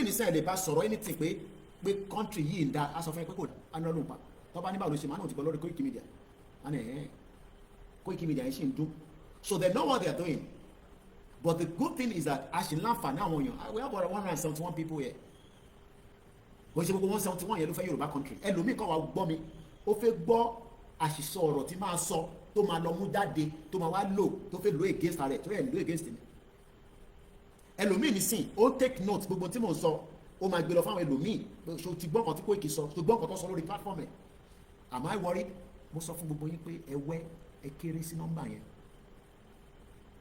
mi sẹ́yìn lè bá sọ̀rọ̀ anything pé country yìí ń da aṣọ fún ẹ pé kò aná ló ń pa tọ́ba nígbà ló ṣe máa náà ti gbọ́ lórí Koiki Media and Koiki Media yẹn ṣì ń dún so they know what they are doing but the good thing is that a ṣì ń láǹfààní àwọn èèyàn we have about 171 people here kò ṣe gbogbo 171 yẹn ló fẹ́ Yorùbá country ẹlòmíì kan wà gbọ́ mi ó fẹ́ gbọ́ àṣìṣọ ọ̀rọ̀ tí máa sọ tó máa lọ mú jáde tó máa wá lò tó fẹ́ lò against rẹ̀ tó yẹ lò against mi ẹlòmíì nísìn ó take note gbogbo tí mò ń sọ ó máa gbé lọ fáwọn ẹlòmíì ṣo ti gbọ́n kan tí Koiki sọ ṣo gbọ́n kan tó sọ lórí platform ẹ̀ am I worried mo sọ fún gbogbo yín pé ẹ kéré sí nọ́mbà yẹn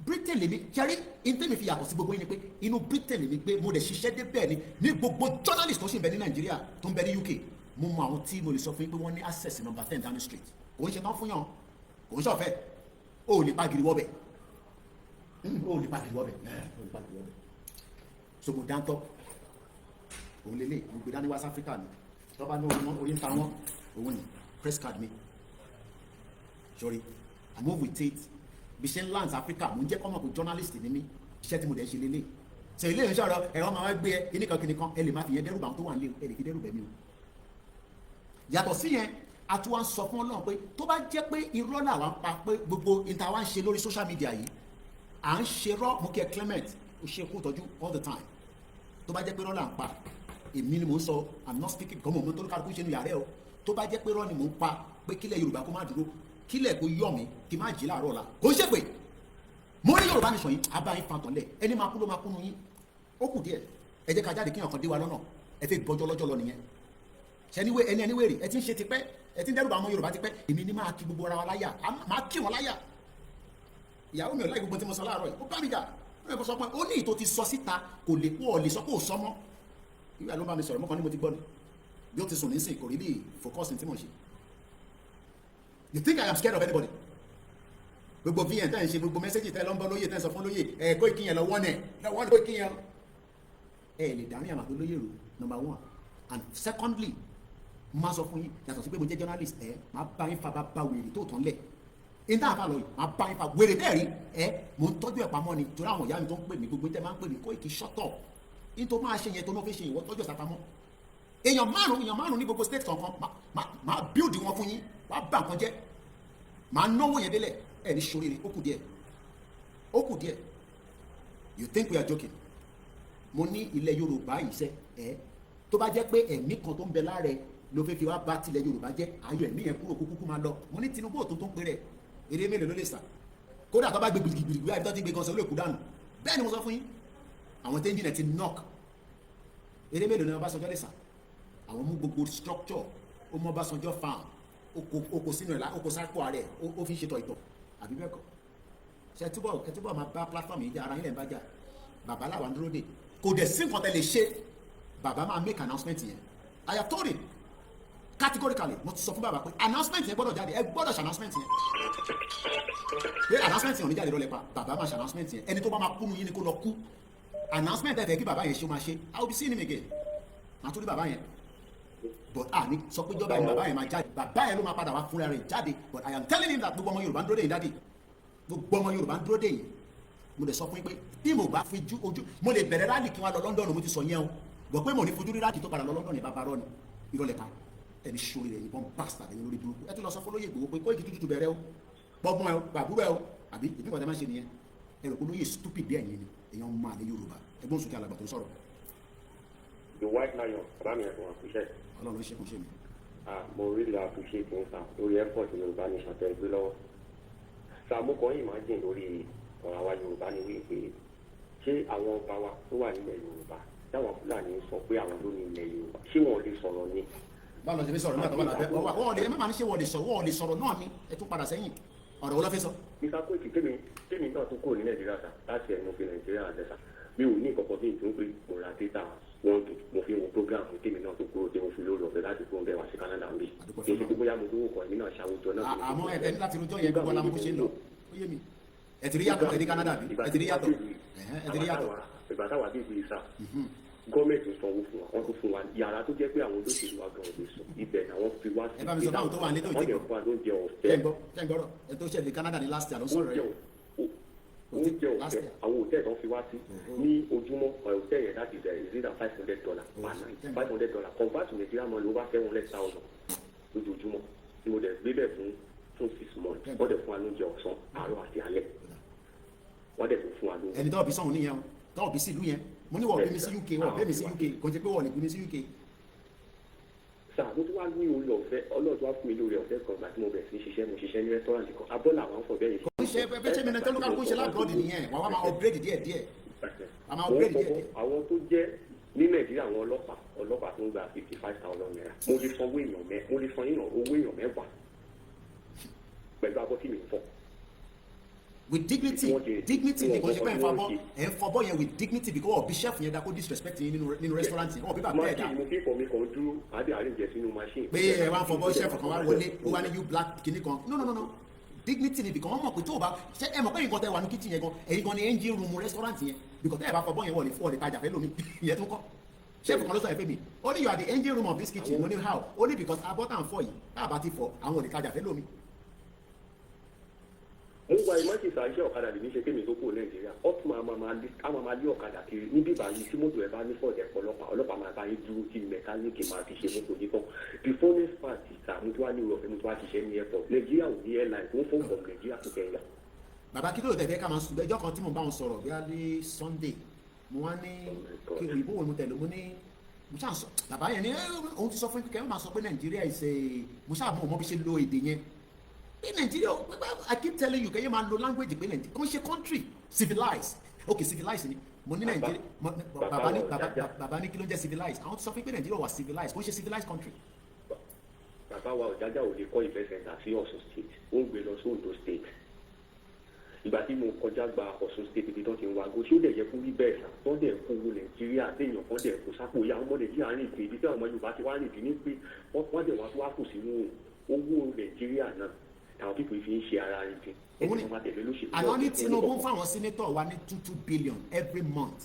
Britain lèmi jẹ́rí intemi fi yàtọ̀ sí gbogbo yín ni pé inú Britain lèmi gbé mo lè ṣiṣẹ́ dé bẹ́ẹ̀ ni ní gbogbo journalist tó ṣì ń bẹ ní Nàìjíríà tó ń bẹ ní UK mo mọ àwọn tí mo lè sọ fún yín pé wọ́n ní access number 10 Downing Street kò ń ṣe tán fún yàn kò ń ṣọ̀fẹ́ o ò lè pagiri wọ́bẹ̀ o ò lè pagiri wọ́bẹ̀ so mo dáńtọ́ òun lélẹ̀ mo gbé dání West Africa ni tọ́ba ní orí ń ta wọ́n òun ni press card mi sorry I move with it bí ṣe ń lands Africa mo ń jẹ́ kọ́mọ̀ pé journalist ni mí iṣẹ́ tí mo dẹ̀ ṣe lélẹ̀ ṣe ilé ìṣòro ẹ̀rọ máa wá gbé ẹ kíníkan ẹ lè má fi yẹn dẹ́rù bá tó wà nílé ẹ lè fi dẹ́rù bẹ̀ mí o yàtọ̀ sí yẹn a tún wá ń sọ fún Ọlọ́run pé tó bá jẹ́ pé irọ́ làwọn pa pé gbogbo ìta wa ń ṣe lórí social media yìí à ń ṣe rọ́ mo kí ẹ Clement ó ṣe kú tọ́jú all the time tó bá jẹ́ pé irọ́ là ń pa èmi ni mò ń sọ I'm not speaking gọ́mọ̀ mo tó ló kálukú ṣe nu yàrá ẹ o tó bá jẹ́ pé irọ́ ni mò ń pa pé kílẹ̀ Yorùbá kó má dúró kílẹ̀ kó yọ̀ mí kí má jí láàárọ̀ la kò ṣe pé mo rí Yorùbá nation yìí abá yín fan tọ̀lẹ̀ ẹni máa kú ló máa kú nu yín ó kù díẹ̀ ẹ jẹ́ ká jáde kíyàn kan dé wa lọ́nà ẹ fẹ́ gbọ́jọ́ lọ́jọ́ lọ nìyẹn ṣẹ́niwé ẹni wèrè ẹ ti ń ṣe tipẹ́ ẹ ti ń dẹ́rù bá ọmọ Yorùbá tipẹ́ èmi ni máa kí gbogbo ara wa láyà máa kí wọn láyà ìyàwó mi ò láì gbogbo tí mo sọ láàárọ̀ yìí ó bá mi jà ó yẹ kó sọ pé ó ní ìtò ti sọ síta kò lè kó ọ lè sọ pé ò sọ mọ́ ìwé àlọ́ bá mi sọ̀rọ̀ mọ́kàn ní mo ti gbọ́ ni bí ó ti sùn nísìn kò rí bí focus tí mo ṣe you think I am scared of anybody gbogbo vn tẹ́ ń ṣe gbogbo mẹ́sẹ́jì tẹ́ lọ́nbọ́ lóye tẹ́ ń sọ fún lóye ẹ̀ Koiki yẹn lọ wọ́n ẹ̀ lọ́wọ́n Koiki yẹn ẹ̀ lè dárí àmàgbé lóye rò number one and secondly máa sọ fún yín yàtọ̀ sí pé mo jẹ́ journalist máa bá yín fa bá wèrè tó tán lẹ̀ ní tá a fà lọ yìí máa bá yín fa wèrè bẹ́ẹ̀ rí mo ń tọ́jú ẹ̀ pamọ́ ni torí àwọn ìyá mi tó ń pè mí gbogbo tẹ́ máa ń pè mí Koiki shut up nítorí máa ṣe yẹn tó náà fi ṣe ìwọ tọ́jú ẹ̀ sápamọ́ èèyàn márùn ní gbogbo state kankan máa build wọn fún yín wàá bà nǹkan jẹ́ máa náwó yẹn délẹ̀ ẹ̀ ní ṣoríire ó kù díẹ̀ you think we are joking mo ní ilẹ̀ Yorùbá yìí sẹ́ tó bá jẹ́ pé ẹ̀mí kan tó ń bẹ lára ẹ̀ ló fẹ́ fi wá bá tilẹ̀ Yorùbá jẹ́ ayọ̀ ẹ̀mí yẹn kúrò kúkú máa lọ mo ní Tinubu tó ń pè rẹ̀ eré mélòó ló lè sà kódà tó bá gbé gbìgbìgbì àbí tó ti gbé gan sọ ló lè kú dànù bẹ́ẹ̀ ni mo sọ fún yín àwọn tẹ́ńjì náà ti knock eré mélòó ni Ọbásanjọ́ lè sà àwọn mú gbogbo structure ó mọ Ọbásanjọ́ farm oko sínú ẹ̀ oko sápò ààrẹ ó fi ń ṣètò ìtọ̀ àbí bẹ́ẹ̀ kọ́ ṣe ẹ túbọ̀ máa bá platform yìí jẹ́ ara yín lẹ́ ń bá jà bàbá làwọn dúró dè kò dẹ̀ sí nǹkan tẹ́ lè ṣe bàbá máa make announcement yẹn I have told him categorically mo ti sọ fún bàbá pé announcement yẹn gbọ́dọ̀ jáde ẹ gbọ́dọ̀ ṣe announcement yẹn pé announcement yẹn ò ní jáde lọ́lẹ̀ pa bàbá máa ṣe announcement yẹn ẹni tó bá máa kú nu yín ni kó lọ kú announcement ẹ fẹ́ kí bàbá yẹn ṣe ó máa ṣe I will be seeing him again màá tó rí bàbá yẹn but ní sọ pé jọba ẹni bàbá yẹn máa jáde bàbá yẹn ló máa padà wá fúnra rẹ̀ jáde but I am telling him that gbogbo ọmọ Yorùbá ń dúró dè yín dáàdì gbogbo ọmọ Yorùbá ń dúró dè yín mo lè sọ fún yín pé bí mo bá fi ojú mo lè bẹ̀rẹ̀ rálì kí wọ́n lọ London mo ti sọ yẹn o bọ̀ pé mo ní fojú rí rálì tó padà lọ London ní bàbá rọ ni ìrọ̀lẹ́ pa ẹni sori rẹ̀ yìnbọn bastard ẹni lórí burúkú ẹ tún lọ sọ fún lóye Ìgbòho pé Koiki tuntun bẹ̀rẹ̀ o gbọ́gbọ́n ẹ o gbàgbúrò ẹ o àbí ìdí kan tẹ máa ń ṣe nìyẹn ẹ rò pé lóye stupid bí ẹ̀yin ni èèyàn máa lè Yorùbá ẹgbọ́n sókè alàgbà tó sọ̀rọ̀. the white lion bàbá mi ẹ̀fọn àkúṣe. Ọlọ́run ṣe kò ṣe mi. mo really appreciate wọn sá lórí effort Yorùbá nation tẹ́ gbé lọ́wọ́ sàmúkọ yìí máa jìn lórí ọ̀rọ̀ àwa Yorùbá ni wípé ṣé àwọn ọba wa tó wà nílẹ̀ Yorùbá táwọn Fúlàní sọ pé àwọn ló ní ilẹ̀ Yorùbá ṣé wọn ò lè sọ̀rọ̀ ni. báwo ṣe fi sọ̀rọ̀ náà tó wà lábẹ́ wọ́n lè má ní ṣé wọ́n lè sọ̀rọ̀ náà ni ẹ tún padà sẹ́yìn ọ̀rọ̀ wo ló fẹ́ sọ. Mr. Koiki tèmi náà tó kúrò ní Nàìjíríà sá láti ẹnu fi Nàìjíríà àdẹ́sà mi ò ní ìkọ̀kọ̀ bí ìtún pé mo ra data wọn tó mo fi wo program tèmi náà tó kúrò tí mo fi lórí ọ̀fẹ́ láti fún bẹ́ẹ̀ wá sí Canada ń bí kí n ṣe gbogbo ya mo tó wò kọ́ èmi náà ṣàwùjọ náà. àmọ́ ẹ̀ ní láti rojọ́ yẹn gbogbo alámọ̀ bó ṣe ń lọ ó yé mi ẹ ti rí yàtọ̀ ẹ ti Canada bí ẹ ti rí yàtọ̀ ìgbà táwa bí ìbí sá gọ́ọ̀mẹ̀ntì sanwó fún wa wọ́n tún fún wa yàrá tó jẹ́ pé àwọn olóṣèlú wa gan ọ̀gbìn sùn ibẹ̀ àwọn fi wá sí ìta wọ́n yẹ fún wa ló ń jẹ ọ̀fẹ́. ẹ tó ṣẹlẹ̀ Canada ní last year ló sọ̀rọ̀ yẹn oúnjẹ ọ̀fẹ́ àwọn hòtẹ́ẹ̀lì tó ń fi wá sí ní ojúmọ́ hòtẹ́ẹ̀lì yẹn láti bẹ̀rẹ̀ is either $500 per night $500 convert to Nigeria money over $700,000 lójoojúmọ́ tí mo dẹ̀ gbé bẹ̀ fún 6 months wọ́n dẹ̀ fún wa lóúnjẹ ọ̀sán àárọ̀ àti alẹ́ wọ́n dẹ̀ tún fún wa lóúnjẹ. ẹni tọ́wọ́ bí sọ̀hún nìyẹn tọ́wọ́ bí sí ìlú yẹn mo ní wọ́n bí mi sí UK wọ́n bí mi sí UK kò jẹ́ pé wọ́n lè bí mi sí UK. sáà mo tún wá ní orí ọ̀fẹ́ ọlọ́ọ̀tún wá fún mi lórí ọ̀fẹ́ kan gbà tí mo bẹ̀rẹ̀ sí ṣiṣẹ́ mo ṣiṣẹ́ ní rẹ́sítọ́rántì kan abọ́là àwọn fọ̀ bẹ́ẹ̀ yìí. kò ṣe bẹ́ẹ̀ mi tó lókà kó ṣe lábúròdì nìyẹn wọ́n wá máa upgrade díẹ̀ àwọn tó jẹ́ ní Nàìjíríà àwọn ọlọ́pàá tó ń gba $55,000 mo lè san owó èèyàn mẹ́wàá pẹ̀lú abọ́ tí mi ń fọ́. with dignity ni kò ṣe pé ẹ̀ ń fọbọ́ yẹn with dignity because ọ̀bí chef yẹn dákó disrespect yín nínú restaurant yẹn ọ̀bí bàbá ẹ̀ dá. mo fi fọ mi kan dúró àdé àríjẹ sínú machine. pé ẹ wá ń fọbọ́ chef kan wá wọlé ó wá ní you black kìíní kan no dignity ni because wọ́n mọ̀ pé tó o bá ṣe ẹ mọ̀ pé nǹkan tẹ wà ní kitchen yẹn gan ẹ̀yin gan ni engine room restaurant yẹn because tẹ́ ẹ bá fọbọ́ yẹn wọ̀ lè tajà fẹ́ lómi ìyẹn tó kọ́ chef kan ló sọ ẹ fẹ́ mi only you are the engine room of this kitchen only how only because abọ́tà ń fọ yìí tá a bá ti fọ àwọn ò lè tajà fẹ́ lómi. mo gba ìmọ̀tì sàṣẹ́ ọ̀kadà lè ní ṣe kémi tó kù Nàìjíríà ọ̀tún máa lé ọ̀kadà kiri níbí báyìí tí mọ́tò ẹ̀ bá ní fọ̀dẹ̀ ọlọ́pàá máa bá yín dúró tí mẹkáníìkì máa fi ṣe mọ́tò yìí tán the funnest part ìta mo tún wá ní ìrọ̀fẹ́ mo tún wá ṣiṣẹ́ ní airport Nàìjíríà ò ní airline tó ń fọ́ from Nàìjíríà to Kenya. bàbá kí ló dé fẹ́ ká máa sùn ẹjọ́ kan tí mo bá wọn sọ̀rọ̀ bí alẹ́ Sunday mo wá ní kí òyìnbó wo mo tẹ̀lé mo ní mo ṣáà sọ bàbá yẹn ní òun ti sọ fún kẹ́kẹ́ máa sọ pé Nàìjíríà ìṣe mo ṣáà mọ̀ bí ṣe lo èdè yẹn in Nigeria I keep telling you kẹ́yìn máa lo language pé Nigeria kò ń ṣe country civilized okay civilized ni mo ní Nigeria bàbá ní kí ló ń jẹ́ civilized àwọn ti sọ fún pé Nigeria wà civilized kò ń ṣe civilized country. bàbá wa Ọ̀jájá ò lè kọ́ ìfẹ́ center sí Ọ̀ṣun state ó ń gbé lọ sí Ondo state ìgbà tí mo kọjá gba Ọ̀ṣun state ibi tó ti ń wago tí ó dẹ̀ yẹ kó rí bẹ́ẹ̀ sà tó dẹ̀ kó wo Nàìjíríà téèyàn kan dẹ̀ kó sápò ya ọmọ Nàìjíríà rìn dé ibi tí àwọn ọmọ Yorùbá ti wá rìn dé ní pé wọ́n dẹ̀ wá tó wá kù sínú owó Nàìjíríà náà àwọn pípọ̀ fi ń ṣe ara rìn dín ẹni tó máa tẹ̀lé lóṣèlú. àwọn ní Tinubu ń fáwọn senator wa ní 2 billion every month.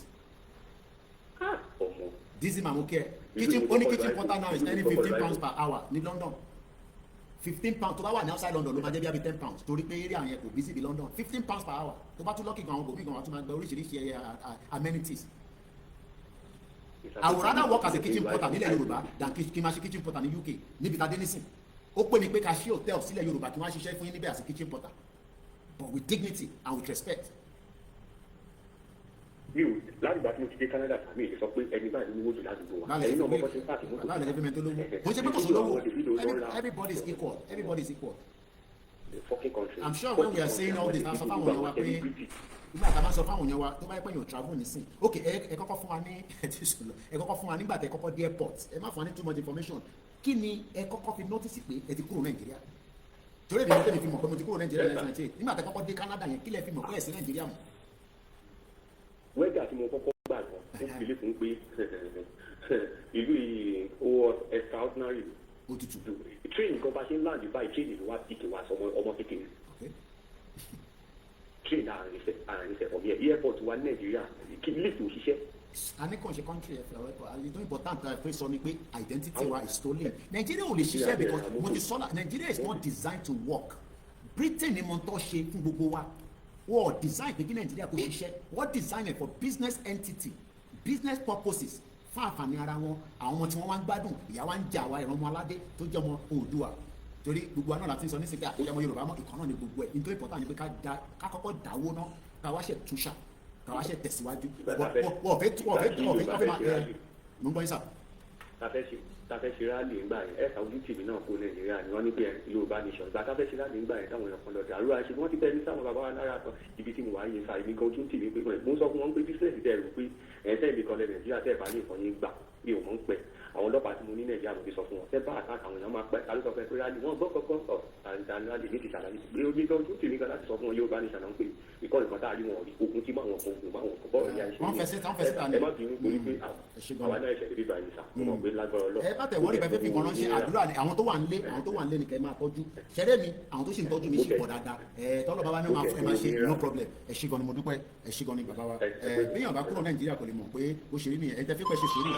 ọmọ dizzy mamukẹ kitchen porter now is earning £15 per hour ní London £15 tó bá wà ní outside London ló máa jẹ́ bí i £10 torí pé area yẹn kò busy bí London £15 per hour tó bá tún lọ́kì gan àwọn bòmí gan wà tún máa gba oríṣiríṣi amenities. I would rather work as a kitchen porter nílẹ̀ Yorùbá than kí n máa ṣe kitchen porter ní UK níbi tá a dé nísìn ó pè ní pé ká ṣí hotel sílẹ̀ Yorùbá kí wọ́n á ṣiṣẹ́ fún yín níbẹ̀ as a kitchen porter but with dignity and with respect. mi ò láti gbà tí mo ti dé Canada mi ì sọ pé ẹni báyìí ló wójú ládùúgbò wa ẹ̀yin náà mọ́kọ́ sí pààkì mọ́tò. láàrin ẹbí mẹ́tò lówó kò ń ṣe pé kò sí lówó everybody is equal everybody is equal. I'm sure when we are saying all this sọ fáwọn èèyàn wa pé nígbà tá a máa sọ fáwọn èèyàn wa tó bá yẹ pé èèyàn travel nísìn ok ẹ kọ́kọ́ fún wa ní ẹ kọ́kọ́ fún wa nígbà tẹ kọ́kọ́ dé airport ẹ má fún wa ní too much information kí ni ẹ kọ́kọ́ fi notice pé ẹ ti kúrò Nàìjíríà torí èmi tẹ́lẹ̀ fi mọ̀ pé mo ti kúrò Nàìjíríà ní 1998 nígbà tẹ kọ́kọ́ dé Canada yẹn kí lẹ fi mọ̀ pé ẹ sí Nàìjíríà mọ̀. wẹ́dà tí mo kọ́kọ́ gbà kan ó kìlẹ̀ fún pé ìlú yìí ó extraordinary òtútù train nǹkan bá ṣe ń láǹdì báyìí train ìlú wa pìkì wa sọmọ ọmọ kékeré train àrìnṣẹ́ ọ̀bí ẹ̀ airport wa ní Nàìjíríà kí lift ò ṣiṣẹ́. a ní kàn ṣe country ẹ̀fẹ̀ ọ̀rẹ́kọ̀ àlejò important pé sọ ni pé identity wa is stolen Nigeria ò lè ṣiṣẹ́ because mo ti sọ Nigeria is not designed to work Britain ni mo tọ́ ṣe fún gbogbo wa wọ́n design pé kí Nigeria kò ṣiṣẹ́ wọ́n design it for business entity business purposes fún àǹfààní ara wọn àwọn ọmọ tí wọ́n wá ń gbádùn ìyá wa ń jà wá ìran ọmọ aládé tó jẹ́ ọmọ Oòduà torí gbogbo àná láti sọ ní sèpé àkójọ ọmọ Yorùbá mọ ìkan náà ní gbogbo ẹ̀ nítorí important ni pé ká kọ́kọ́ dáwó ná ká wá ṣe túnṣà ká wá ṣe tẹ̀síwájú wọ́n fẹ́ máa mú gbọ́ yín sà. tafẹ́ ṣe rálì ńgbà yẹn ẹ̀ka ojú tìmí náà kó Nàìjíríà ni wọ́n ní pé Yorùbá nation gba tafẹ́ ṣe rálì ńgbà yẹn táwọn èèyàn kan lọ dàrú àṣẹ wọ́n ti tẹ́ ní sáwọn bàbá wa lára kan ibi tí mo wà yẹn sa ibi kan ojú tìmí pé mo sọ fún wọn pé bísíǹsì tẹ̀ rò pé ẹ̀ẹ́sẹ̀ ibi kan lẹ Nàìjíríà tẹ̀ bá ní ìfọ̀n yín gbà bí òun ń pẹ́ àwọn ọlọ́pàá tí mo ní Nàìjíríà mo fi sọ fún wọn tẹ́ bá àtàkà àwọn èèyàn máa pẹ́ ta ló sọ fẹ́ pé rálì wọn gbọ́ kọ́kọ́ sọ àǹtí ní ti ṣàlàyé pé ó ní ojú tìmí kan láti sọ fún wọn Yorùbá nation náà ń pè ìkọ́ ìkan tá a rí wọn rí ogun tí máwọn kan ogun máwọn kan bọ́ọ̀lù yà ìṣe ẹ má bínú torí pé àwọn náà ẹ̀ṣẹ̀ bíbá yìí sà mo mọ̀ pé lágbára Ọlọ́run. ẹ bá tẹ̀ wọ́n rí bẹ́ẹ̀ fi kàn ránṣẹ́ àdúrà ni àwọn tó wà nílé ni kẹ́ máa tọ́jú ṣẹ́rẹ́ mi àwọn tó sì ń tọ́jú mi sì pọ̀ dáadáa tọ́lọ́ bàbá náà ẹ máa ṣe no problem ẹ ṣé gan ni mo dúpẹ́ ẹ ṣé gan ni bàbá wa bí yàn bá kúrò Nàìjíríà kò lè mọ̀ pé ó ṣe rí nìyẹn ẹ tẹ́ fẹ́ pẹ́ ṣe sùúrù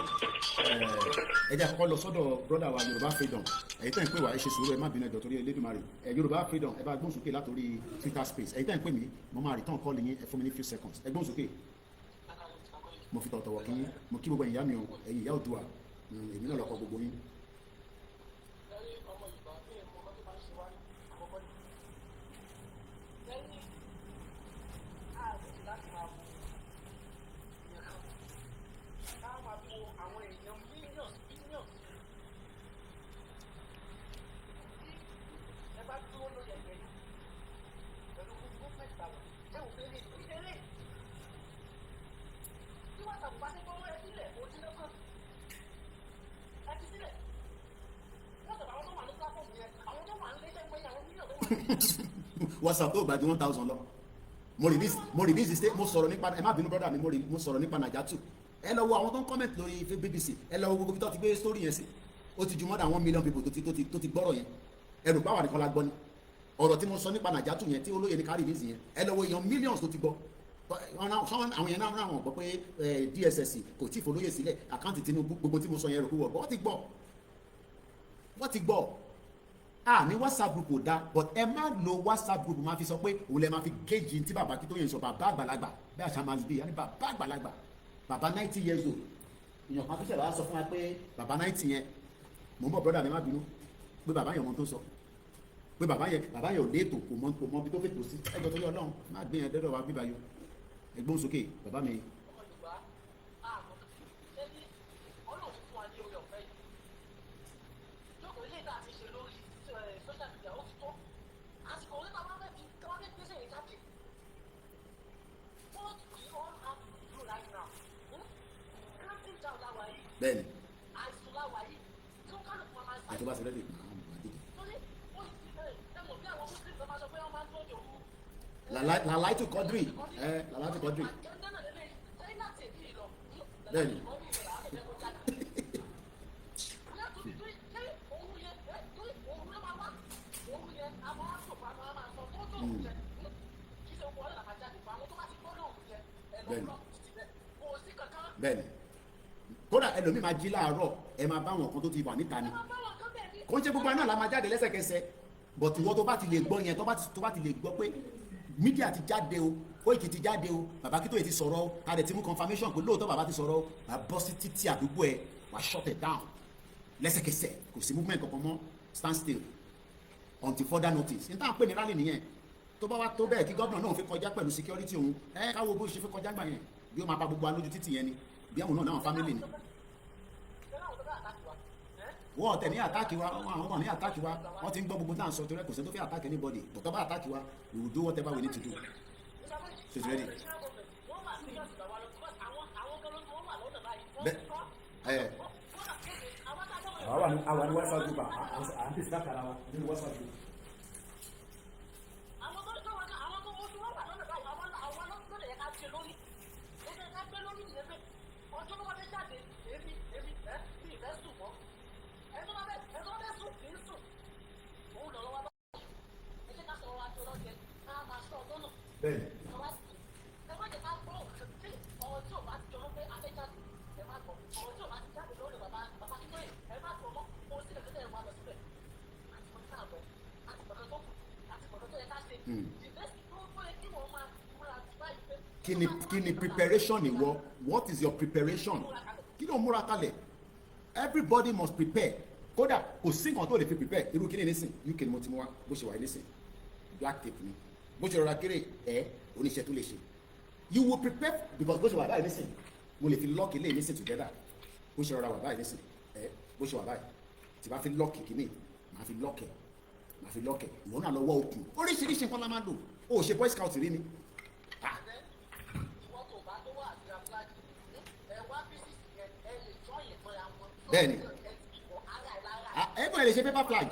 ẹ jẹ́ àkọ́kọ́ lọ sọ́dọ̀ brother wa Yorùbá Freedom ẹ̀yin tẹ́ ń pè wá ẹ ṣe sùúrù ẹ má bínú ẹjọ́ torí Elédùmarè Yorùbá Freedom ẹ bá gbóhùn sókè látòrí Twitter space ẹ̀yin tẹ́ ń pè mí mo máa return call yín ẹ fún mi ní few seconds ẹ gbóhùn sókè mo fi tọ̀tọ̀wọ̀ kí yín mo kí gbogbo ẹ̀yin ìyá mi o ẹ̀yin ìyá Oòduà èmi náà lọ́kọ̀ gbogbo yín. WhatsApp tó gba ju 1000 lọ mo release the state mo sọ̀rọ̀ nípa ẹ má bínú brother mi mo sọ̀rọ̀ nípa Nàìjátù ẹ lọ wo àwọn tó ń comment lórí BBC ẹ lọ wo gbogbo tó ti gbé story yẹn sí ó ti ju more than 1 million people tó ti gbọ́rọ̀ yẹn ẹrù báwa nìkan la gbọ́ ni ọ̀rọ̀ tí mo sọ nípa Nàìjátù yẹn tí olóyè ní ká release yẹn ẹ lọ wo èèyàn millions tó ti gbọ́ àwọn yẹn náà wọ́n gbọ́ pé DSS kò tí ì folóyè sílẹ̀ àkáǹtì Tinubu gbogbo tí mo sọ yẹn rò kú wọ̀ wọ́n ti gbọ́ ní WhatsApp group ò dá but ẹ má lo WhatsApp group máa fi sọ pé òun lè máa fi kéjì tí bàbá kí tó yẹn sọ bàbá àgbàlagbà bẹ́ẹ̀ àṣà máa bí i bàbá àgbàlagbà bàbá 90 years old èèyàn kan tó ṣẹlẹ̀ wá sọ fún wa pé bàbá 90 yẹn mò ń bọ̀ brother mi má bínú pé bàbá yẹn ọmọ tó sọ pé bàbá yẹn ò léètò kò mọ bí tó fètò sí ẹjọ́ tó yọ Ọlọ́run má gbé yẹn dẹ́dọ̀ wá bíbá yọ ẹgbọ́n sókè bàbá mi. bẹ́ẹ̀ni àti bá ṣe lẹ́dí làláì tó kọ́dírì làláì tó kọ́dírì bẹ́ẹ̀ni bẹ́ẹ̀ni kódà ẹlòmíì máa jí láàárọ̀ ẹ máa bá wọn kan tó ti wà níta ni kò ń ṣe gbogbo náà la máa jáde lẹ́sẹ̀kẹsẹ̀ but ìwọ tó bá ti lè gbọ́ yẹn tó bá ti lè gbọ́ pé mídíà ti jáde o Koiki ti jáde o bàbá Akíntóyè ti sọ̀rọ̀ o ká dẹ̀ ti mú confirmation pé lóòótọ́ bàbá ti sọ̀rọ̀ o wà bọ́ sí títí àdúgbò ẹ̀ wà shut it down lẹ́sẹ̀kẹsẹ̀ kò sí movement kankan mọ́ stand still until further notice n tá à ń pè ní rally nìyẹn tó bá wá tó bẹ́ẹ̀ kí gómìnà náà fi kọjá pẹ̀lú security òun káwọ́ bó ṣe fi kọjá gbà yẹn bí ó máa pa gbogbo alójú títì yẹn ni bí àwọn náà náà family ni wọ́n tẹ̀ ní àtàkì wa àwọn ọmọ ní àtàkì wa wọ́n ti ń gbọ́ gbogbo náà sọ torí kò sẹ́ tó fẹ́ àtàkì anybody but tó bá àtàkì wa we will do whatever we need to do so it's ready. àwọn ni WhatsApp group à ń discuss ara wa nínú WhatsApp group. bẹ́ẹ̀ni kí ni preparation ìwọ what is your preparation kí ló múra kalẹ̀ everybody must prepare kódà kò sí nǹkan tó lè fi prepare irú kí ni nísìn UK ni mo ti mú wa bó ṣe wà nísìn black tape ni bó ṣe rọra kéré oníṣẹ́ tó lè ṣe you will prepare because bó ṣe wà báyìí nísìn mo lè fi lock ilé nísìn together bó ṣe rọra wà báyìí nísìn bó ṣe wà báyìí tí bá fi lock kìíní màá fi lock ẹ̀ ìwọ náà lọ wọ́ okùn oríṣiríṣi nǹkan la máa lò ó ṣe boy scout rí ni. bẹ́ẹ̀ni ẹ̀gbọ́n ẹ̀ lè ṣe paper flag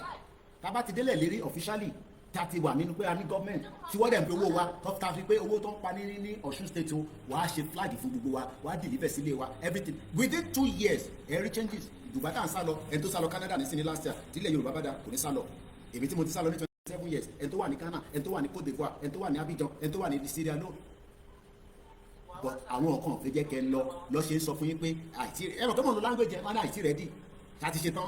tá a bá ti délẹ̀ lérí officially tá a ti wà nínú pé a ní gọ́ọ̀mẹ̀ntì tí wọ́n dẹ̀ ń pe owó wa tó ta fi pé owó tó ń pa ní Ọ̀ṣun state o wàá ṣe flag fún gbogbo wa wàá deliver sílé wa everything within 2 years every changes Dubai tá à ń sá lọ ẹni tó sá lọ Canada ní sinmi last year tílẹ̀ Yorùbá bá dà kò ní sá lọ èmi tí mo ti sá lọ ní 27 years ẹni tó wà ní Ghana ẹni tó wà ní Côte d'Ivoire ẹni tó wà ní Abidjan ẹni tó wà ní Sierra Leone but àwọn kan fẹ́ jẹ́ kẹ́ lọ ṣe ń sọ fún yín pé àìtí ẹ mọ̀ pé mo lo language ẹ̀ wọ́n ní àìtí ready ṣáà ti ṣe tán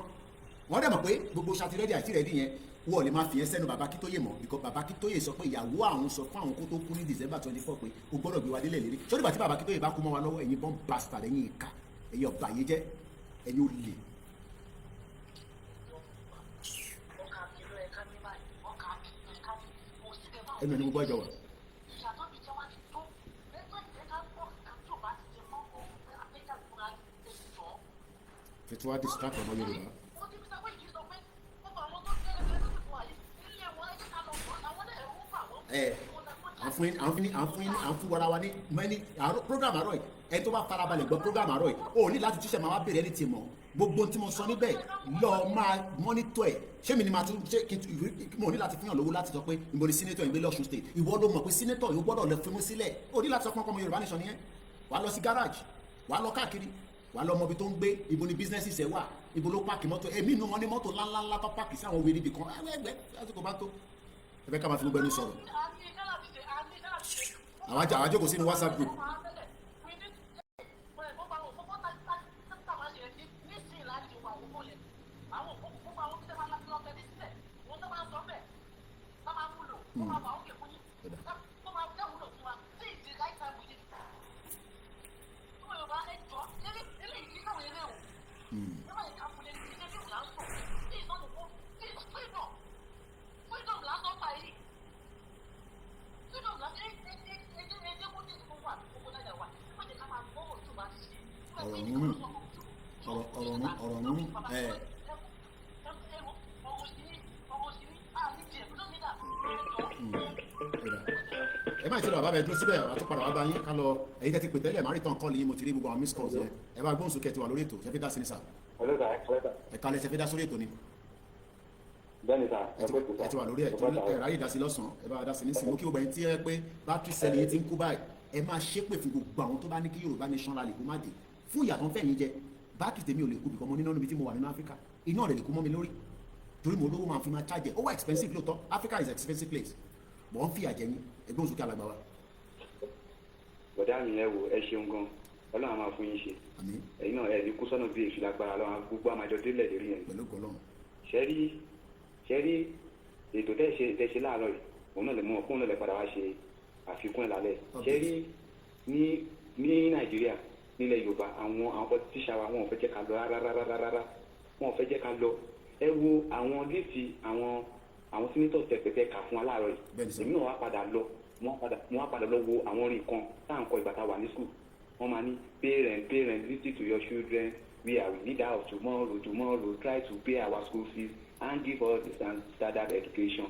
wọ́n dẹ̀ mọ̀ pé gbogbo ṣáà ti ready àìtí ready yẹn wọ́n lè máa fi yẹn sẹ́nu bàbá Akíntóyè mọ̀ because bàbá Akíntóyè sọ pé ìyàwó àwọn sọ fún àwọn kó tó kú ní December 24 pé o gbọ́dọ̀ gbé wa délẹ̀ lérí sórí ìgbà tí bàbá Akíntóyè bá kú mọ́ wa lọ́wọ́ ẹ̀yin bọ́n bastard ẹ̀yin ìka ẹ̀yin ọ̀bàyéjẹ́ ẹ̀yin olè. ẹnu ẹni gbogbo ẹjọ wa. fètò wa distract ọmọ Yorùbá. à ń fún wara wa ní mẹ́ni program àárọ̀ yìí ẹni tó bá farabalẹ̀ gbọ́ program àárọ̀ yìí ó ní láti túṣẹ̀ máa wá bèrè ẹni tì mọ́ gbogbo tí mo sọ níbẹ̀ lọ máa mọ́nítọ̀ ẹ̀ ṣé mi ni máa tún ṣé mo ní láti fihàn lówó láti sọ pé ìbò ni senator ìgbélé Ọ̀ṣun state ìwọ ló mọ̀ pé senator yóò gbọ́dọ̀ lọ fún mi sílẹ̀ ó ní láti sọ fún ọmọ Yorùbá nation nìyẹn wàá lọ sí garage wàá lọ káàkiri wàá lọ mọ ibi tó ń gbé ibo ni business ẹ̀ wà ibo ló páàkì mọ́tò ẹ̀mí inú wọn ní mọ́tò ńláńlá tó páàkì sí àwọn wèrè ibì kan ẹgbẹ́ lásìkò bá tó ẹ fẹ́ ká máa fi gbogbo ẹni sọ̀rọ̀ àwọn àjókòó sínú WhatsApp group. ẹ má ti lọ bàbá bẹ dúró síbẹ̀ àtúpadà wá bá yín ká lọ èyí tẹ́ ti pè tẹ́lẹ̀ má rí tán kọ́ọ̀lì yín mo ti rí gbogbo àwọn miss calls yẹn ẹ bá gbóhùn sókè tí wà lórí ètò ṣe fi dá sí ní sà. ẹ̀ka lẹ ṣe fi dá sórí ètò ni. bẹ́ẹ̀ni sà ẹ ti wà lórí ẹ̀ torí ẹ ráyè dá sí lọ́sàn-án ẹ bá dá sí ní sìn mo kí gbogbo ẹ̀yin tí ẹ pé bátìrì sẹ́ẹ̀lì yẹn ti ń kú báyìí ẹ máa ṣépè fún gbogbo àwọn tó bá ní kí Yorùbá nation rally kó má dé fún ìyàtọ̀ fẹ́ yín jẹ bátìrì tèmi ò lè kú bìkan mo níná níbi tí mo wà nínú Áfíríkà iná rẹ̀ lè kú mọ́ mi lórí torí mo lówó máa fi máa charge ó wà expensive lóòótọ́ Africa is expensive place wọ́n fi àjẹ yín ẹgbẹ́ òsókè alàgbà wa. bọ̀dá mi ẹ wo ẹ ṣeun gan Ọlọ́run á máa fún yín ṣe ẹ̀yin náà ẹ ní kú sọ́nà bí èṣù lágbára lọ́wọ́ gbogbo àmàjọ délẹ̀ lérí yẹn. pẹ̀lú gọlọ́run. ṣẹ́rí ètò tẹ́ ṣe láàárọ̀ yìí òun náà lè mú ọkùnrin náà lè padà wá ṣe àfikún ẹ̀ lálẹ́ ṣẹ́rí ní Nàìjíríà nílẹ̀ Yorùbá àwọn politician wa wọn ò fẹ́ jẹ́ ká lọ rárá wọn ò fẹ́ jẹ́ ká lọ ẹ wo àwọn líìsì àwọn sínítọ̀ tẹ̀pẹ̀tẹ̀ kà fún aláàárọ̀ yìí èmi náà wá padà lọ wọ́n wá padà lọ wo àwọn orin kan tá à ń kọ ìgbà tá a wà ní school wọ́n máa ní parents listen to your children we are the leader of tomorrow try to pay our school fees and give us the standard education.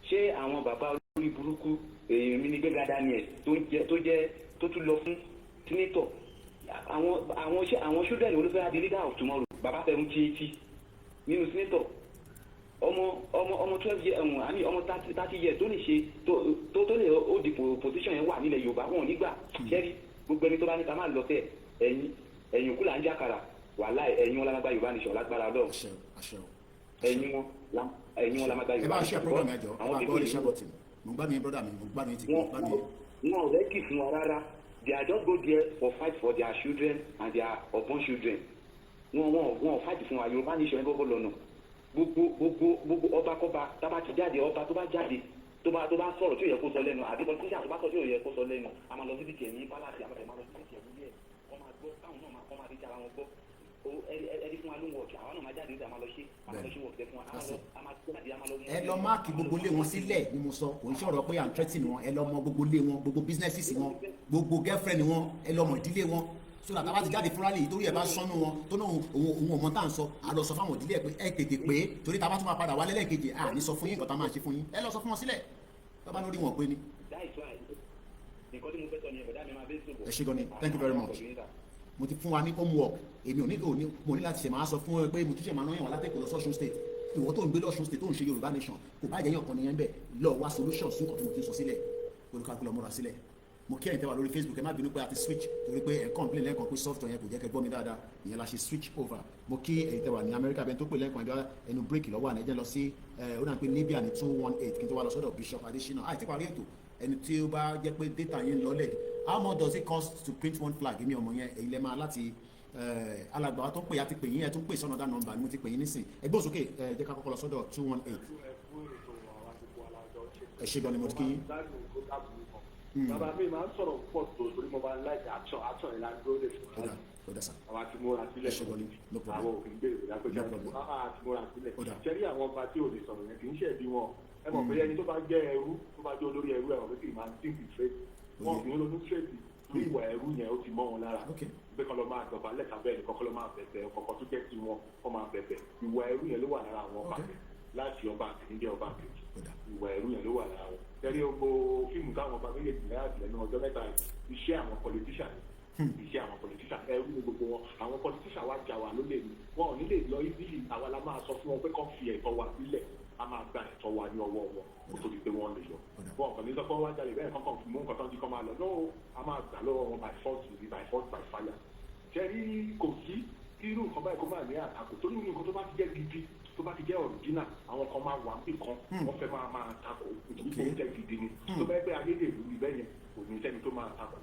ṣé àwọn bàbá olórí burúkú èmi ní gbẹ́gà Daniel tó tún lọ fún sínítọ̀ àwọn children olùfẹ́ àti leader of tomorrow bàbá fẹ́ mú tí nínú sínítọ̀ ọmọ 12 years àmì ọmọ 30 years tó lè ṣe tó lè ó di position yẹn wà nílẹ̀ Yorùbá wọn ò ní gbà ṣẹ́rí gbogbo ẹni tó bá ní ká máa lọ tẹ̀ ẹ̀yìn òkú là ń jàkàrà wàhálà ẹ̀yìn wọn lágbá Yorùbá nìṣọ̀ lágbára lọ ẹ̀yìn wọn lágbá Yorùbá nìṣọ̀. ẹ bá ṣe program ẹjọ ẹ bá gbọ́ iṣẹ́ bọ̀tì mo gbá mi brother mi mo gbá mi ti gbá mi. wọn ò rẹ́kì fún wa rárá they are just go there for fight for their children and their unborn children wọn fight fún wa Yorùbá nìṣọ̀ ẹ gbọ́gbọ́ lọ́nà gbogbo ọba kọba tábà ti jáde ọba tó bá jáde tó bá sọ̀rọ̀ tí ò yẹ kó sọ lẹ́nu àbí politician tó bá sọ̀rọ̀ tí ò yẹ kó sọ lẹ́nu a máa lọ sí dìkẹ̀ ní pálásì àmọ́ máa lọ sí dìkẹ̀ nílé ẹ̀ wọ́n máa gbọ́ káwọn náà máa kọ́ máa díjà ara wọn gbọ́ ẹni fún wa ló ń wọ̀ọ̀kì àwọn náà máa jáde níta máa lọ ṣe wọ̀ọ̀kì fún wa a máa tó àdé a máa lọ. ẹ lọ máàkì gbogbo ilé wọn sílẹ̀ ni mo sọ kò ń ṣọ̀rọ̀ pé à ń threaten wọn ẹ lọ mọ gbogbo ilé wọn gbogbo businesses wọn gbogbo girlfriend wọn ẹ lọ mọ ìdílé wọn so that abá ti jáde fúnra lè torí ẹ bá sọnù wọn tó náà òun ọmọ tá à ń sọ à lọ sọ fáwọn ìdílé ẹ pé ẹ tètè pé torí tá a bá tún máa padà wálé lẹ́ẹ̀kejì à ní sọ fún yín nǹkan tá a máa ṣe fún yín ẹ lọ sọ fún wọn sílẹ̀ tó bá lórí wọn pé ni. ẹ ṣé gan ni thank you very much mo ti fún wa ní homework èmi ò ní mo ní láti ṣe máa sọ fún ẹ pé mo tún ṣe máa náà yàn wá látẹ̀kọ̀ lọ sọ́ṣun state ìwọ tó ń gbé lọ́ṣun state tó ń ṣe Yorùbá nation kò bá jẹ́ yàn kan nìyẹn bẹ́ẹ̀ lọ wá solution sí nǹkan tó mo ti sọ sílẹ̀ olùkàkùn lọ múra sílẹ̀ mo kí ẹ̀yin tẹ́ wà lórí Facebook ẹ má bínú pé a ti switch torí pé ẹ̀ complain lẹ́ẹ̀kan pé software yẹn kò jẹ́ kẹ́ gbọ́ mi dáadáa ìyẹn la ṣe switch over mo kí ẹ̀yin tẹ́ wà ní Amẹ́ríkà bẹ́ẹ̀ tó pè lẹ́ẹ̀kan ẹ̀dá ẹnu break lọ́wọ́ àná ẹ̀jẹ̀ lọ sí ó dà pé Libya ní 218 kí n tó wà lọ sọ́dọ̀ Bishop Adesina àti parí ètò ẹni tí ó bá jẹ́ pé data yẹn lọ́lẹ̀ how much does it cost to print one flag èmi ọmọ yẹn èyí lẹ máa láti alàgbà wa tó ń pè àti pè yín ẹ tó ń pè sọ́nà dá nọ́mbà ni mo ti pè yín nísìn ẹgbẹ́ òsókè jẹ́ ká kọ́kọ́ lọ sọ́dọ̀ 218 ẹ ṣe gan ni mo ti kí yín. bàbá mi máa ń sọ̀rọ̀ pọ̀ tó torí mo bá ń láì àtọ̀ ìlànà tó lè fún wa àwọn àti múra sílẹ̀ àwọn òfin gbé ìdápẹ́jà àti múra sílẹ̀ ṣẹ́rí àwọn ọba tí ò lè sọ̀rọ̀ yẹn kì í ṣẹ̀bi wọn ẹ mọ̀ pé ẹni tó bá jẹ́ ẹrú tó bá jẹ́ olórí ẹrú ẹ̀wọ̀n pé kì í máa ń tíǹkì tírèdì wọn kì í ronú tírèdì ní ìwà ẹrú yẹn ó ti mọ́ wọn lára pé kọ́ lọ máa dọ̀bà lẹ́ka bẹ́ẹ̀ ni kọ́kọ́ lọ máa bẹ̀bẹ̀ ọkọ̀ tó jẹ́ ti wọn kọ́ máa bẹ̀bẹ̀ ìwà ẹrú yẹn ló wà lára àwọn ọba láti ọba àti jẹ́ ọba kejì ìwà ẹrú yẹn ló wà lára wọn tẹ́lẹ̀ gbogbo fíìmù káwọn ọba méjèèjì náírà tilẹ̀ ní ọjọ́ mẹ́ta iṣẹ́ àwọn politician iṣẹ́ àwọn politician ẹrú ní gbogbo wọn àwọn politician wa jà wá lólè ní wọn ò ní lè lọ ibi àwa la máa sọ fún wọn pé kọ́ fi ẹ̀tọ́ wa sílẹ̀ a máa gba ẹ̀tọ́ wa ní ọwọ́ wọn kó tó di pé wọ́n lè lọ wọn kàn ní sọ pé wọ́n wá jalè bẹ́ẹ̀ kankan fún mú nǹkan tó ń di kọ́ máa lọ lọ́wọ́ a máa gbà lọ́wọ́ wọn by force by fire ṣẹ́rí kò sí irú nǹkan báyìí kó máa ní àtakò torí nǹkan tó bá ti jẹ́ gidi tó bá ti jẹ́ original àwọn kan máa wà níbì kan wọ́n fẹ́ máa takò nítorí pé ó jẹ́ gidi ni tó bá yẹ pé ayédèrú ni bẹ́ẹ̀ yẹn kò ní sẹ́ni tó máa takò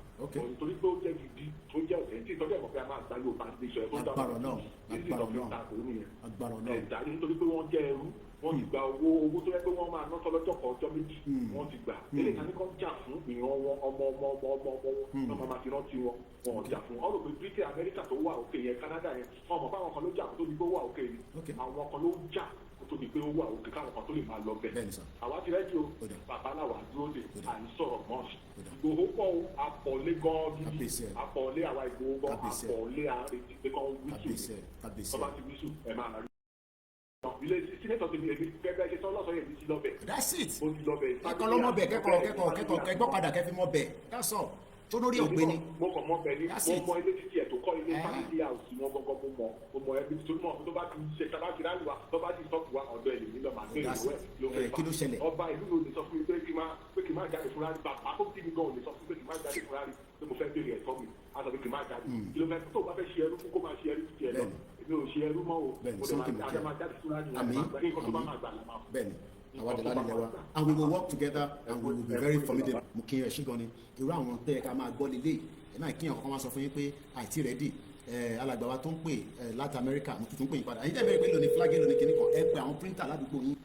nítorí pé ó jẹ́ gidi tó jẹ́ ọ̀sẹ̀ tí ìtọ́jú ẹ̀kọ́ pé a máa gba yóò bá ti lè sọ ẹ̀ tó dáa nítorí pé wọ́n jẹ́ ẹrú wọ́n ti gba owó tó yẹ pé wọ́n máa ná tọ́lọ́jọ́ kan ọjọ́ méjì wọ́n ti gbà ilé ìtàn kan jà fún ìran wọn ọmọ wọn máa fi rántí wọn wọn jà fún ọ rò pé Britain America tó wà òkè yẹn Canada yẹn wọn mọ̀ fáwọn kan ló jà kó tó di pé ó wà òkè ni àwọn kan ló jà kó tó di pé ó wà òkè káwọn kan tó lè máa lọ bẹ̀ àwa ti rẹ́díò bàbá làwà dúró de à ń sọ̀rọ̀ mọ́ọ̀sì Ìgbòho pọ̀ àpọ̀lé gan gidi àpọ̀lé àwa Ìgbòho gan àpọ̀lé àrètí pé kán wíṣù ọba ti wíṣù ẹ̀ máa rí ilé sínétọ̀ tó ní ẹbí gẹ́gẹ́ ṣe sọ lọ́sọ̀ yẹn ti lọ bẹ̀. That's it. ó ti lọ bẹ̀. ẹ̀kọ́ ló mọ̀ bẹ̀ kẹ́kọ̀ọ́ kẹ́gbọ́ padà kẹ́fí mọ̀ bẹ̀. That's all. tó lórí ògbé ni. mo kàn mọ̀ bẹ̀ ni mo mọ ilé títí ẹ̀ tó kọ́ ilé family house wọn gbọ́ngàn mo mọ ẹbí tó mọ̀ tó bá ti ṣe tábà ti ráàlú wa tó bá ti sọ́ọ̀kù wa ọ̀dọ̀ ẹ̀ lèmi lọ máa gbé ìlú ẹ̀ ló fẹ́ kí ló ṣẹlẹ̀. ọba ìlú ló lè sọ fún mi pé kí n má jáde fúnra rí bàbá tó ti mi gan ò lè sọ fún mi pé kí n má jáde fúnra rí pé mo fẹ́ béèrè ẹ̀tọ́ mi á sọ pé kí n má jáde kí ló fẹ́ tó bá fẹ́ ṣe ẹrú kó máa ṣe ẹrú títí ẹ lọ mi ò ṣe ẹrú mọ́ o ó máa jáde fúnra rí nǹkan tó bá máa gbà lámà. bẹ́ẹ̀ni àwa dẹ̀ lálẹ́ wa and we will work together and we will be very formidable. mo kí ẹ ṣí gan ni irú àwọn tẹ́ ẹ ká máa gbọ́ lélẹ̀ ẹ máa kíyàn kan wá sọ fún yín pé àìtí rẹ́dì alàgbà wa tó ń pè láti Amẹ́ríkà mo tuntun pè yín padà ẹ̀yin tẹ́ bẹ̀rẹ̀ pé lónìí flag lónìí kìíní kan ẹ pé àwọn printer ládùúgbò yín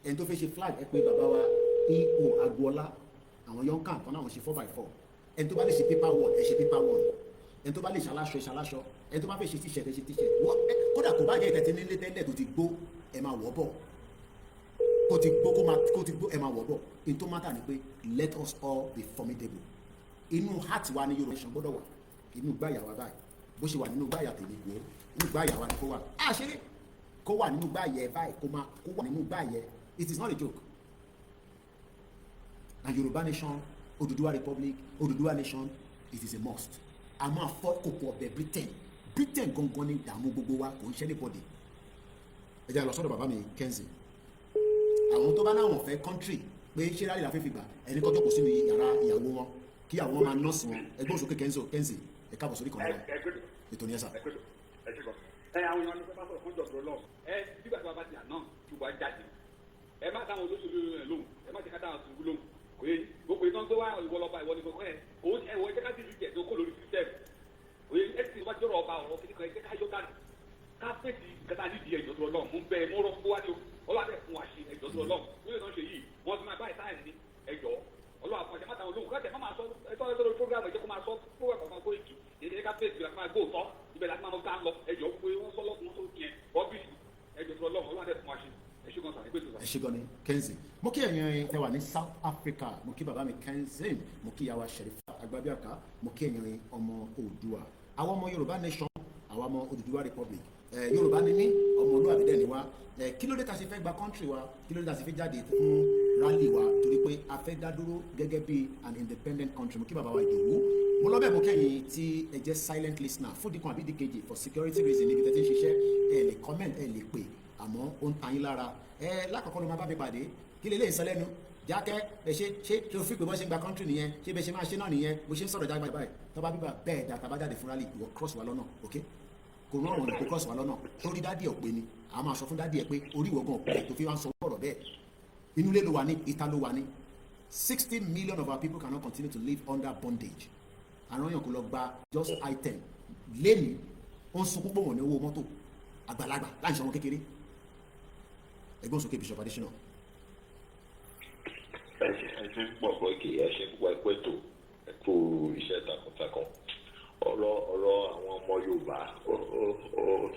ẹni tó fẹ́ ṣe flag ẹ pé bàbá wa E.O. Agboola àwọn yọ̀ǹkà kan náà wọ́n ṣe 4x4 ẹni tó bá lè ṣe paper wall ẹ ṣe paper wall ẹni tó bá lè ṣaláṣọ ẹ ṣaláṣọ ẹni tó bá fẹ́ ṣe t-shirt ẹ ṣe t-shirt kódà kò bá jẹ́ ìtẹ̀tẹ̀ nílé tẹ́lẹ̀ tó ti gbó ẹ máa wọ̀ bọ̀ kó ti gbó ẹ máa wọ̀ bọ̀ in tó mátà ni pé let us all be formidable inú heart wa ní Yorùbá nation gbọ́dọ̀ wà inú gbáyà wa báyìí bó ṣe wà nínú gbáyà tèmi wò inú gbáyà wa ni kó wà á ṣeré kó wà nínú gbáyà ẹ báyìí kó wà nínú gbáyà it is not a joke and Yorùbá nation Odùduwà republic Odùduwà nation it is a must a máa fọ́ kòkò ọ̀bẹ Britain gangan ní ìdààmú gbogbo wa kò ń ṣe anybody ẹ jẹ́ lọ sọ́dọ̀ bàbá mi Kenzie àwọn tó bá náwọn fẹ́ country pé ṣé rárí la fẹ́ fi gbà ẹni kọjọ́ kò sínú yàrá ìyàwó wọn kí àwọn máa nọ́ọ̀sì wọn ẹgbẹ́ òsókè Kenzie ẹ káàbọ̀ sórí kan náà ètò ní ẹ̀sà. àwọn èèyàn ní pẹ́ pásọ̀ fún ìjọba ọlọ́run nígbà tí wọ́n bá ti àná ṣùgbọ́n jáde ẹ má dáhùn olóṣèlú rẹ̀ lóhùn ẹ má ti ká dáhùn ṣùgbọ́n lóhùn kò yé gbogbo ìtàn tó wá ìwọlọba ìwọ ni gbogbo ẹ òun ẹ wọ ẹ jẹ́ ká ti rí jẹ̀ tó kó lórí sísẹ́ẹ̀mù òye ẹ ti wá jọrọ ọba ọ̀rọ̀ kíkọ ẹ jẹ́ ká yọ dànù ká fèsì kẹta nídìí ẹjọ́ tó Ọlọ́run mú bẹ mú rọ fún wa ní o ọlọ́dẹ fún wa ṣe ẹjọ́ tó Ọlọ́run lórí ìtàn ṣe yìí wọ́n ti máa bá ìta ẹ̀ ní ẹjọ́ Ọlọ́run àfọ̀jẹ́ má táwọn olóhùn kájẹ́ má máa sọ ẹjọ́ lórí program ẹjọ́ kó máa sọ fún ẹ̀kọ́ kan Koiki èdè ká fèsì ìgbà máa gbóòtọ́ ibẹ̀ láti máa ká lọ ẹjọ́ pé wọ́n sọ lọ́kùnrin tó yẹn ọ́bíìsì ẹjọ́ tó Ọlọ́run ọlọ́dẹ fún wa ṣe ẹ ṣé gan ni Kenzie mo kí ẹ̀yin tẹ́ wà ní South Africa mo kí bàbá mi Kenzie mo kí yàwá Sherifa Agbábíàká mo kí ẹ̀yin ọmọ Oòduà àwọn ọmọ Yorùbá nation àwọn ọmọ Odùduwà republic Yorùbá ni mí ọmọ olúwàbí dẹ̀ ni wá kí ló dé ta ṣe fẹ́ gba country wa kí ló dé ta ṣe fẹ́ jáde fún rally wa torí pé a fẹ́ dá dúró gẹ́gẹ́ bí an independent country mo kí bàbá wa Ìdòwú mo lọ bẹ̀ mo kẹ́yìn tí ẹ jẹ́ silent listener fún dikun àbí dikejì for security reason níbi tẹ́tí ń ṣiṣẹ́ ẹ lè comment ẹ lè pè àmọ́ ó ń ta yín lára lákọ̀ọ́kọ́ ló máa bá mi pàdé kí lè lè sọ lẹ́nu jákẹ́ ẹ ṣe tó fi pé wọ́n ṣe ń gba country nìyẹn ṣé bẹ́ẹ̀ ṣe máa ṣe náà nìyẹn bó ṣe ń sọ̀rọ̀ jágbá báyìí tó bá bíbá bẹ́ẹ̀ dá tàbá jáde fún rally ìwọ cross wa lọ́nà ok kò rán àwọn ìkó cross wa lọ́nà torí dádì ẹ̀ pé ni a máa sọ fún dádì ẹ̀ pé orí ìwọ̀gàn ọ̀pẹ tó fi wá ń sọ ọ̀rọ̀ bẹ́ẹ̀ inú ilé ló wà ní ìta ló wà ní 60 million of our people cannot continue to live under bondage. Àrùn yàn kò lọ gba just item lẹ́ni ó ń sunkún pọ̀ wọ́n ní owó mọ́tò àgbàlagbà láì ṣe ọmọ kékeré. Ẹgbọ́n sókè Bishop Adesina. Ẹ ṣe púpọ̀ Koiki, ẹ ṣe púpọ̀ ẹgbẹ́ tó ẹ̀kú iṣẹ́ takuntakun. Ọ̀rọ̀ àwọn ọmọ Yorùbá ó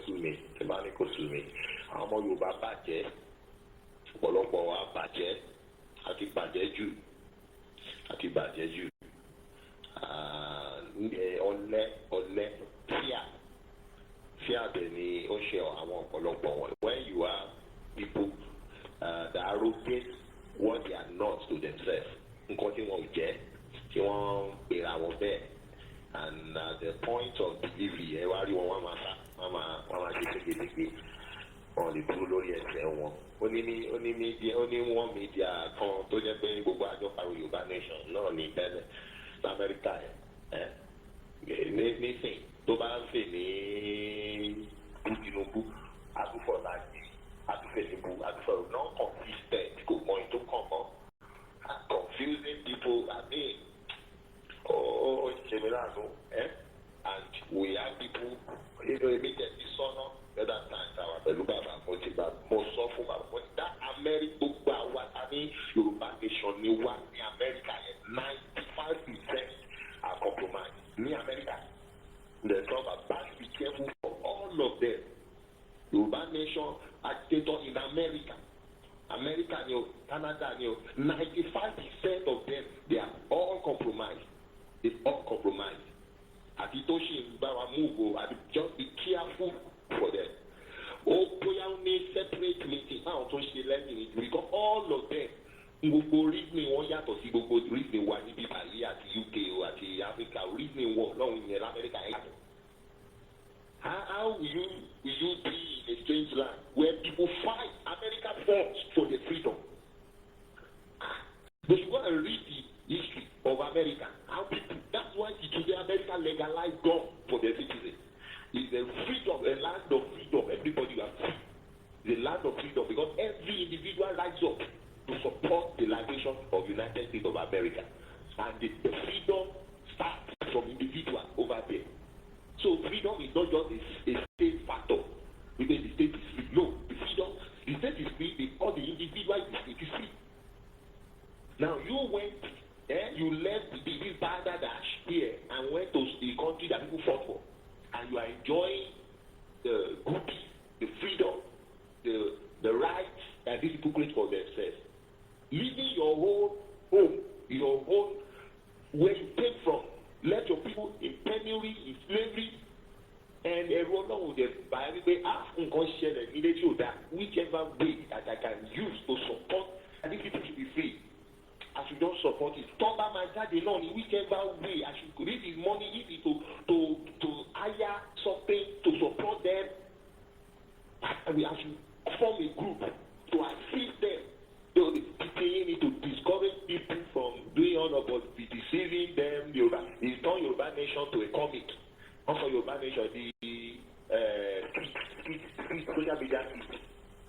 sú mi, tí bá ní kó sú mi. Àwọn ọmọ Yorùbá bàjẹ́, ọ̀pọ̀lọpọ̀ wa bàjẹ́, àti bàjẹ́ jù. Ọ̀lẹ fear bẹ̀ ni ó ṣe àwọn ọ̀pọ̀lọpọ̀ wọn. When you are people that arrogate what they are not to themselves, nǹkan tí wọ́n jẹ́, tí wọ́n pèrè àwọn bẹ́ẹ̀, and at the point of delivery ẹ wá rí wọn wọ́n máa ṣe kékeré wọn lè dúró lórí ẹsẹ̀ wọn. ó ní wọ́n mídíà kan tó jẹ́ pé gbogbo àjọ pariwo Yorùbá nation náà ní tẹ́lẹ̀ lamẹ́ríkà nísìn tó bá ń fè ní Tinubu àtúfọ̀ láti àtúfẹ̀ níbu àtúfẹ̀ non-consistent kò mọ ètò kọ̀ọ̀kan confusing people ṣe mi láàánú and we have people èmi tẹ̀sí sọ́nà other times àwọn pẹ̀lú bàbá mo sọ fún bàbá mo dá Amẹ́ríkà gbogbo àwa ní Yorùbá nation ni wà ní Amẹ́ríkà yẹn 95% are compromised ní Amẹ́ríkà. The trouble, but be careful for all of them. Yorùbá nation agitator in America, Canada, 95% of them, they are all compromised. They all compromised. Àti tó ṣe ń bá wa move o, just be careful for them. Bóyá ó ní separate meeting báwọn tó ṣe lẹ́yìn because all of them gbogbo reasoning wọn yàtọ̀ sí gbogbo reasoning wa níbí báyìí àti UK o àti Africa reasoning wọn lọ́hùn yẹn l'Amẹ́ríkà yàtọ̀. How will you be in a strange land where people fight? America fought for the freedom. But you go and read the history of America. How people, that's why today America legalized gun for their citizens. It's a freedom, a land of freedom. Everybody are free. The land of freedom because every individual rises up to support the liberation of the United States of America. And the freedom starts from individual over there. So freedom is not just a state factor because the state is free. No, the state is free because the individual is free. Now you went, you left this Bangladesh here and went to the country that people fought for, and you are enjoying the goodies, the freedom, the rights that these people create for themselves. Leaving your own home, your own where you came from, left your people in penury, in slavery, and everyone knows that by every way, whichever way that I can use to support, and these people should be free. I should not support it. Talk about my daddy, no, in whichever way I should create his money, if it to hire something to support them. I should form a group to assist them. To discourage people from doing all of what be deceiving them. It's turn Yoruba nation to a comic. Also Yoruba nation, the social media,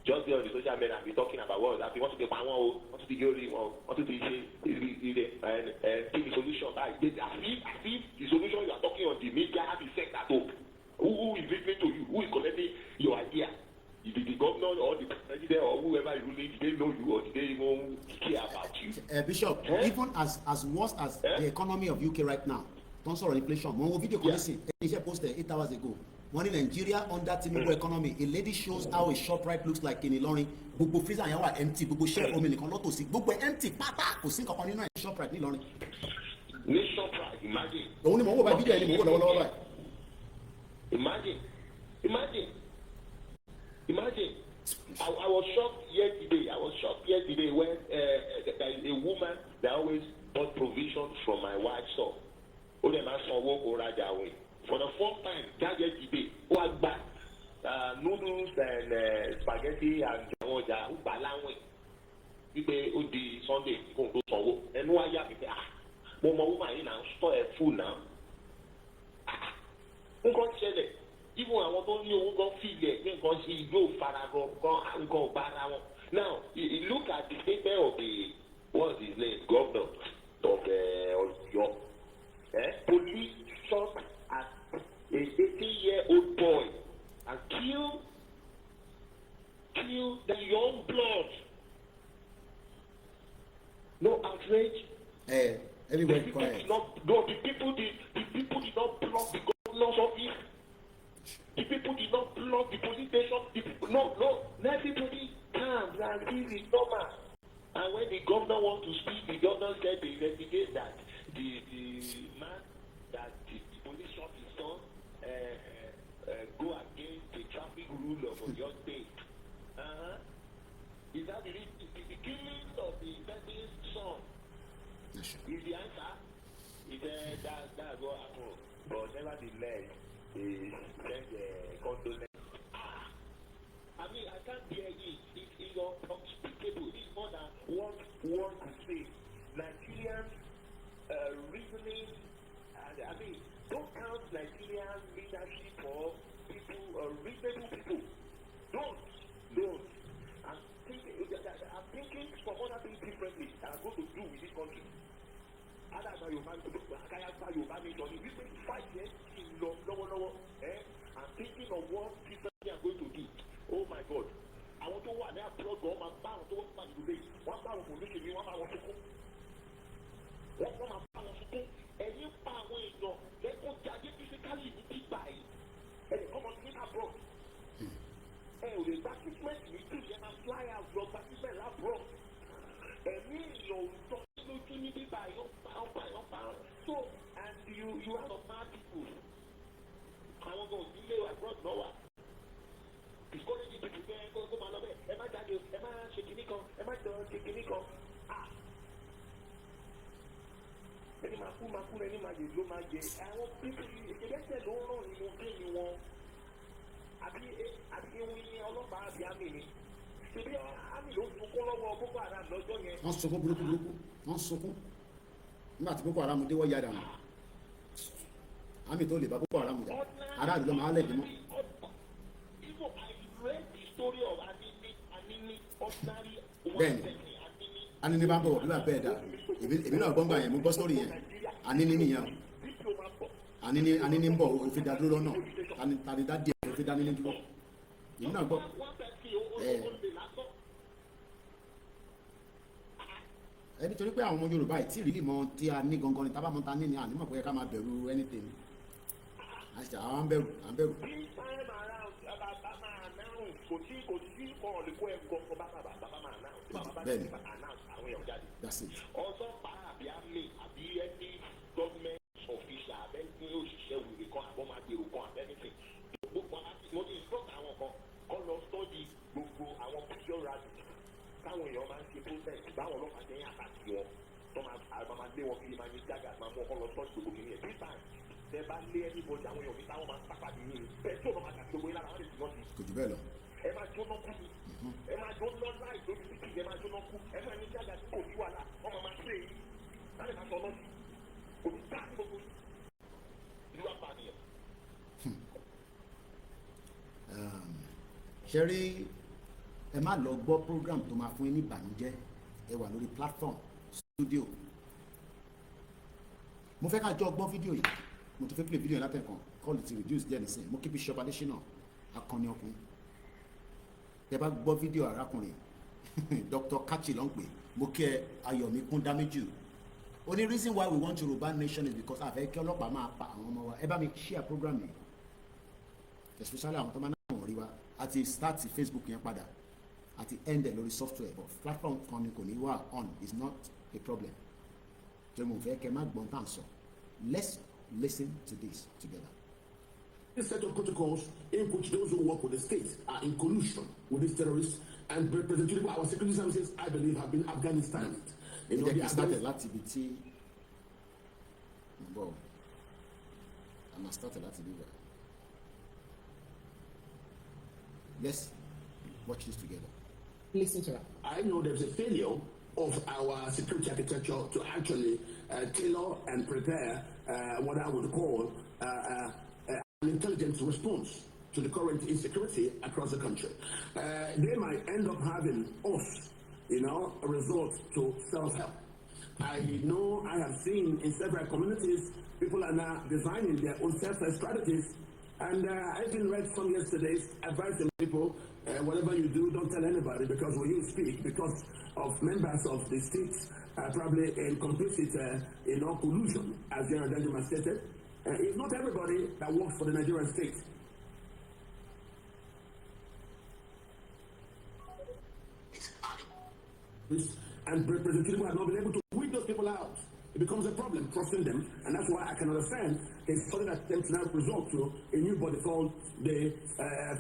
just be on the social media and be talking about what that we want to get power, want to be glory, want to be and give the solution. As if the solution you are talking on the media has effect at all. Who is listening to you? Who is collecting your idea? The governor or the president or whoever is ruling, did they know you or did they even care about you? Bishop, even as worse as the economy of UK right now, don't sorrow inflation. One video posted 8 hours ago. One in Nigeria under Tinubu economy, a lady shows how a ShopRite looks like in Larin. Gbogbo freezer yẹn wà empty, gbogbo shelf omi nìkan lọ́tò sí, gbogbo empty pátá kò sí nǹkan kan nínú ShopRite ní Larin. Ní ShopRite, imagine. Òun ni mò ń wò bá fídíò yẹn ni mò ń wò lọ́wọ́lọ́wọ́ báyìí. Imagine. I was shocked yesterday when a woman that always bought provisions from my wife's son. For the first time, that yesterday, noodles and spaghetti and balangwe. On the Sunday, and why you have woman now store a food now. Even àwọn tó ní owó gan fìlẹ̀ ní nǹkan ṣe yóò fara gan nǹkan bára wọn. Now you look at the statement of the what's his name governor kill the young blood. No outrage. Everybody quiet. The people did not block the governor's office. The people did not block the police station. No. Everybody calm and this is normal. And when the governor wants to speak, the governor said they investigate that the man that the police shot his son go against the traffic rule of your state. Is that the killing of the person's son? Is the answer? That's what happened. But nevertheless, he sent condolence. I mean, I can't bear it. It's unspeakable. It's more than what one could say. Nigerians reasoning, I mean, don't count Nigerian leadership or people, reasonable people. Don't. I'm thinking some other things differently that I'm going to do with this country. I'm thinking of what differently I'm going to do. Oh my God. I want to want that blood go my bound to what today. One pound for me, one pound for you. One pound for you. And you pound when you know, let go judge physically in the by. And come on, get abroad. And the baptism we do, you can fly out your baptism abroad. And me, you don't need to buy your pound. So, and you have a mad people. I want to delay abroad, no one. Discouraging people there, go my love. Am I that you? Am I shaking it? Am I shaking it? Any maku, any magic, no magic. I want people. If you get the loan, you won't pay you one. I be winning all of our Yamini. Wọ́n sọkún burúkú wọ́n sọkún nígbà tí Boko Haram dé wọ́n yára nù àmì tó lè bá Boko Haram jà aráàlú ló máa lẹ̀bi mọ́. Bẹ́ẹ̀ni Anini bá ń bọ̀ bí wàá bẹ́ẹ̀ dà èmi náà gbọ́ngbà yẹn mo gbọ́ sórí yẹn Anini nìyẹn Anini ń bọ̀ òfin dá dúró lọ́nà tani dá díẹ̀ òfin dá nílé dúró èmi náà gbọ́. Ẹni torí pé àwọn ọmọ Yorùbá yìí tí ìrírí mọ tí a ní gangan ni tábà mọ ta ní ni ànímọ̀ pé ká máa bẹ̀rù anything àṣà àwọn à ń bẹ̀rù. Bẹ́ẹ̀ni that's it. ọ̀sán pa àbí àmì àbí ẹni government official abẹ́ni òṣìṣẹ́ wùdí kan àbọ̀ máa gbèrò kan abẹ́nifẹ̀ gbogbo mo ti instruct àwọn kan kọ́ lọ study gbogbo àwọn picture rally táwọn èèyàn máa ń ṣe protest báwọn ọlọ́pàá ṣe ń àtàkì wọn tó máa lé wọn kiri máa ní jágà máa mú ọkọ lọ study gbogbo kìnìyàn this time tẹ bá lé anybody àwọn èèyàn mi táwọn máa ń pàpàdé yìí bẹ́ẹ̀ tí òun máa tàbí gbogbo yìí lára wọn lè fi wọ́n sí. Kò jù bẹ́ẹ̀ lọ. Ẹ máa jóná kú ẹ máa jóná láì lórí títì ẹ máa jóná kú ẹ máa ní jágà tí kò sí wàhálà wọ́n máa ṣe é láti máa sọ ọ́nà sí kò ní ká gbogbo ìlú àpàdéyàn. Ṣé rí ẹ má lọ gbọ́ program tó máa fún yín ní ìbànújẹ́ ẹ wà lórí platform studio mo fẹ́ ká jọ gbọ́ fídíò yìí mo ti fẹ́ play fídíò yìí látẹ̀kàn call it reduce díẹ̀ nísìnyí mo keep Bishop Adesina akọni ọkùnrin tẹ bá gbọ́ fídíò arákùnrin Dr. Kachi ló ń pè mo kí ẹ Ayọ̀míkún Dáméjù only reason why we want Yorùbá nation is because àfẹ́ kí ọlọ́pàá máa pa àwọn ọmọ wa ẹ bá mi share program yìí especially àwọn tó máa náà wọ̀n rí wa àti start Facebook yẹn padà àti end lórí software but platform kan ni kò ní wà on is not a problem jẹ́ mo fẹ́ kẹ́ má gbọ́n tàn sọ let's listen to this together. This set of protocols in which those who work with the state are in collusion with these terrorists and representative of our security services, I believe, have been Afghanistan. You know, they started láti ibi tí bọ̀ àmà started láti ibi bẹ̀. Let's watch this together. Listen to that. I know there's a failure of our security architecture to actually tailor and prepare what I would call an intelligence response to the current insecurity across the country. They might end up having us, resort to self-help. I know I have seen in several communities, people are now designing their own self-help strategies And I even read some yesterday advising people, whatever you do, don't tell anybody, because when you speak, because of members of the states probably in complicit collusion, as General Benjamin stated. It's not everybody that works for the Nigerian state. And President Tinubu has not been able to weed those people out. It becomes a problem trusting them, and that's why I can understand his sudden attempt now result to a new body called the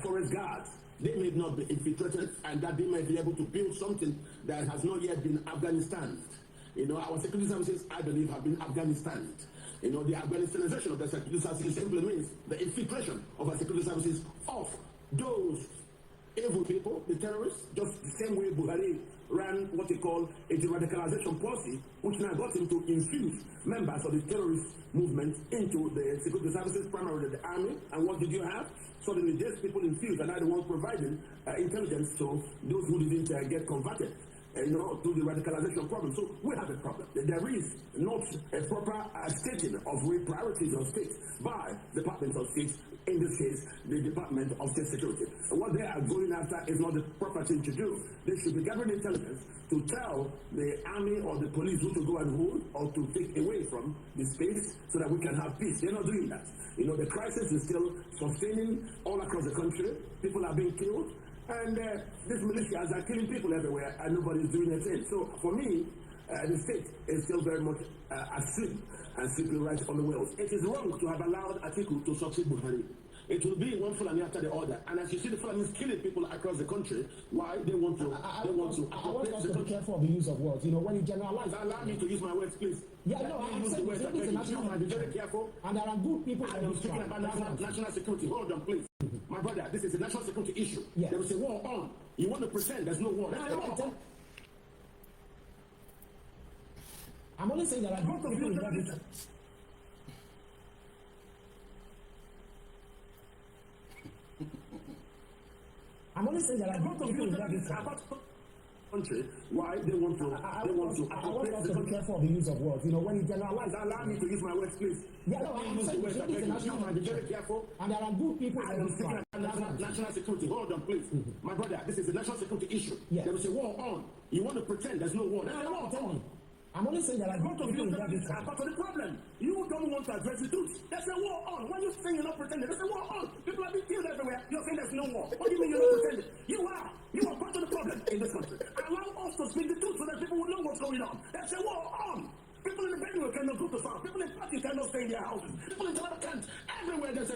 Forest Guards. They may not be infiltrated, and that they might be able to build something that has not yet been Afghanistan. You know, our security services, I believe, have been Afghanistan. You know, the Afghanistanization of the security services simply means the infiltration of our security services of those evil people, the terrorists, just the same way Buhari ran what they call a de-radicalization policy, which now got him to infuse members of the terrorist movement into the security services, primarily the army. And what did you have? Suddenly, these people infused and are the ones providing intelligence to those who didn't get converted. To the radicalization problem. So we have a problem. There is not a proper stating of priorities of state by Department of State, in this case, the Department of State Security. And what they are going after is not the proper thing to do. They should be gathering intelligence to tell the army or the police who to go and hold or to take away from the space so that we can have peace. They're not doing that. You know, the crisis is still sustaining all across the country. People are being killed. And these militias are killing people everywhere, and nobody's doing a thing. So for me, the state is still very much asleep and sleeping right on the wheels. It is wrong to have allowed Atiku to succeed Buhari. It will be one Fulani after the other. And as you see, the Fulanis killing people across the country. Why? They want to. I want us to be careful of the use of words. You know, when you generalize. Allow me to use my words, please. Yeah, no, I'm saying it's a national be very careful. And there are good people. I'm speaking about national security. Hold on, please. My brother, this is a national security issue. Yeah. There is a war on. You want to pretend there's no war. I'm only saying that I don't think people in that. I'm only saying that I don't think people in that country. Why they want to? I want us to be careful of the use of words. You know, when you generalize. Allow me to use my words, please. Yeah, no, I'm saying it's a national. Be very careful. And there are good people. I'm speaking about national security. Hold on, please. My brother, this is a national security issue. Yeah. There is a war on. You want to pretend there's no war. There's a war on. I'm only saying that I don't think people in that but for the problem, you don't want to address the truth. There's a war on. When you're saying you're not pretending, there's a war on. People are being killed everywhere. You're saying there's no war. What do you mean you're not pretending? You are. You are part of the problem in this country. Allow us to speak the truth so that people will know what's going on. There's a war on. People in the Benue cannot go to farm. People in Paki cannot stay in their houses. People in Jalapa can't. Everywhere there's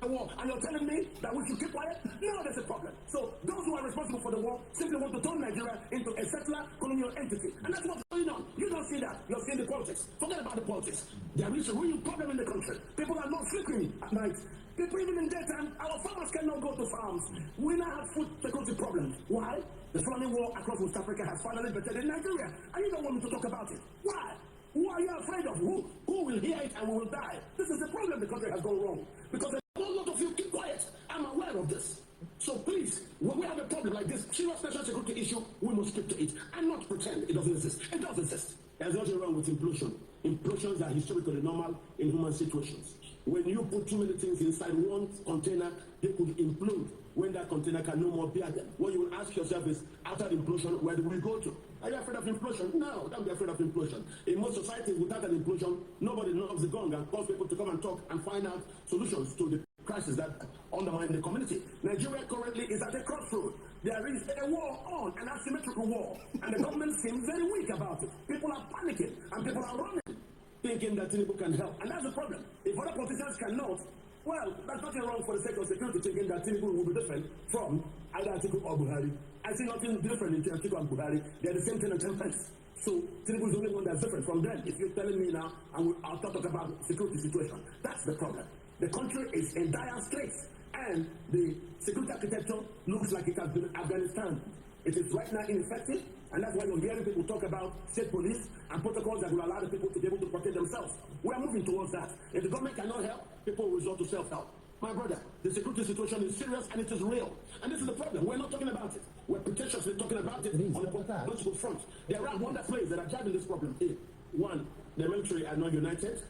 a war. And you're telling me that we should keep quiet? No, there's a problem. So those who are responsible for the war simply want to turn Nigeria into a settler colonial entity. And that's what's going on. You don't see that. You're seeing the politics. Forget about the politics. There is a real problem in the country. People are not sleeping at night. People even in daytime, our farmers cannot go to farms. We now have food security problems. Why? The Fulani war across West Africa has finally bettered in Nigeria. And you don't want me to talk about it. Why? Who are you afraid of? Who will hear it and we will die? This is the problem the country has gone wrong. Because a lot of you keep quiet. I'm aware of this. So please, when we have a problem like this, serious national security issue, we must keep to it and not pretend it doesn't exist. It does exist. There's nothing wrong with implosion. Implosions are historically normal in human situations. When you put too many things inside one container, they could implode when that container can no more bear them. What you will ask yourself is, after the implosion, where do we go to? Are you afraid of implosion? No, don't be afraid of implosion. In most societies, without an implosion, nobody knocks the gong and calls people to come and talk and find out solutions to the crisis that undermine the community. Nigeria currently is at a crossroad. There is a war on, an asymmetrical war, and the government seems very weak about it. People are panicking, and people are running, thinking that Tinubu can help. And that's the problem. If other politicians cannot, well, that's nothing wrong for the sake of security, thinking that Tinubu will be different from either Atiku or Buhari. I see nothing different in Atiku and Buhari. They're the same thing in 10 pence. So Tinubu is the only one that's different from them. If you're telling me now, and I'll talk about security situation, that's the problem. The country is in dire straits, and the security architecture looks like it has been Afghanistan. It is right now ineffective, and that's why you're hearing people talk about state police and protocols that will allow the people to be able to protect themselves. We are moving towards that. If the government cannot help, people will resort to self-help. My brother, the security situation is serious and it is real. And this is the problem. We're not talking about it. We're pretentiously talking about it on the political front. There are one players that are driving this problem here. One, the military are not united.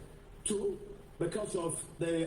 Two, because of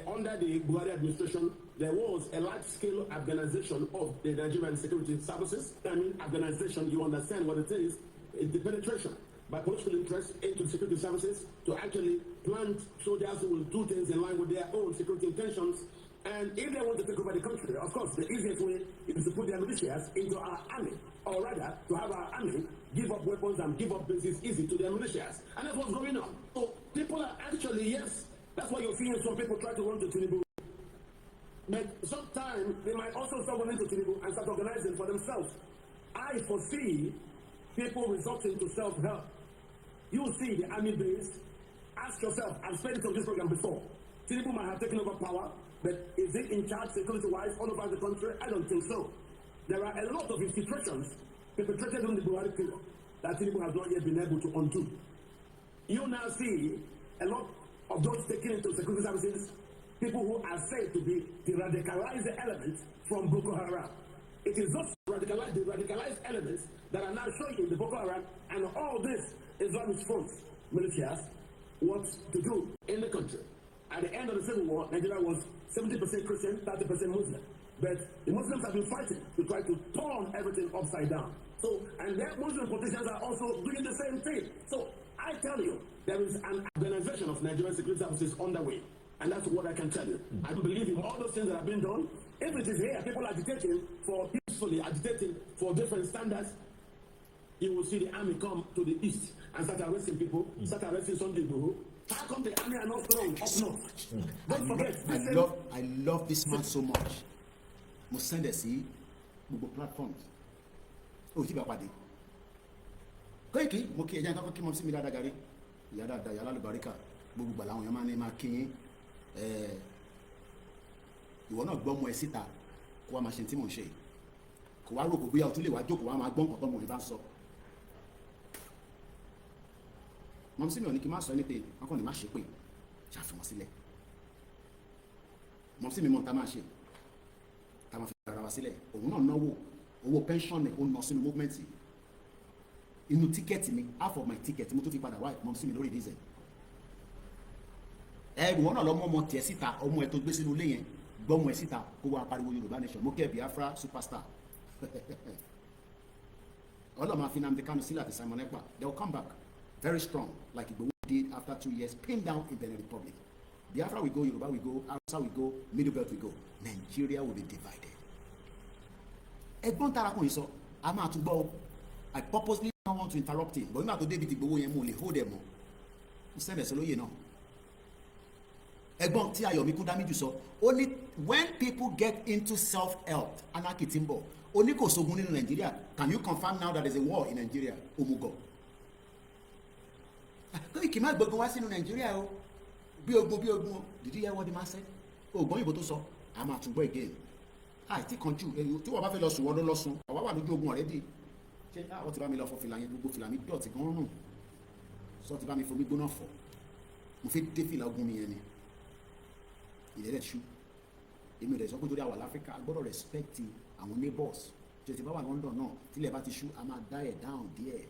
under the Buhari administration, there was a large-scale organization of the Nigerian security services. I mean, organization, you understand what it is. It's the penetration by political interests into security services to actually plant soldiers who will do things in line with their own security intentions. And if they want to take over the country, of course, the easiest way is to put their militias into our army, or rather, to have our army give up weapons and give up bases easy to their militias. And that's what's going on. So people are actually, yes, that's why you're seeing some people try to run to Tinubu. But sometimes they might also start running to Tinubu and start organizing for themselves. I foresee people resorting to self-help. You will see the army base. Ask yourself, I've said it on this program before. Tinubu might have taken over power, but is it in charge security-wise all over the country? I don't think so. There are a lot of infiltrations perpetrated on the Buhari period that Tinubu has not yet been able to undo. You now see a lot of those taken into security services, people who are said to be the radicalized elements from Boko Haram. It is those radicalized elements that are now showing in the Boko Haram and all this Islamist fronts, militias, what to do in the country. At the end of the Civil War, Nigeria was 70% Christian, 30% Muslim. But the Muslims have been fighting to try to turn everything upside down. So, and their Muslim politicians are also doing the same thing. So, I tell you, there is an organization of Nigerian security services underway. And that's what I can tell you. I believe in all those things that have been done. If it is here, people agitating for peacefully agitating for different standards, you will see the army come to the east and start arresting people, start arresting some people. How come the army are not strong up north? Don't forget. I love this man so much. Mo send it sí gbogbo platforms. O ti bá pàdé. Koiki mo kí ẹja nǹkan kí mo sí mi dáadáa gari. Ìyá dáadáa ìyá lálùbáríkà gbogbo gbà láwọn èèyàn máa ní máa kíyín. Ìwọ náà gbọ́ ọmọ ẹ síta kó wá máa ṣe tí mò ń ṣe. Kò wá rò kó bóyá o tún lè wá jókòó wá máa gbọ́ nǹkan tọ́mọ ẹ bá ń sọ. Mọ̀ sí mi ò ní kí n má sọ anything, wọ́n kàn ní má ṣe pé ṣàfihàn sílẹ̀. Mọ̀ sí mi mọ̀ tá máa ṣe. Tá máa fi ara wa sílẹ̀. Òun náà náwó owó pension ẹ̀ ó ná sínú movement. Inú tíkẹ́ẹ̀tì mi, half of my ticket mo tún fi padà wá mọ̀ sí mi lórí diesel. Ìwọ náà lọ mọ́ ọmọ tiẹ̀ síta, ọmọ ẹ̀ tó gbé sínú ilé yẹn, gbọ́mọ ẹ̀ síta kó wá pariwo Yorùbá nation. Mo kẹ́ Biafra superstar. Ọlọ́run máa fi Nnamdi Kanu sílẹ̀ àti Simon Ekpa. They will come back very strong like Igboho did after 2 years, pinned down in Benin Republic. Biafra we go, Yoruba we go, Hausa we go, Middle Belt we go. Nigeria will be divided. Ẹ̀gbọ́n tarakun sọ, a máa tún gbọ́. I purposely don't want to interrupt him, but nígbà tó David Igboho yẹn mo lè hold them. Mo send ẹ̀ sọ́lóyè náà. Ẹ̀gbọ́n tí Ayọ̀mí Kúndámíjù sọ, ó ní when people get into self-help, anarchy tí ń bọ̀, ó ní kò sógun nínú Nigeria. Can you confirm now that there is a war in Nigeria? Òmùgọ̀. Koiki má gbógun wá sínú Nigeria o. Bí ogun. Did you hear what the man said? Ògbọ́n ìbò tó sọ, a máa tún gbọ́ again. Àìtí kanjú, tí wọ́n bá fẹ́ lọ sùn wọ́n ló lọ sùn. Àwa wà lójú ogun already. Ṣé wọ́n ti bá mi lọ fọ fìlà yẹn, gbogbo fìlà mi dọ̀tí gan rùn. Sọ ti bá mi fomi gbóná fọ̀. Mo fẹ́ dé fìlà ogun mi yẹn ni. Ìdẹ́rẹ̀ ṣú. Èmi rẹ̀ sọ pé torí àwa l'Áfíríkà gbọ́dọ̀ respect àwọn neighbors. Ṣé ti bá wà London náà, tílẹ̀ bá ti ṣú, a máa dá ẹ̀ down díẹ̀.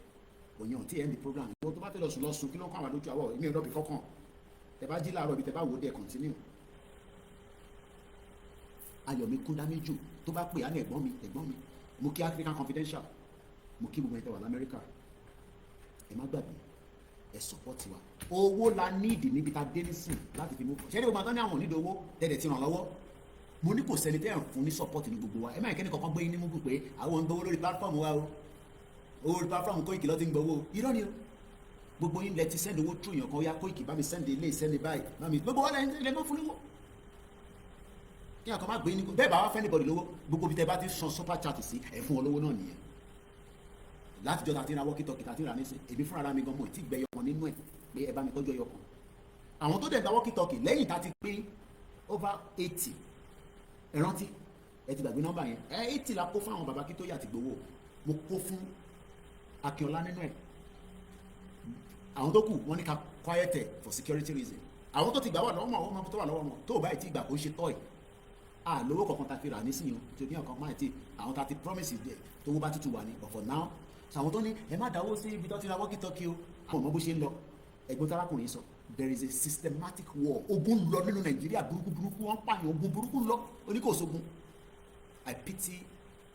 Òyìn tí ẹ̀ ń di program. Ìwọ tó bá fẹ́ lọ sùn kí ló ń kọ́ àwọn lójú àwọ̀ èmi ò lọ́bì kọ́kàn. Tẹ bá jí láàárọ̀ ibi tẹ bá wò ó dẹ̀ continue. Ayọ̀mí Kúndámíjù tó bá pè á ní ẹ̀gbọ́n mi mo kí African Confidential mo kí gbogbo ẹ̀ tẹ wà l'Amẹ́ríkà ẹ má gbàgbé ẹ support wa owó la níìdì níbi tá a dé nísìn láti fi mú ṣé ní gbogbo àtọ́ ní àwọn onídìí owó tẹ̀lé ti ràn lọ́wọ́ mo ní kò sẹ́ni tẹ́ ẹ̀ fún ní support ní gbogbo wa ẹ má yẹ kẹ́ni kankan gbé yín ní mú pé àwọn ń gbowó lórí platform wa o owó platform Koiki ló ti ń gbowó irọ́ ni o gbogbo yín lẹ ti send owó true yàn kan ya Koiki bá mi send ilé send báyìí bá mi gbogbo wa lẹ mọ́ fún lówó kí àkọ́ má gbé ní bẹ́ẹ̀ bá wá fẹ́ anybody lówó gbogbo bí tẹ bá ti san super chat sí ẹ̀ fún ọ lówó náà nìyẹn láti jọ tàti ra walkie-talkie tàti ra nísìn èmi fúnra ara mi gan mo ti gbẹ yọkan nínú ẹ̀ pé ẹ bá mi tọ́jú ẹyọkan àwọn tó dẹ̀ gba walkie-talkie lẹ́yìn tá ti pé over 80 ẹ rántí ẹ ti gbàgbé nọ́mbà yẹn 80 la kó fún àwọn bàbá kí tó yà ti gbowó mo kó fún Akínọlá nínú ẹ̀ àwọn tó kù wọ́n ní ká quiet ẹ̀ for security reason àwọn tó ti gbà wà lọ́wọ́ wọn tó wà lọ́wọ́ wọn tó báyìí ti gbà kó ṣe tọ́ì lówó kọ̀ọ̀kan ta fi rà nísìnyí tó ní ọ̀kan máa ti àwọn ta ti promise jẹ tó wó bá tútù wà ní but for now àwọn tó ní ẹ má dáwó sí ibi tó ti ra walkie-talkie o àwọn ọmọ bó ṣe ń lọ ẹ̀gbọ́n tarakùnrin sọ there is a systematic war. Ogun lọ nínú Nàìjíríà burúkú wọ́n pààyàn, ogun burúkú lọ oníkòsógun. I pity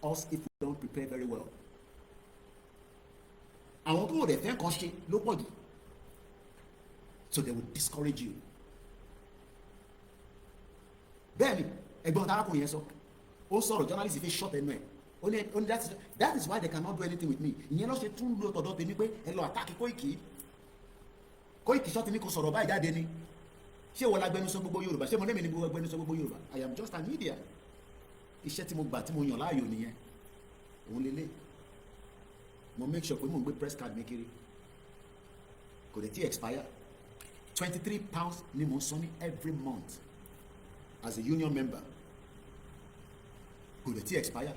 us if we don't prepare very well. Àwọn tó rẹ̀ fẹ́ kan ṣe ló pọ̀ jù, so they will discourage you. Bẹ́ẹ̀ni ẹ̀gbọ́n tarakùnrin yẹn sọ, ó sọ̀rọ̀ journalist fi short ẹnu ẹ̀, ó ní that is why they cannot do anything with me. Ìyẹn ló ṣe tún lo tọ̀dọ̀ tèmi pé ẹ lọ attack Koiki short ní kò sọ̀rọ̀ báyìí jáde ni. Ṣé wọ́n la gbẹnusọ gbogbo Yorùbá? Ṣé mo lẹ́mìí ní gbogbo gbẹnusọ gbogbo Yorùbá? I am just a media. Iṣẹ́ tí mo gbà tí mo yàn láàyò nìyẹn. Òun lélẹ̀. Mo make sure pé mo ń gbé press card mi kiri. Kò dẹ̀ tí expire. £23 ni mo san ní every month as a union member. Kò dẹ̀ tí expire.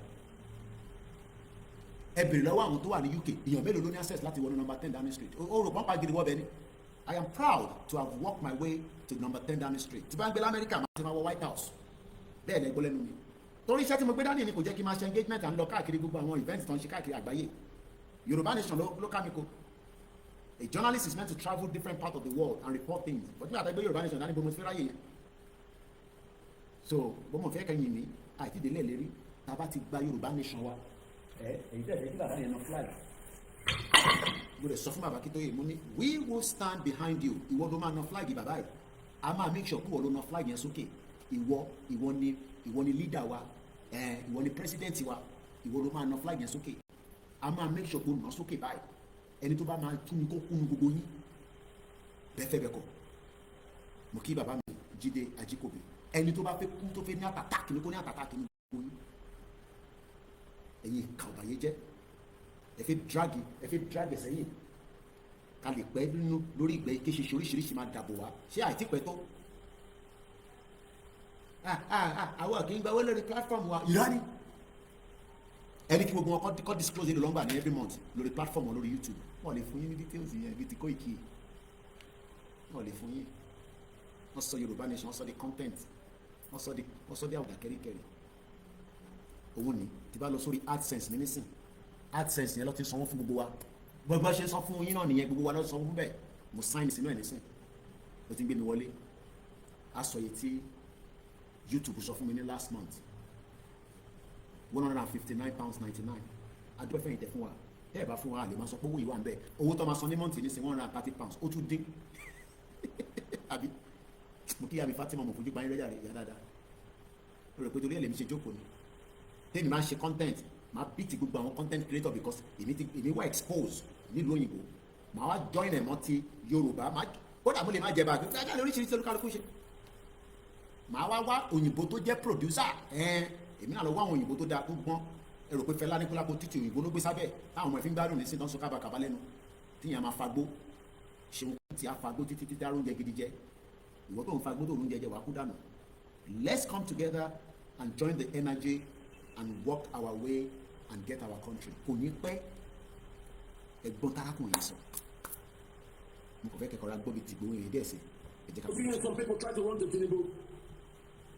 Ẹ bèrè lọ́wọ́ àwọn tó wà ní UK, èèyàn mélòó ló ní access láti wọnú number 10 Downing Street? Ó rò pọ́npá gidi wọ́ bẹ́ẹ̀ ni. I am proud to have walked my way to number 10 Downing Street. Tí bá ń gbé l'Amẹ́ríkà, màá ti máa wọ White House. Bẹ́ẹ̀ lẹ́gbọ́ lẹ́nu mi. Torí iṣẹ́ tí mo gbé dání ni kò jẹ́ kí n máa ṣe engagement and lọ káàkiri gbogbo àwọn events tó ń ṣe káàkiri àgbáyé. Yorùbá Nation ló ká mi kó. A journalist is meant to travel different parts of the world and report things. But nígbà tó gbé Yorùbá Nation dání bó mo fẹ́ ráyè yẹn. So bó mo fẹ́ kẹ́yìn mi àti ìdílé lérí tá a bá ti gba Yorùbá Nation wa. Èyí tẹ̀ ẹ́ kí bàbá yẹn náà flag. Mo lè sọ fún bàbá Akíntóyè mo ní we will stand behind you. Ìwọ ló máa na flag bàbá yìí. A máa make sure pé ìwọ ló na flag yẹn sókè. Ìwọ ni leader wa. Ìwọ ni president wa. Ìwọ ló máa na flag yẹn sókè. A máa make sure pé ó nà sókè báyìí. Ẹni tó bá máa tún ní kó kúnnu gbogbo yín. Bẹ́ẹ̀ kọ́. Mo kí bàbá mi Jídé Ajíkòbí. Ẹni tó bá fẹ́ kú tó fẹ́ ní àtàtàkì ní kó ní àtàtàkì ní gbogbo yín. Ẹ̀yin kàwáyé jẹ́. Ẹ fẹ́ drag sẹ́yìn. Ká lè pẹ́ nínú lórí ìgbẹ́ ike ṣe oríṣiríṣi máa dàbò wá. Ṣé àìtí pẹ́ tó? Àwọn kì í gbawó lórí platform wa. Ìrání. Ẹni kí gbogbo wọn kọ́ disclose èlò lọ́ngbà ní every month lórí platform wọn lórí YouTube. Wọ́n lè fún yín ní details yẹn bí ti Koiki. Wọ́n lè fún yín. Wọ́n sọ Yorùbá Nation, wọ́n sọ the content. Wọ́n sọ the àwùdá kẹ́ríkẹ́rí. Òun ni tí bá lọ sórí AdSense mi nísìn. AdSense yẹn lọ ti sanwó fún gbogbo wa. Gbogbo ṣe sọ fún yín náà nìyẹn, gbogbo wa lọ sanwó fún bẹ́ẹ̀. Mo sign sínú ẹ̀ nísìn. Ó ti ń gbé mi wọlé. A sọ yìí tí YouTube sọ fún mi ní last month. £159.99. Adúpẹ́ fẹ̀yìntẹ̀ fún wa. Tẹ́ ẹ̀ bá fún wa lè máa sọ pé owó ìwà ń bẹ̀. Owó tó máa san ní mọ́ǹtì ní sí £130. Ó tún dín. Àbí mo kí àbí Fatima mo fojú pa yín rẹ́jà rẹ̀ yá dáadáa. Ó rẹ̀ pé torí ẹ̀ lèmi ṣe jókòó ni. Tẹ́mi máa ń ṣe content. Máa beat gbogbo àwọn content creator because èmi wá expose nílùú òyìnbó. Màá wá join ẹ̀ mọ́ ti Yorùbá. Kódà mo lè má jẹ bá a. Gbẹ́jà lè oríṣiríṣi olúkálukú ṣe. Màá wá òyìnbó tó jẹ́ producer. Èmi náà lọ wá àwọn òyìnbó tó dáa tó gbọ́n. Ẹ rò pé Fẹlá Níkúlápó títí òyìnbó ló gbé sábẹ́ táwọn ọmọ ẹ̀ fi ń gbádùn ní sí ìdánsọ kábàkàbà lẹ́nu tíyẹn máa fagbó ṣeun tí a fagbó títí títí dáró oúnjẹ gidi jẹ ìwọ tó ń fagbó tó ń oúnjẹ jẹ wàá kú dànù. Let's come together and join the energy and work our way and get our country. Kò ní pẹ́ ẹ̀gbọ́n tarakùnrin yẹn sọ mo kò fẹ́ kẹ́kọ̀ọ́ ra gbọ́ bí ti gbóhùn yẹn díẹ̀ sí ẹ jẹ́ ká bọ́. Some people try to run to Tinubu.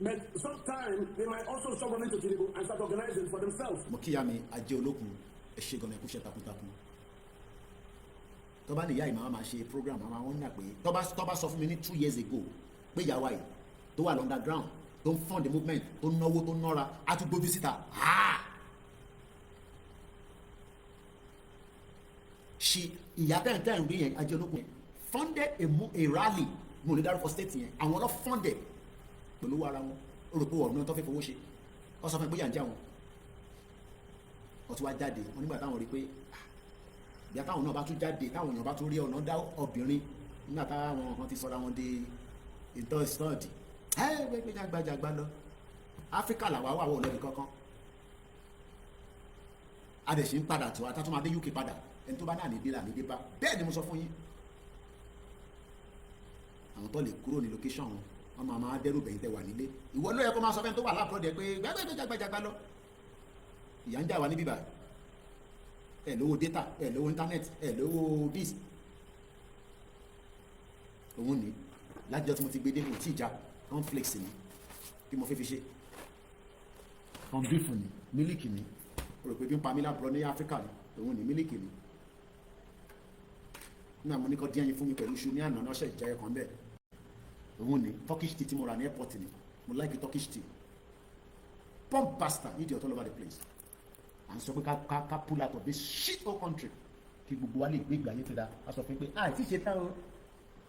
But sometimes they might also stop running to Tinubu and start organizing for themselves. Mo kíyà mi ajé olókun ẹ ṣe gan-an ẹkú ṣe takuntakun. Tọ́ba ní ìyá ìmọ̀ máa ṣe program àwọn àwọn náà pé tọ́ba sọ fún mi ní 2 years ago pé ìyàwó yìí tó wà underground tó ń fund the movement tó ń náwó tó ń nọ́ra á tún gbójú síta. Ṣì ìyá tẹ́ǹtẹ́ ìrìn yẹn ajé olókun yẹn funded a rally mo lè dárúkọ state yẹn àwọn lọ funded pẹ̀lú ara wọn ó rò pé ọ̀nà tó fẹ́ fowó ṣe ọ sọ fún pé yànjẹ́ àwọn ọtí wá jáde wọn nígbà táwọn rí pé ìyá táwọn náà bá tún jáde táwọn èèyàn bá tún rí ọ̀nà dá obìnrin nígbà táwọn kan ti sọra wọn di ìtọ́sítọ́ọ̀dì gbẹgbẹ jágbajàgba lọ Áfíríkà làwa wà wọ̀ lọ́dún kankan adẹ̀sí ń padà tó atátúmọ̀ adé UK padà ẹni tó bá náà nídìí là nídìí bá bẹ́ẹ̀ ni mo sọ fún yín àwọn tó lè kúrò ní location wọn wọn máa dẹ́rù bẹ̀yìn tẹ́ wà nílé ìwọ ló yẹ kó máa sọ fẹ́ni tó wà láàpọ̀ dẹ̀ pé gbẹ́gbẹ́ jágbajàgba lọ ìyá ń jà wá níbí báyìí ẹ lówó data ẹ lówó internet ẹ lówó bis òun ní lájọ tí mo ti gbé dé kò tí ì já cornflakes ni bí mo fẹ́ fi ṣe corn beef ni mílíkì ni o rò pé bí ń pa mí lábúrò ní Áfíríkà ni òun ní mílíkì ni nígbà mo ní kọ́ díẹ̀ yín fún mi pẹ̀lú iṣu ní àná náà ṣe ìjẹyẹ kan bẹ́ẹ̀ òun ni Turkish tea tí mo rà ní airport ni mo like Turkish tea pump pasta idiot all over the place à ń sọ pé ká pull out of this shit whole country kí gbogbo wa lè gbé ìgbà yín tó dáa a sọ fún pé ti ṣe tán o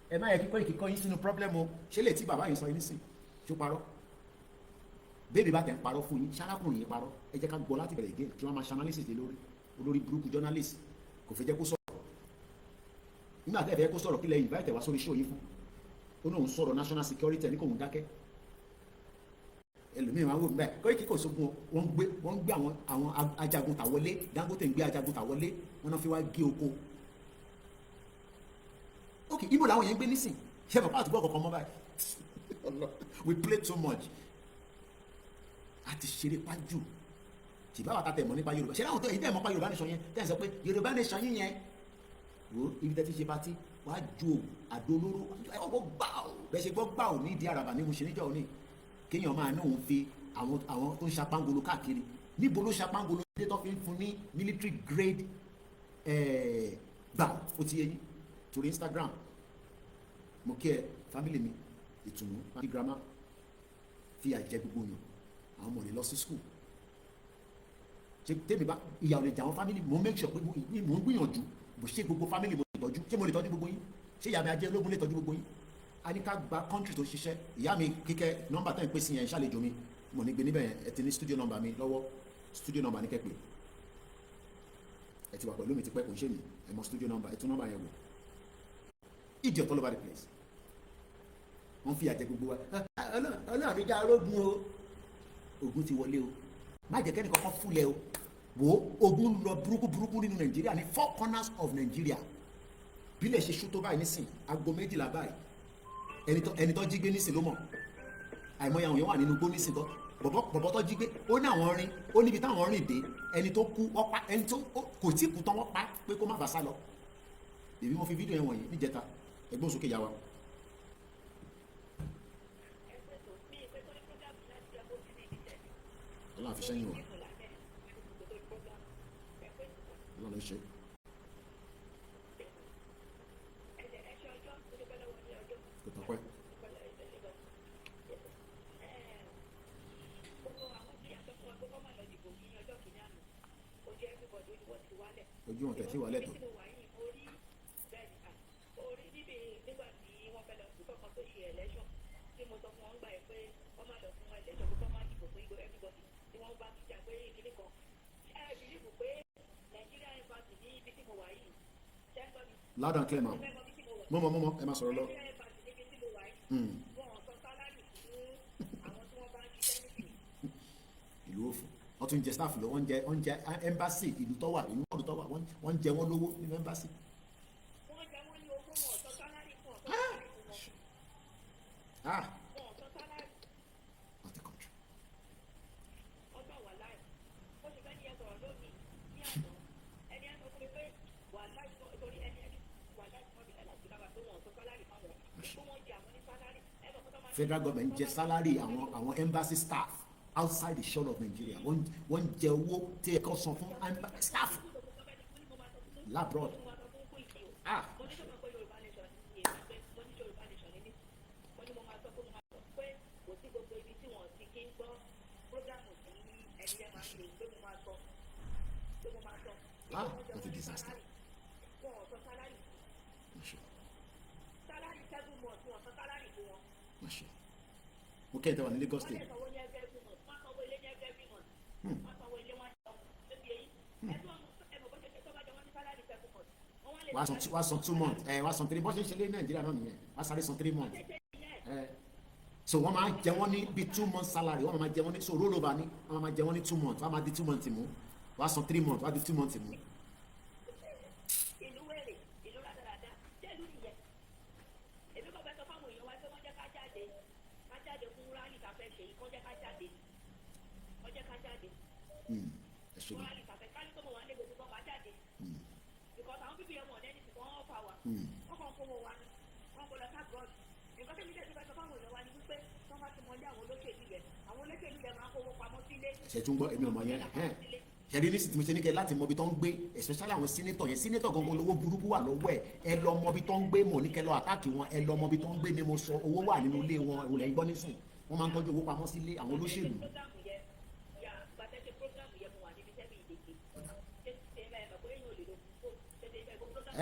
ẹ má yẹ kíkọ́ ìkíkọ́ yín sínú problem o ṣé lè tí bàbá yìí sọ yín nísìn ṣó parọ́ bébí bá tẹ̀ ń parọ́ fún yín ṣálákùnrin yìí parọ́ ẹ jẹ́ ká gbọ́ láti bẹ̀rẹ̀ again kí wọ́n máa ṣe analysis lé lórí olórí burúkú journalist kò fẹ́ jẹ́ kó sọ̀rọ̀ nígbà tẹ́ ẹ fẹ́ kó sọ̀rọ̀ kí lẹ invite wá sórí show yín fún ó náà ń sọ̀rọ̀ national security ní kò ń dákẹ́ ẹlòmíràn wá wò ń bẹ́ẹ̀ Koiki kò sógun wọ́n gbé àwọn ajagun tàwọlé Dangote ń gbé ajagun tàwọlé wọ́n náà fi wá gé oko ok ibo làwọn yẹn ń gbé nísìn ṣe bàbá àtúbọ̀ kọ̀ọ̀kan mọ́ báyìí we play too much àti ṣeré pájú tí báwa ta tẹ̀ mọ́ nípa Yorùbá ṣe láwọn tó èyí tẹ̀ mọ́ pa Yorùbá nation yẹn tẹ̀ sọ pé Yorùbá nation yín yẹn wo ibi tẹ́ ti ṣe patí wàá ju àdó olóró ọgbọ́ gbà ó bẹ́ẹ̀ ṣe gbọ́ gbà ó ní ìdí àràbà ní mo ṣe níjọ́ òní kéèyàn máa náà ń fi àwọn tó ń ṣapángolo káàkiri níbo ló ṣapángolo dé tó fi ń fún ní military grade gbà ó ti yẹ yín torí Instagram mo kí ẹ family mi ìtùnú ní grandma fi àjẹ gbogbo yàn àwọn ọmọ rẹ lọ sí school ṣe tèmi bá ìyàwó lè jà àwọn family mo make sure pé mo ń gbìyànjú bó ṣe gbogbo family mo lè tọ́jú ṣé mo lè tọ́jú gbogbo yín ṣé ìyá mi ajé ológun lè tọ́jú gbogbo yín a ní ká gba country tó ṣiṣẹ́ ìyá mi kíkẹ́ nọ́mbà tẹ́ ń pè sí yẹn ṣàlejò mi mo ní gbé níbẹ̀ yẹn ẹ ti ní studio number mi lọ́wọ́ studio number ní kẹ́pẹ́ ẹ ti wà pẹ̀lú mi ti pẹ́ kò ń ṣe mi ẹ mọ studio number ẹ tún number yẹn wò idiot all over the place wọ́n fi àjẹ gbogbo wa ọlọ́run mi já arógun o ogun ti wọlé o má jẹ́ kẹ́ni kankan fúlẹ̀ o wo ogun lọ burúkú nínú Nàìjíríà ní 4 corners of Nàìjíríà bílẹ̀ ṣe ṣú tó báyìí nísìn aago 12 báyìí ẹni tó jí gbé nísìn ló mọ̀ àìmọye àwọn èèyàn wà nínú igbó nísìn tó bọ̀bọ̀ tó jí gbé ó ní àwọn rin ó níbi táwọn rìn dé ẹni tó kú wọ́n pa ẹni tó kò tí kú tán wọ́n pa pé kó má bàa sá lọ èmi mo fi fídíò yẹn wọ̀nyí níjẹta ẹgbẹ́ òsókè yà wá. ọlọ́run àfi sẹ́yìn wọ̀ ọlọ́run ṣe. kò tọ́pẹ́. ojú wọn tẹ̀sí wálẹ̀ tó. Loud and clear ma mọ ẹ máa sọ̀rọ̀ lọ. ìlú òfò wọ́n tún jẹ staff lọ wọ́n jẹ embassy ìlú tó wà ìlú ọdún tó wà wọ́n jẹ wọ́n lówó nínú embassy. Not the country. Federal government jẹ salary àwọn embassy staff outside the shore of Nigeria wọ́n jẹ owó tí ẹ kọ́ san fún staff labroad. What a disaster. Mo kẹ́ ẹ̀ tẹ́ wà ní Lagos State. Wàá san 2 months wàá san 3 bọ́sẹ̀ ń ṣe lé Nàìjíríà náà nìyẹn wàá sáré san 3 months so wọ́n máa jẹ wọ́n ní bí 2 months salary wọ́n máa jẹ wọ́n ní so roll over ní wọ́n máa jẹ wọ́n ní 2 months wọ́n máa di 2 months mú wàá san 3 months wàá di 2 months mú. ṣe tún gbọ́ èmi ọmọ yẹn ṣẹ̀rí ní sìtìmí ṣe ní kẹ́ láti mọ ibi tó ń gbé especially àwọn sínétọ̀ yẹn sínétọ̀ gangan lówó burúkú wà lọ́wọ́ ẹ lọ mọ ibi tó ń gbé mọ̀ ní kẹ́ lọ àtàkì wọn ẹ lọ mọ ibi tó ń gbé ni mo sọ owó wà nínú ilé wọn òun lẹ́yìn gbọ́ nísìn wọ́n máa ń tọ́jú owó pamọ́ sí ilé àwọn olóṣèlú.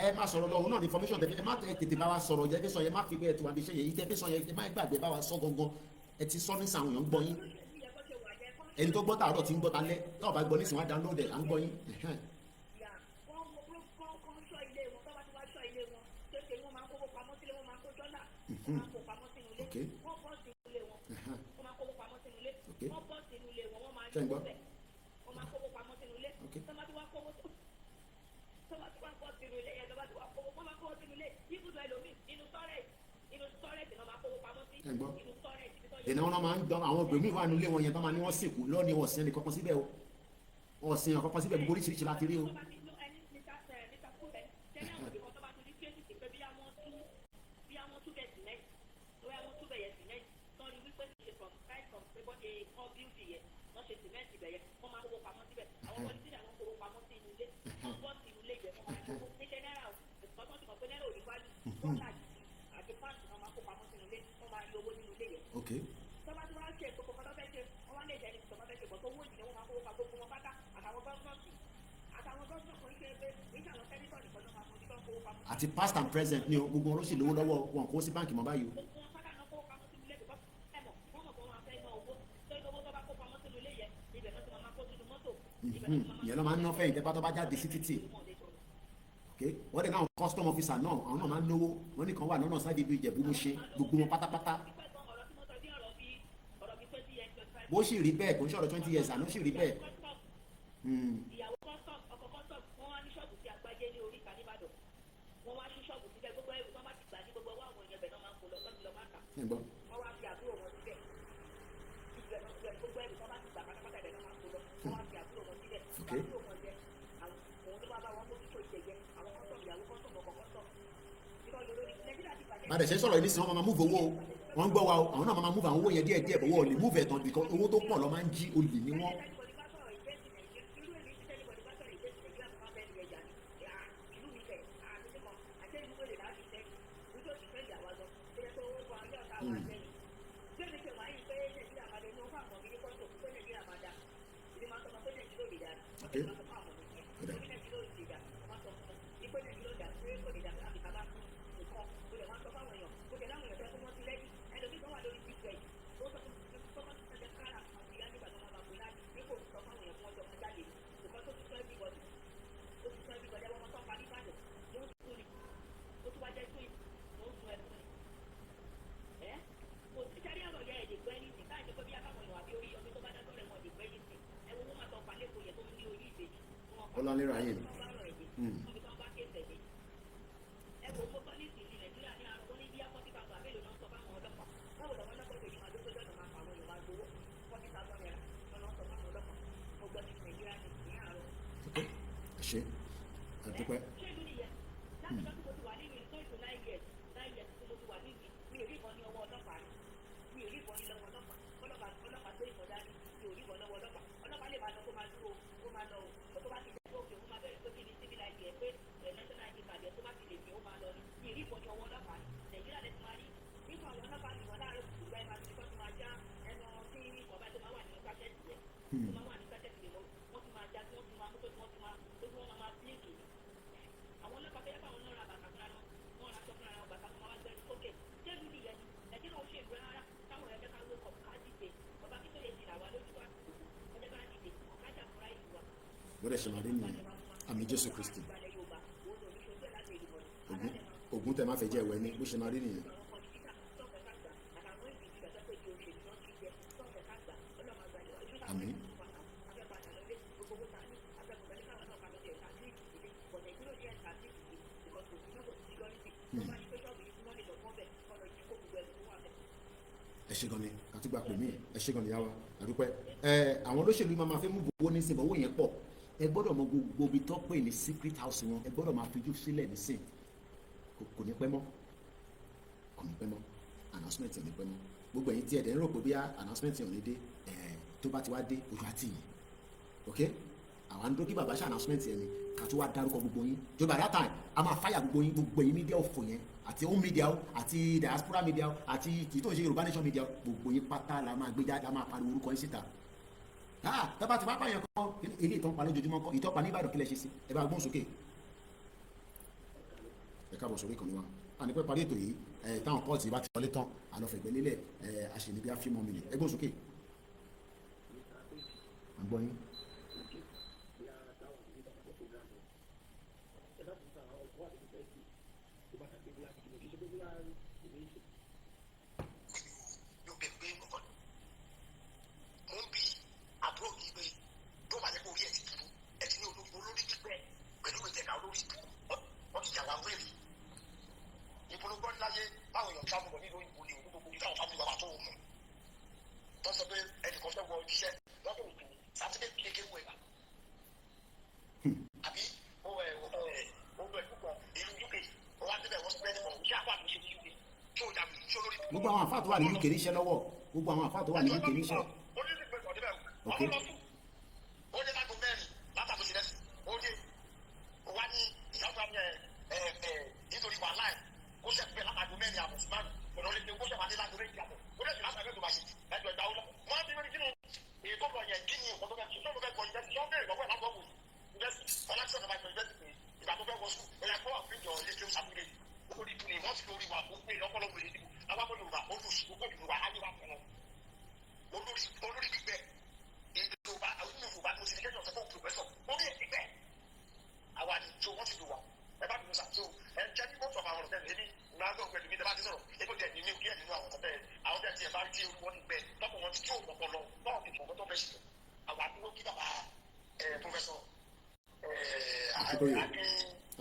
ẹ má sọ̀rọ̀ lọ́hùn náà ní information tẹ̀lé ẹ má tètè bá wa sọ̀rọ̀ jẹ́ fẹ́ sọ yẹn má fi bẹ́ẹ̀ tó wà bí iṣẹ́ yẹn yìí tẹ́ fẹ́ sọ yẹn ẹ má gbàgbé bá wa sọ gangan ẹ ti sọ nísàn àwọn èèyàn ń gbọ́ yín ẹni tó gbọ́ tààrọ̀ tí ń gbọ́ talẹ́ náà bá gbọ́ nísìn wá download ẹ̀ à ń gbọ́ yín. ìnáwó náà máa ń dán àwọn ògbèmí wà nílé wọn yẹn tó máa ní wọ́n sìnkú lọ́ọ̀ni ọ̀sìn ẹnì kankan síbẹ̀ o ọ̀sìn ẹnì kankan síbẹ̀ gbogbo oríṣiríṣi láti rí o. Okay. àti past and present ni gbogbo wọn ló sì lówó lọ́wọ́ wọn kó sí báǹkì mọ́ báyìí o. ìyẹn ló máa ń ná fẹ́yìn tẹ́ bá tó bá jáde sí títì wọ́n dẹ̀ náà custom officer náà àwọn náà máa ń lówó wọ́n nìkan wà lọ́nà sáà bíbí ìjẹ̀bú ló ṣe gbogbo wọn pátápátá. bó sì rí bẹ́ẹ̀ kò ń ṣọ̀rọ̀ 20 years àná sì rí bẹ́ẹ̀. ìyàwó ọkọ̀ kọ́sọ̀ wọn wá ní ṣọ́ọ̀bù sí àgbájé ní orí ìka nìbàdàn wọn wá sí ṣọ́ọ̀bù síbẹ̀ gbogbo ẹrù wọn bá ti gbà ní gbogbo ọwọ́ àwọn èèyàn bẹ̀ náà máa ń kó lọ lọ́dún lọ́ọ́ máa kà wọ́n wá fi àbúrò wọn síbẹ̀ gbogbo ẹrù wọn bá ti gbà pátápátá ibẹ̀ náà máa ń kó lọ wọ́n wá fi àbúrò wọn síbẹ̀ àbúrò wọn jẹ àwọn tó bá bá wọn mójútó ìṣẹ̀jẹ̀ àwọn kọ́sọ̀ ìyàwó kọ́sọ̀ ọkọ̀ kọ́sọ̀ bàdẹ̀ ṣe sọ̀rọ̀ yìí nísìnyí wọ́n máa múve owó wọ́n ń gbọ́ wa àwọn náà máa múve àwọn owó yẹn díẹ̀ díẹ̀ bọ̀wọ́ lè múve ẹ̀tàn bìkan owó tó pọ̀ lọ máa ń jí olè ní wọ́n. Ọlọ́nira yẹn. ṣe àdúpẹ́. Bọ́dẹ̀ ṣe máa rí nìyẹn àmì Jésù Kristi Ògún tẹ máa fẹ́ jẹ́ ẹ̀wẹ̀ ní bó ṣe máa rí nìyẹn. Àmín. ẹ ṣé gan ni àtúgbà pè mí ẹ ṣé gan ni yàwá àdúpẹ́ àwọn olóṣèlú máa fẹ́ mú gbogbo ní sinmi owó yẹn pọ̀ ẹ gbọ́dọ̀ mọ gbogbo ibi tó pè ní secret house wọn ẹ gbọ́dọ̀ máa fojú sílẹ̀ nísìn kò ní pẹ́ mọ́ announcement ò ní pẹ́ mọ́ gbogbo ẹ̀yin tí ẹ̀dẹ̀ ń rò pé bí announcement ò ní dé tó bá ti wá dé ojú àti yìí ok àwọn àndó kí bàbá ṣe announcement yẹn ni ká tó wá dárúkọ gbogbo yín jọba that time a máa fáyà gbogbo yín media òfò yẹn àti home media o àti diaspora media o àti kì í tó ń ṣe Yorùbá nation media o gbogbo yín pátá la máa gbé jáde la máa pariwo orúkọ yín síta tọ́ba ti pápá yẹn kọ́ ilé ìtọ́npa lójoojúmọ́ kọ́ ìtọ́pa ní Ìbàdàn kílẹ̀ ṣe sí ẹ bá gbọ́n sókè ẹ káàbọ̀ sórí ìkànnì wa àní pé parí ètò yìí táwọn kọ́ọ̀tì bá ti wọlé tán àlọ́fẹ̀gbẹ́ lélẹ̀ àṣìníbí á fi mọ́ mi lè ẹ gbọ́n sókè àgbọ̀n yín. gbogbo àwọn àfáà tó wà ní UK níṣẹ́ lọ́wọ́ gbogbo àwọn àfáà tó wà ní UK níṣẹ́. ok.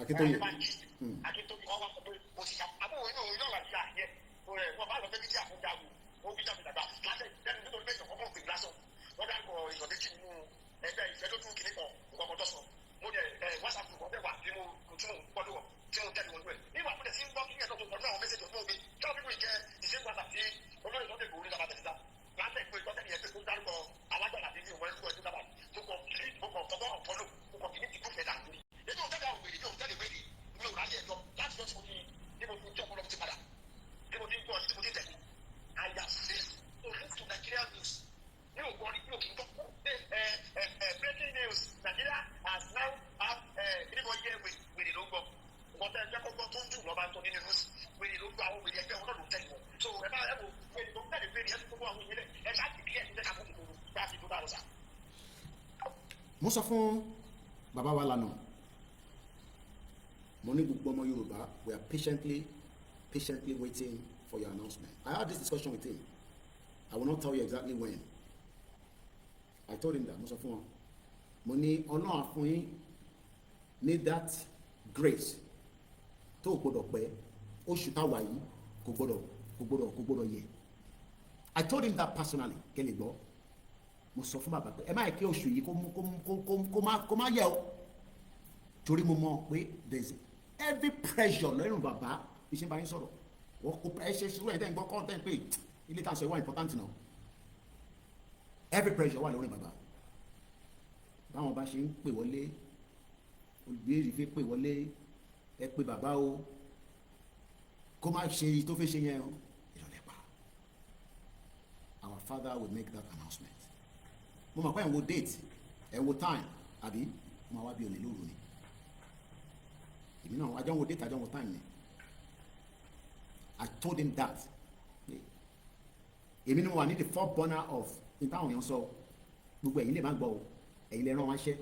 Akitoye. Akitoye wọn wá sọ pé mo ti ṣàpò àbúrò inú òun yóò wá sí àyẹ wọn bá lọ fẹ́ bíi àkójọ àwọn wọn bí jáde dàgbà láti lẹ́nu nítorí méjì ọkọ̀ òfin lásán wọn dárúkọ ìyọ̀ méjì nínú ẹgbẹ́ ìfẹ́ tó tún kìnnìkan nǹkan kan tó sọ mo dẹ̀ whatsapp wọn bẹ̀ wá bí mo tún pọ́lú wọn tí mo tẹ̀lé wọn lú ẹ̀ nígbà tó dẹ̀ sí ń gbọ́ kíkẹ́ tó tó pọ̀lú àwọn mẹ́sẹ̀jì ọdún òbí tí wọ́n bí jẹ́ ìṣe whatsapp tí olóyè tó dẹ̀gbò orí làbà tẹ̀síta láti ẹ̀kọ́ ìtọ́tẹ̀ yẹn pé tó dárúkọ alágbàlá bí mi ò wọ́n ẹ̀kọ́ ìtọ́tẹ̀ mo kọ̀ tọ́gbọ́ ọ̀pọ̀lọ́ mo kọ̀ kìíní ti kú fẹ́ dàgbé ètò òtẹ́lẹ̀ àwọn wèrè yóò tẹ́lẹ̀ wèrè mi ò ráyè ẹjọ́ láti lọ sí mo ti ní mo ti jẹ́ ọpọlọ ti padà ní mo ti ń gbọ́ ní mo ti tẹ̀lé àyà sí òfin to Nigeria news ní ògbọ́ ní kí n gbọ́ breaking news Nigeria has now have níbo yẹ wèrè ló ń gbọ́ nǹkan tẹ́ ẹ jẹ́ kọ́kọ́ tó ń jù lọ́ba tó nínú news wèrè ló ń gbọ́ àwọn wèrè ẹgbẹ́ wọn náà ló tẹ̀lé wọn so ẹ bá ẹ wò wèrè tó ń tẹ̀lé wèrè ẹ ti gbogbo àwọn ìyẹlẹ ẹ ṣáà ti bí ẹ ti tẹ́ ká fún ìgboro bá a fi dúró àrùsà. mo sọ fún bàbá wa lánàá mo ní gbogbo ọmọ Yorùbá we are patiently waiting for your announcement. I had this discussion with him. I will not tell you exactly when. I told him that mo sọ fún wọn mo ní Ọlọ́run fún yín ní that grace tó gbọdọ̀ pẹ́ oṣù táwa yìí kò gbọdọ̀ yẹ. I told him that personally kẹ́lẹ̀ gbọ́ mo sọ fún bàbá pé ẹ má yẹ kí oṣù yìí kó má yẹ o torí mo mọ̀ pé there is every pressure lẹ́rùn bàbá iṣẹ́ bá yín sọ̀rọ̀ wọ́n kó ẹṣẹ́ sùúrù ẹ̀dẹ́ ìgbọ́ kọ́ tẹ́ pé ilé tàṣẹ wà important náà every pressure wà lórí bàbá báwọn bá ṣe ń pè wọlé olùgbéèrè fi pè wọlé ẹ pé bàbá o kó má ṣe tó fẹ́ ṣe yẹn o ìrọ̀lẹ́ pa our father will make that announcement mo mọ̀ pé ẹ̀ ń wo date ẹ̀ ń wo time àbí mo máa wá bí olè lóru ni èmi náà àjọ ń wo date àjọ ń wo time ni I told him that èmi ni mo wà ní the fourth burner of in táwọn èèyàn sọ gbogbo ẹ̀yin lè má gbọ́ o ẹ̀yin lè rán wọn ṣẹ́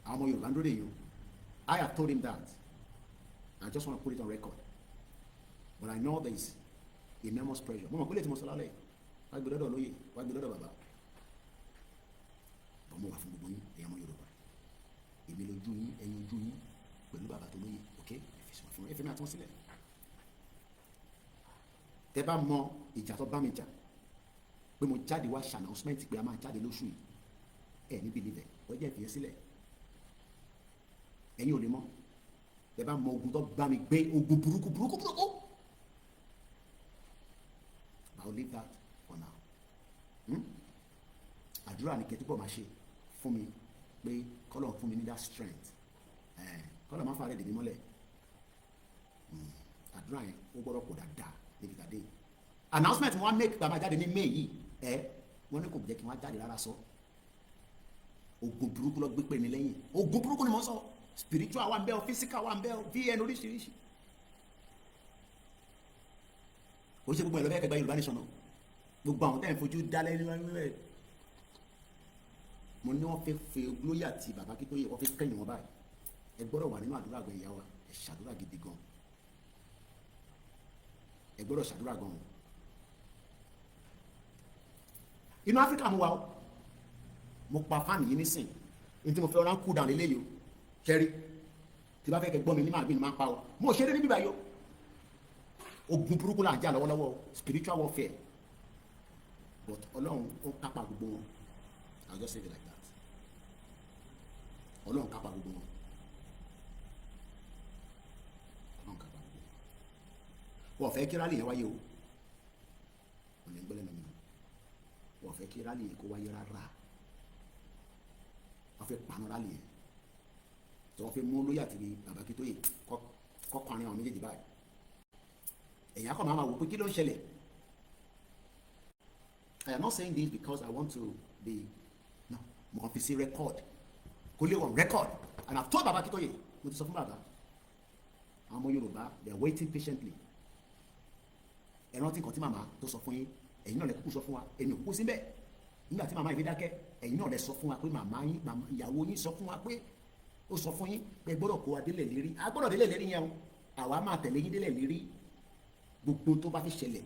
àwọn ọmọ Yorùbá ń dúró èèyàn I have told him that I just want to put it on record but I know there is enormous pressure mo mọ̀ pé lè ti mọ̀ sọ lálẹ́ wá gbé lọ́dọ̀ lóye wá gbé lọ́dọ̀ bàbá bọ́ mo wà fún gbogbo yín ẹ̀yin ọmọ Yorùbá èmi lójú yín ẹ̀yin ojú yín pẹ̀lú bàbá tó lóye ok ẹ̀fẹ̀ mi àtúnṣe sílẹ̀ tẹ bá mọ ìjà tó bá mi jà pé mo jáde wá ṣe announcement pé a máa jáde lóṣù yìí ẹ níbi níbẹ̀ wọ́n jẹ́ ìfìyẹ́ sílẹ̀ ẹ̀yin ò lè mọ̀ tẹ bá mọ ogun tó bá mi gbé ogun burúkú I will leave that for now àdúrà ní kẹtùbọ̀ máa ṣe fún mi pé kọ́lọ̀ fún mi ní that strength kọ́lọ̀ máa fà rẹ̀ dèmí mọ́lẹ̀ àdúrà yẹn ó gbọ́dọ̀ kó dáadáa níbi tàdé announcement wọn make bàbá jáde ní May yìí wọ́n ní kò jẹ́ kí wọ́n jáde rárá sọ ogun burúkú lọ gbé pè mí lẹ́yìn ogun burúkú ni mo sọ spiritual wà ń bẹ o physical wà ń bẹ o vn oríṣiríṣi ó ṣe gbogbo ẹ̀ lọ́fẹ́ kẹgbẹ́ Yorùbá nation náà gbogbo àwọn tẹ́ ẹ̀ fojú dálẹ́ níwájú mo ní wọ́n fẹ́ fẹ́ olóyè àti bàbá Akíntóyè wọ́n fẹ́ kẹ́yìn wọn báyìí ẹ gbọ́dọ̀ wà nínú àdúrà àgbẹ̀ ìyá wa ẹ ṣàdúrà gidi gan ẹ gbọ́dọ̀ ṣàdúrà gan o inú Áfíríkà mo wà o mo pa fáànì yìí nísìn ní tí mo fẹ́ ọ̀rán kú dàn lélẹ́yìí o kẹ́rí tí bá fẹ́ kẹ́ gbọ́ mi ní màá gbé ni máa pa o mo ṣeré níbí báyìí o ogun burúkú là ń jà lọ́wọ́lọ́wọ́ spiritual warfare but Ọlọ́run ó kápá gbogbo wọn I'll just say it like that Ọlọ́run kápá gbogbo wọn Ọlọ́run kápá gbogbo wọn wọ́n fẹ́ kí rálì yẹn wáyé o wọ́n lè gbẹ́lẹ́ nínú wọ́n fẹ́ kí rálì yẹn kó wáyé rárá wọ́n fẹ́ paná rálì yẹn tí wọ́n fẹ́ mú lóyè àti bàbá Akíntóyè kọ́kọ́ àárín àwọn méjèèjì báyìí ẹ̀yà kọ́ máa wò pé kí ló ń ṣẹlẹ̀ I am not saying this because I want to be no mo kàn fi sí record kó lè wọ̀n record and I have told bàbá Akíntóyè mo ti sọ fún bàbá àwọn ọmọ Yorùbá they are waiting patiently ẹ rántí nǹkan tí màmá tó sọ fún yín ẹ̀yin náà lè kúkú sọ fún wa èmi ò kú síbẹ̀ nígbà tí màmá yìí fi dákẹ́ ẹ̀yin náà lè sọ fún wa pé màmá yín ìyàwó yín sọ fún wa pé ó sọ fún yín pé gbọ́dọ̀ kó wa délẹ̀ lérí a gbọ́dọ̀ délẹ̀ lérí yẹn o àwa máa tẹ̀lé yín délẹ̀ lérí gbogbo tó bá fi ṣẹlẹ̀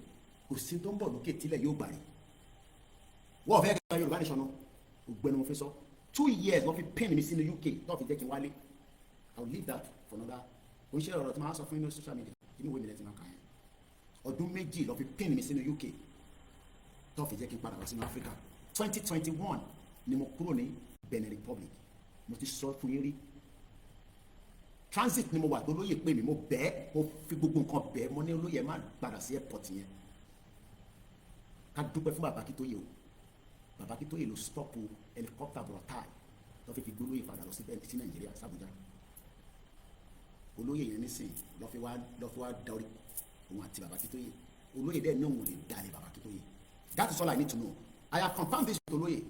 kò sí tó ń bọ̀ lókè tílẹ̀ yóò gbà rí wọ́n fẹ́ gba Yorùbá nation náà gbogbo ẹni mo fi sọ 2 years wọ́n fi pin mi sínú UK tó fi jẹ́ kí n wálé I will leave that for another oníṣẹ́ ọ̀rọ̀ tí máa sọ fún yín ní social media inú ìwé mi lẹ́tí máa kà yẹn ọdún méjì lọ́ fi pin mi sínú UK tó fi jẹ́ kí n padà wá sínú Africa 2021 ni mo kúrò ní Benin Republic mo ti sọ fún yín rí transit ni mo wà tó lóye pé mi mo bẹ́ẹ̀ mo fi gbogbo nǹkan bẹ́ẹ̀ mo ní olóyè má padà sí airport yẹn ká dúpẹ́ fún bàbá Akíntóyè o bàbá Akíntóyè ló stop helicopter brotai lọ́ fi gbé olóyè padà lọ sí Nàìjíríà sàbújá olóyè yẹn nísìnyí lọ́ fi wá darí òun àti bàbá Akíntóyè olóyè dẹ́ ní òun lè dalẹ̀ bàbá Akíntóyè that is all I need to know I have confirmed this with olóyè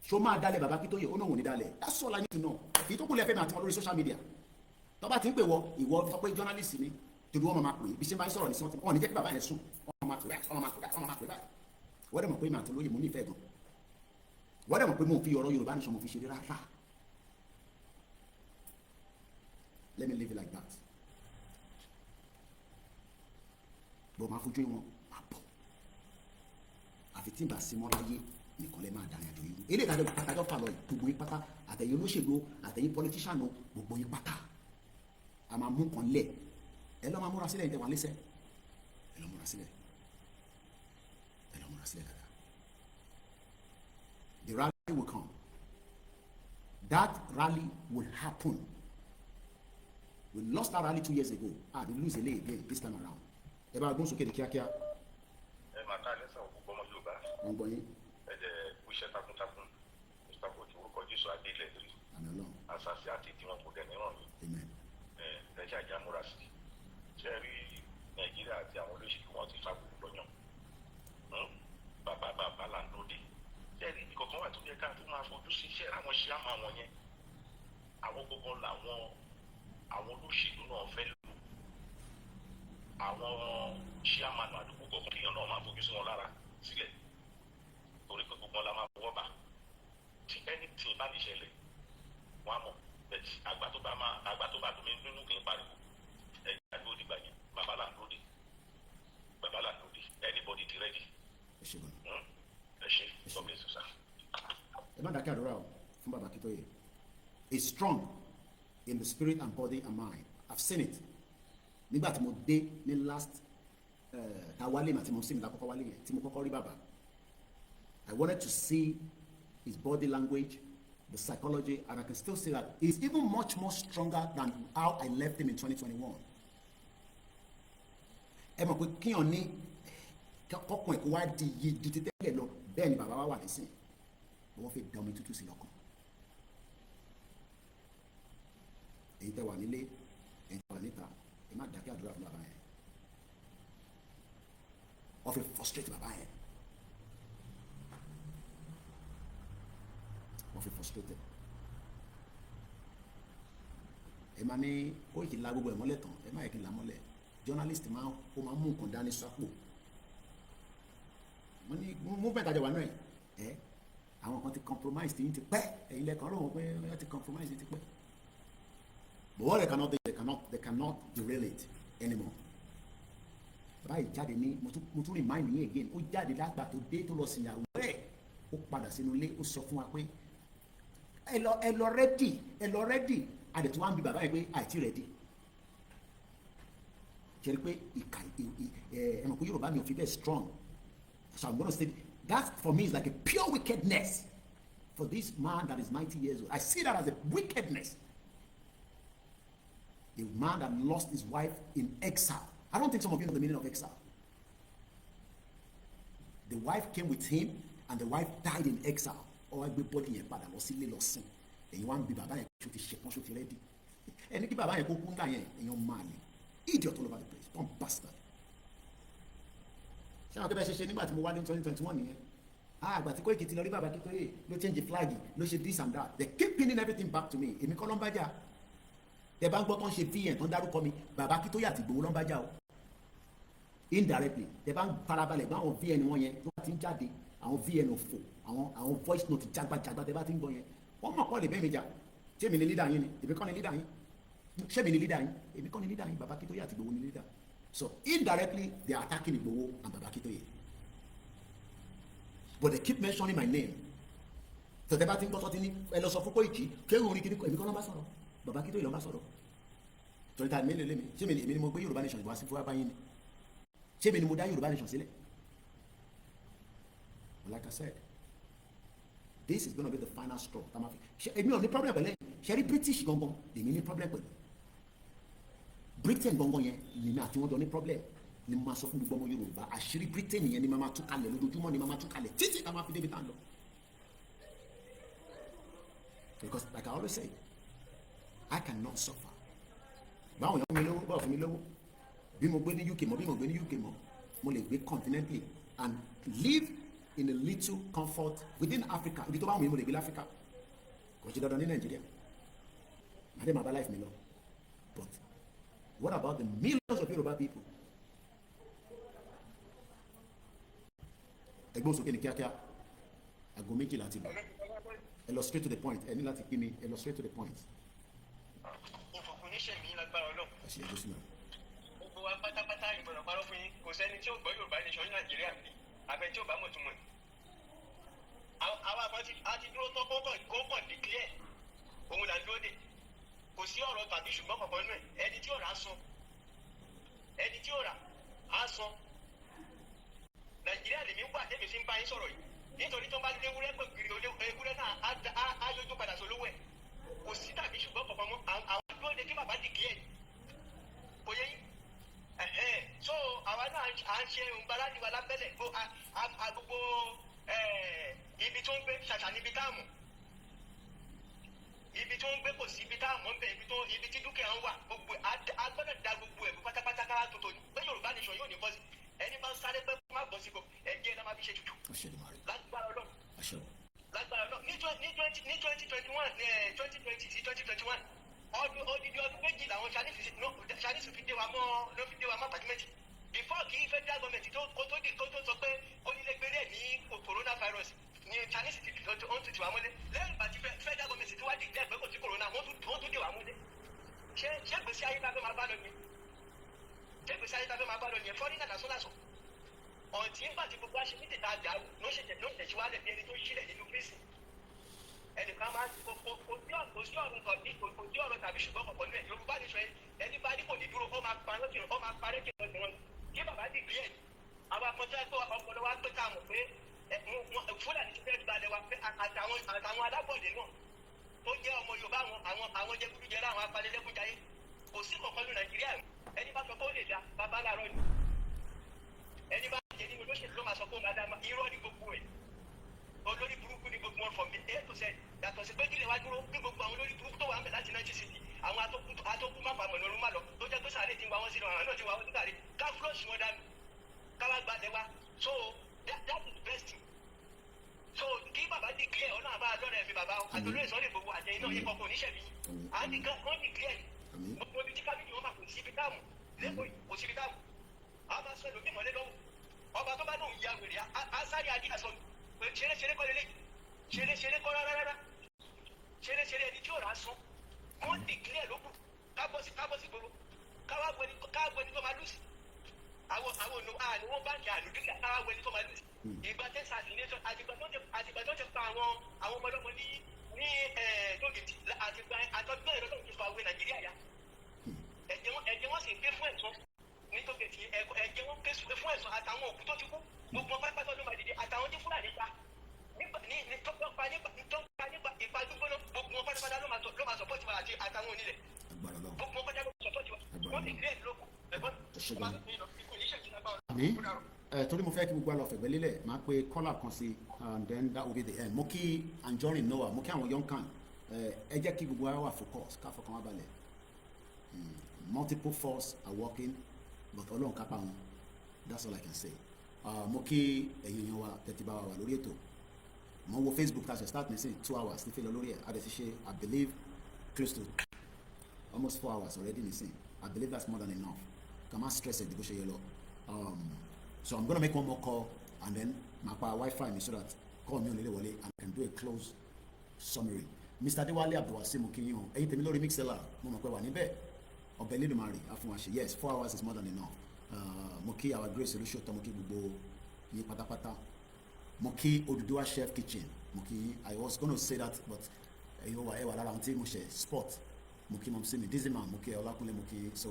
ṣó máa dalẹ̀ bàbá Akíntóyè ó náà wò ní dalẹ̀ that's all I need to know èyí tó kù lẹ́fẹ̀ẹ́ mi àti wọn lórí social media tọ́ba ti ń pè wọ ìwọ sọ pé journalist ni torí wọ́n máa pè bí ṣe máa ń sọ̀rọ̀ ní sọ́ọ̀tì wọn ò ní jẹ́ kí bàbá yẹn sùn wọ́n máa pè báyìí wọ́n máa pè báyìí wọ́n dẹ̀ mọ̀ pé mi àti olóyè mo nífẹ̀ẹ́ gan wọ́n dẹ̀ mọ̀ pé mo fi ọ̀rọ̀ Yorùbá nation mo fi ṣeré rárá let me leave it like that bọ́ máa fojú wọn máa bọ̀ àfi tí n bá sí mọ́ láyé nìkan lè máa dàrin àjò yìí eléyìí tàbí pátájọ́ fà lọ gbogbo yín pátá àtẹ̀yìn olóṣèlú àtẹ̀yìn politician gbogbo yín pátá a máa mú kan lẹ̀ ẹ lọ́ máa múra sílẹ̀ ìtẹ̀wọ̀n lẹ́sẹ̀ ẹ lọ́ múra sílẹ̀ dáadáa the rally will come that rally will happen we lost that rally 2 years ago we lose a leg again this time around ẹ bá gbọ́n sókè ní kíákíá. ẹ máa ká lẹ́sàn gbogbo ọmọ Yorùbá. wọ́n gbọ́ yín. ẹ jẹ́ kú iṣẹ́ takuntakun mr kojú orúkọ Jésù adélẹ̀ rí. àmín Ọlọ́run. àṣàṣì àti ìdíwọ̀n kò dẹ̀ níwọ̀n yìí. ẹ ṣe àjà múra sí i. ṣe rí Nàìjíríà àti àwọn olóṣèlú wọn ti fa gbogbo lọ́yàn. bàbá là ń lóde. ṣe rí ìkọ̀kan wà tó yẹ ká tó máa fojú sí iṣẹ́ àwọn ṣe àmọ́ àwọn yẹn. àwọn gbogbo làwọn olóṣèlú náà fẹ́ lò. àwọn ṣíàmánu àdúgbò kọ̀ọ̀kan kéèyàn náà máa fojú sí wọn lára sílẹ̀ torí pé gbogbo la máa fọwọ́ bà tí anything bá ní ṣẹlẹ̀ wọ́n á mọ̀ bẹ́ẹ̀ àgbà tó bá domi nínú kì í pariwo ẹ̀yìn àdúgbò dìgbà yẹn bàbá là ń lóde anybody ti ready. ẹ ṣe gan. ẹ ṣe sọ́bẹ̀ ṣùṣà. ẹ má dákẹ́ àdúrà o fún bàbá Akíntóyè is strong in the spirit and body and mind I've seen it nígbà tí mo dé ní last ta wálé mà tí mo sí mi lákọ́kọ́ wálé yẹn tí mo kọ́kọ́ rí bàbá I wanted to see his body language the psychology and I can still see that he's even much more stronger than how I left him in 2021 ẹ mọ̀ pé kíyàn ní kọ́kùn ẹ̀kọ́ wá di yìí ju ti tẹ́lẹ̀ lọ bẹ́ẹ̀ ni bàbá wa wà nísìn wọ́n fi dán omi tútù sí lọ́kàn. èyí tẹ́ wà nílé èyí tẹ́ wà níta ẹ má dákẹ́ àdúrà fún bàbá yẹn. wọ́n fi frustrate bàbá yẹn. wọ́n fi frustrate. ẹ máa ní Koiki la gbogbo ẹ̀ mọ́lẹ̀ tán ẹ má yẹ kí n la mọ́lẹ̀. journalist máa ń mú nǹkan dání sápò. mo ní movement àjẹwà náà ẹ àwọn kan ti compromise tí yín ti pẹ́ ẹ̀yin lẹ́kàn rò wọ́n pé wọ́n ti compromise ti pẹ́. But what they cannot derail it anymore. Báyìí jáde ní mo tún remind me again ó jáde lágbà tó dé tó lọ sí ìyàwó ẹ̀ ó padà sínú ilé ó sọ fún wa pé ẹ lọ rẹ́dì àdètò wa ń bi bàbá yẹn pé àìtí rẹ́dì. Ṣe rí pé ìkà ẹ̀mọ̀ pé Yorùbá mi ò fi bẹ́ẹ̀ strong. So I'm gonna say that for me is like a pure wickedness for this man that is 90 years old. I see that as a wickedness. A man that lost his wife in exile. I don't think some of you know the meaning of exile. The wife came with him and the wife died in exile. Or everybody yẹn padà lọ sílé lọ sìn. Èyí wá ń bi bàbá yẹn ṣó ti ṣetán ṣó ti rẹ́dì. Ẹni kí bàbá yẹn kó kú ńlá yẹn èèyàn máa ní. Idiot all over the place. One bastard. Ṣé àwọn tó bẹ́ẹ̀ ṣe nígbà tí mo wá ní 2021 nìyẹn? Àgbà tí Koiki ti lọ rí bàbá Kítóyè ló change the flag ló ṣe this and that. They keep pinning everything back to me. Èmi kọ́ ló ń bá jà. Tẹ́ bá ń gbọ́ tó ń ṣe vn tó ń dárúkọ mi bàbá Kítóyè àti Ìgbòho ló ń bá jà o indirectly tẹ́ bá ń farabalẹ̀ gbọ́ àwọn vn wọn yẹn tó bá ti ń jáde àwọn vn òfò àwọn voice note jagbajagba tẹ́ bá ti ń gbọ́ yẹn wọ́n mọ̀ kọ́ lè bẹ́ẹ̀ mi jà ṣé mi ni leader yín ni èmi kọ́ ni leader yín ṣé mi ni leader yín èmi kọ́ ni leader yín bàbá Kítóyè àti Ìgbòho ni leader so indirectly they are attacking Ìgbòho and bàbá Kítóyè but they keep mentioning my name tẹ́ bá ti ń gbọ́ sọ́tí ní ẹ lọ sọ fún Koiki kéwòn orí kiri èmi kọ́ ló ń bá sọ̀rọ̀ bàbá Kítóyè ló ń bá sọ̀rọ̀ torí ta mélòó lémi ṣé èmi ni mo gbé Yorùbá nation ìwá sí fún abáyé ni ṣé èmi ni mo dá Yorùbá nation sílẹ̀ like I said this is gonna be the final straw tamafi ṣe èmi ò ní problem pẹ̀lẹ́ ṣe rí British gangan èmi ní problem pẹ̀lú Britain gangan yẹn èmi àti wọn jọ ní problem ni mo máa sọ fún gbogbo ọmọ Yorùbá àṣírí Britain yẹn ni máa tún kalẹ̀ lójoojúmọ́ ni máa tún kalẹ̀ títí tá a máa fi débi tá a lọ because like I always say I cannot suffer. Báwo yẹn fún mi lówó báwo fún mi lówó bí mo gbé ní UK mọ́ bí mo gbé ní UK mọ́ mo lè gbé continentally and live in a little comfort within Africa ibi tó bá wù mí mo lè gbé l'Africa kò ṣe dandan ní Nàìjíríà màá dé máa bá life mi lọ but what about the millions of Yoruba people ẹgbẹ́ òsókè ní kíákíá aago méjìlá ti lọ ẹ lọ straight to the point ẹ ní láti kí mi ẹ lọ straight to the point. Oníṣẹ́ mi lágbára Ọlọ́run. Àṣẹ Jésù náà. Gbogbo wa pátápátá ìgbọ̀nà parọ́ fún yín kò sẹ́ni tí ó gbọ́ Yorùbá nation ní Nàìjíríà bí abẹ tí ó bá mọ̀ túmọ̀. Àwa kan ti dúró tán kókàn declare òun là ń dúró dè. Kò sí ọ̀rọ̀ tàbí ṣùgbọ́n kankan nínú ẹ̀ ẹni tí ó rà á san. Ẹni tí ó rà á san. Nàìjíríà lèmi ń wà débi sí ń bá yín sọ̀rọ̀ yìí. Nítorí tó bá lé ewúrẹ́ pẹ̀ kiri ewúrẹ́ náà á yọjú padà sólówó ẹ̀. Kò sí tàbí ṣùgbọ́n kankan mọ́ àwọn dúró de kí bàbá declare kò yẹ yín so àwa náà à ń ṣe ìgbàládì wa lábẹ́lẹ̀ gbogbo ibi tó ń gbé ṣàṣà níbi tá a mọ̀ ibi tó ń gbé kò sí ibi tá a mọ̀ ń bẹ̀ ibi tí dúkìá ń wà gbogbo a gbọ́dọ̀ da gbogbo ẹ̀ pátápátá kára tuntun ní pé Yorùbá nation yóò ní bọ́ sí ẹni bá ń sáré pé kó má bọ́ sí kó ẹ̀jẹ̀ náà má fi ṣe tutù lágbára Ọlọ́run lágbára Ọlọ́run ní 2020 sí 2021 odidi ọdún méjì làwọn Chinese fi dé wa mọ́ pàtímẹ́ǹtì before kí federal government tó sọ pé onílẹ̀gbẹ̀rẹ̀ ní coronavirus ní Chinese ti ti wà mọ́lé lẹ́yìn ìgbà tí federal government ti wá di ìjẹ́ ìgbẹ́ kò sí corona wọ́n tún dé wà mọ́lé ṣé gbèsè ayé tá a fẹ́ máa bá lọ ni fọ́nrínà lásán lásán ọ̀tí ń bàtí gbogbo aṣe mítì tá a dà ló ṣẹ̀ṣẹ̀ síwálẹ̀ bí ẹni tó ṣílẹ̀ nínú fèsì ẹnìkan máa kò sí ọ̀rọ̀ tàbí ṣùgbọ́n kọ̀ọ̀kan nínú ẹ̀ Yorùbá nation ẹni bá ní kò ní dúró ó máa parẹ́ kí wọ́n kí bàbá dì bí ẹ̀ àwọn akọ́jọ́ ẹ̀kọ́ ọpọlọ wa pé ká mọ̀ pé Fúlàní ti fẹ́ gbalẹ̀ wa pé àtàwọn alábọ̀dé náà tó jẹ́ ọmọ Yorùbá àwọn jẹgúdújẹrẹ àwọn apanilẹ́kúnjayé kò sí kọ̀ọ̀kan ní Nàìjíríà ẹni bá sọ pé ó lè dá bàbá láàárọ̀ ni ẹni bá jẹ nínú olóṣèlú ló máa sọ pé ó máa dá irọ́ ní gbogbo ẹ̀ olórí burúkú ni gbogbo wọn from A to Z yàtọ̀ sí pé kí lè wá dúró kí gbogbo àwọn olórí burúkú tó wà ń bẹ̀ láti 1960 àwọn atókù má bàmọ̀ lọ́rùn má lọ tó jẹ́ pé sàárè ti ń wá wọn sínú àwọn náà ti wá wọn sí sàárè ká flush wọn dànù ká wá gbalẹ̀ wa so that is the best thing so kí bàbá declare ọ̀nà àbá lọ́rẹ̀ mi bàbá àtọ́lóyè sọ́lẹ̀ gbogbo àtẹ̀yìn náà yẹ kọ́kọ́ oníṣẹ́bí àti wọ́n declare gbogbo ibi tí kábíyì wọn máa kò síbi táàmù lẹ́kọ̀ọ́ kò síbi táàmù àwọn máa sọ ẹlòmíì mọ́lẹ́ lọ́wọ́ ọba tó bá lóun ya wèrè asáré adíyà sọ pé ṣeré kọ́ lélẹ̀ ṣeré kọ́ rárá ṣeré ẹni tí ò rà sọ wọ́n declare lókù kábọ́sì gbòòrò káwáwọ ẹni tó máa lùsì àwọn àníwọ̀n báńkì àlùdíkà káwáwọ ẹni tó máa lùsì ìgbà texas nation àtìgbà tó ti pa àwọn ọmọdọ́mọ ní tógìtì àtọ́gbọ́n ẹ̀rọ lọ́wọ́ ti fa owó nàìjíríà yá ẹ̀jẹ̀ wọn sì ń ké fún ẹ̀sán ní tógìtì ẹ̀jẹ̀ wọn ké fún ẹ̀sán àtàwọn òkú tó ti kú gbogbo pápátọ́ ló máa dìde àtàwọn tí fúlàní pa ní tọ́pa nípa ìpàdúgbóná gbogbo wọn pátápátá ló máa sọpọ́tì wa àti àtàwọn onílẹ̀ gbogbo wọn pátápátá ló máa sọpọ́tì wa wọ́n ti gbé ẹ̀ lóko ẹ̀gbọ́n torí mo fẹ́ kí gbogbo àlọ́ fẹ̀gbẹ́ lélẹ̀ máa pe kọ́là kan sí and then that will be the end. Mo kí Anjorin Noah, mo kí àwọn young can ẹ jẹ́ kí gbogbo wa wà focus ká fọkàn wá balẹ̀. Multiple force are working but Ọlọ́run kápá wọn, that's all I can say. Mo kí ẹ̀yin èèyàn wa tẹ́tí bá wa wà lórí ètò. Mo wo Facebook tá a ṣe start nísìn 2 hours ní fílẹ̀ lórí ẹ̀ a dẹ̀ ti ṣe I believe close to almost 4 hours already nísìn. I believe that's more than enough. Kà má stress ẹ̀ dìbò ṣe yẹ lọ. So I'm gonna make one more call and then my Wi-Fi me so that call me on the wallet and I can do a close summary. Mr. Adewale Abdulwasi Mokinyo, ẹ̀yin tèmi lórí Mixlr, mo mọ̀ pé wà níbẹ̀. Ọbẹ̀ Lédùmarè àfúnwàṣe, yes, 4 hours is more than enough. Mo kí our grace olóṣòótọ́, mo kí gbogbo yín pátápátá. Mo kí Odùduwà chef kitchen, mo kí I was gonna say that but ẹ̀yin wà lára àwọn tí mo ṣe sport. Mo kí Mọ̀mísí mi, Dizzy Man, mo kí Ọlákúnlé, mo kí so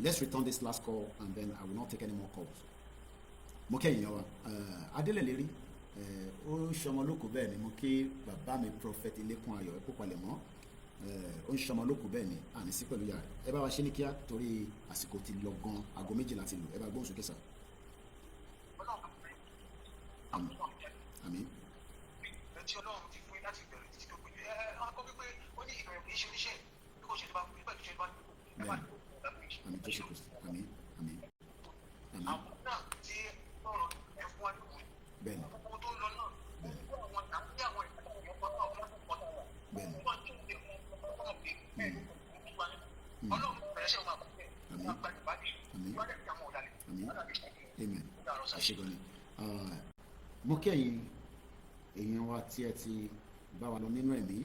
let's return this last call and then I will not take any more calls. Mo kẹ́yìn wa Adélèlérí ó ń ṣọmọ lóko bẹ́ẹ̀ ni mo kí bàbá mi prophet Ilékun Ayọ̀ ẹ kó palẹ̀ mọ́ ó ń ṣọmọ lóko bẹ́ẹ̀ ni àní sí pẹ̀lú yàrá ẹ bá wa ṣe ní kíá torí àsìkò ti lọ gan aago 12 ti lù ẹ bá gbóhùn sókè sá. Àmín. ẹtí Ọlọ́run ti fún yín láti bẹ̀rẹ̀ títí tó pé akọ wípé ó ní ìbẹ̀rẹ̀ kì í ṣe oníṣẹ́ bí kò ṣe tó bá fún yín pẹ̀lú iṣẹ́ tó bá ní kókó. Àmín Jésù Kristi àmín. àwọn náà tí ọ̀rọ̀ ẹ fún wa lóhùn bẹ́ẹ̀ni gbogbo tó ń lọ náà gbogbo àwọn àti àwọn ìpàdé ọ̀pọ̀ ọ̀pọ̀ bẹ́ẹ̀ni wọ́n tún lè fún ọ̀pọ̀ pé bẹ́ẹ̀ ló wà ní Ọlọ́run bẹ̀rẹ̀ ṣe máa kọ́ bẹ́ẹ̀ nígbà ìpàdé ìpàdé àwọn ọ̀dàlẹ̀ amen àṣegọ́ni mo kẹ́yìn èèyàn wa tí ẹ ti bá wa lọ nínú ẹ̀mí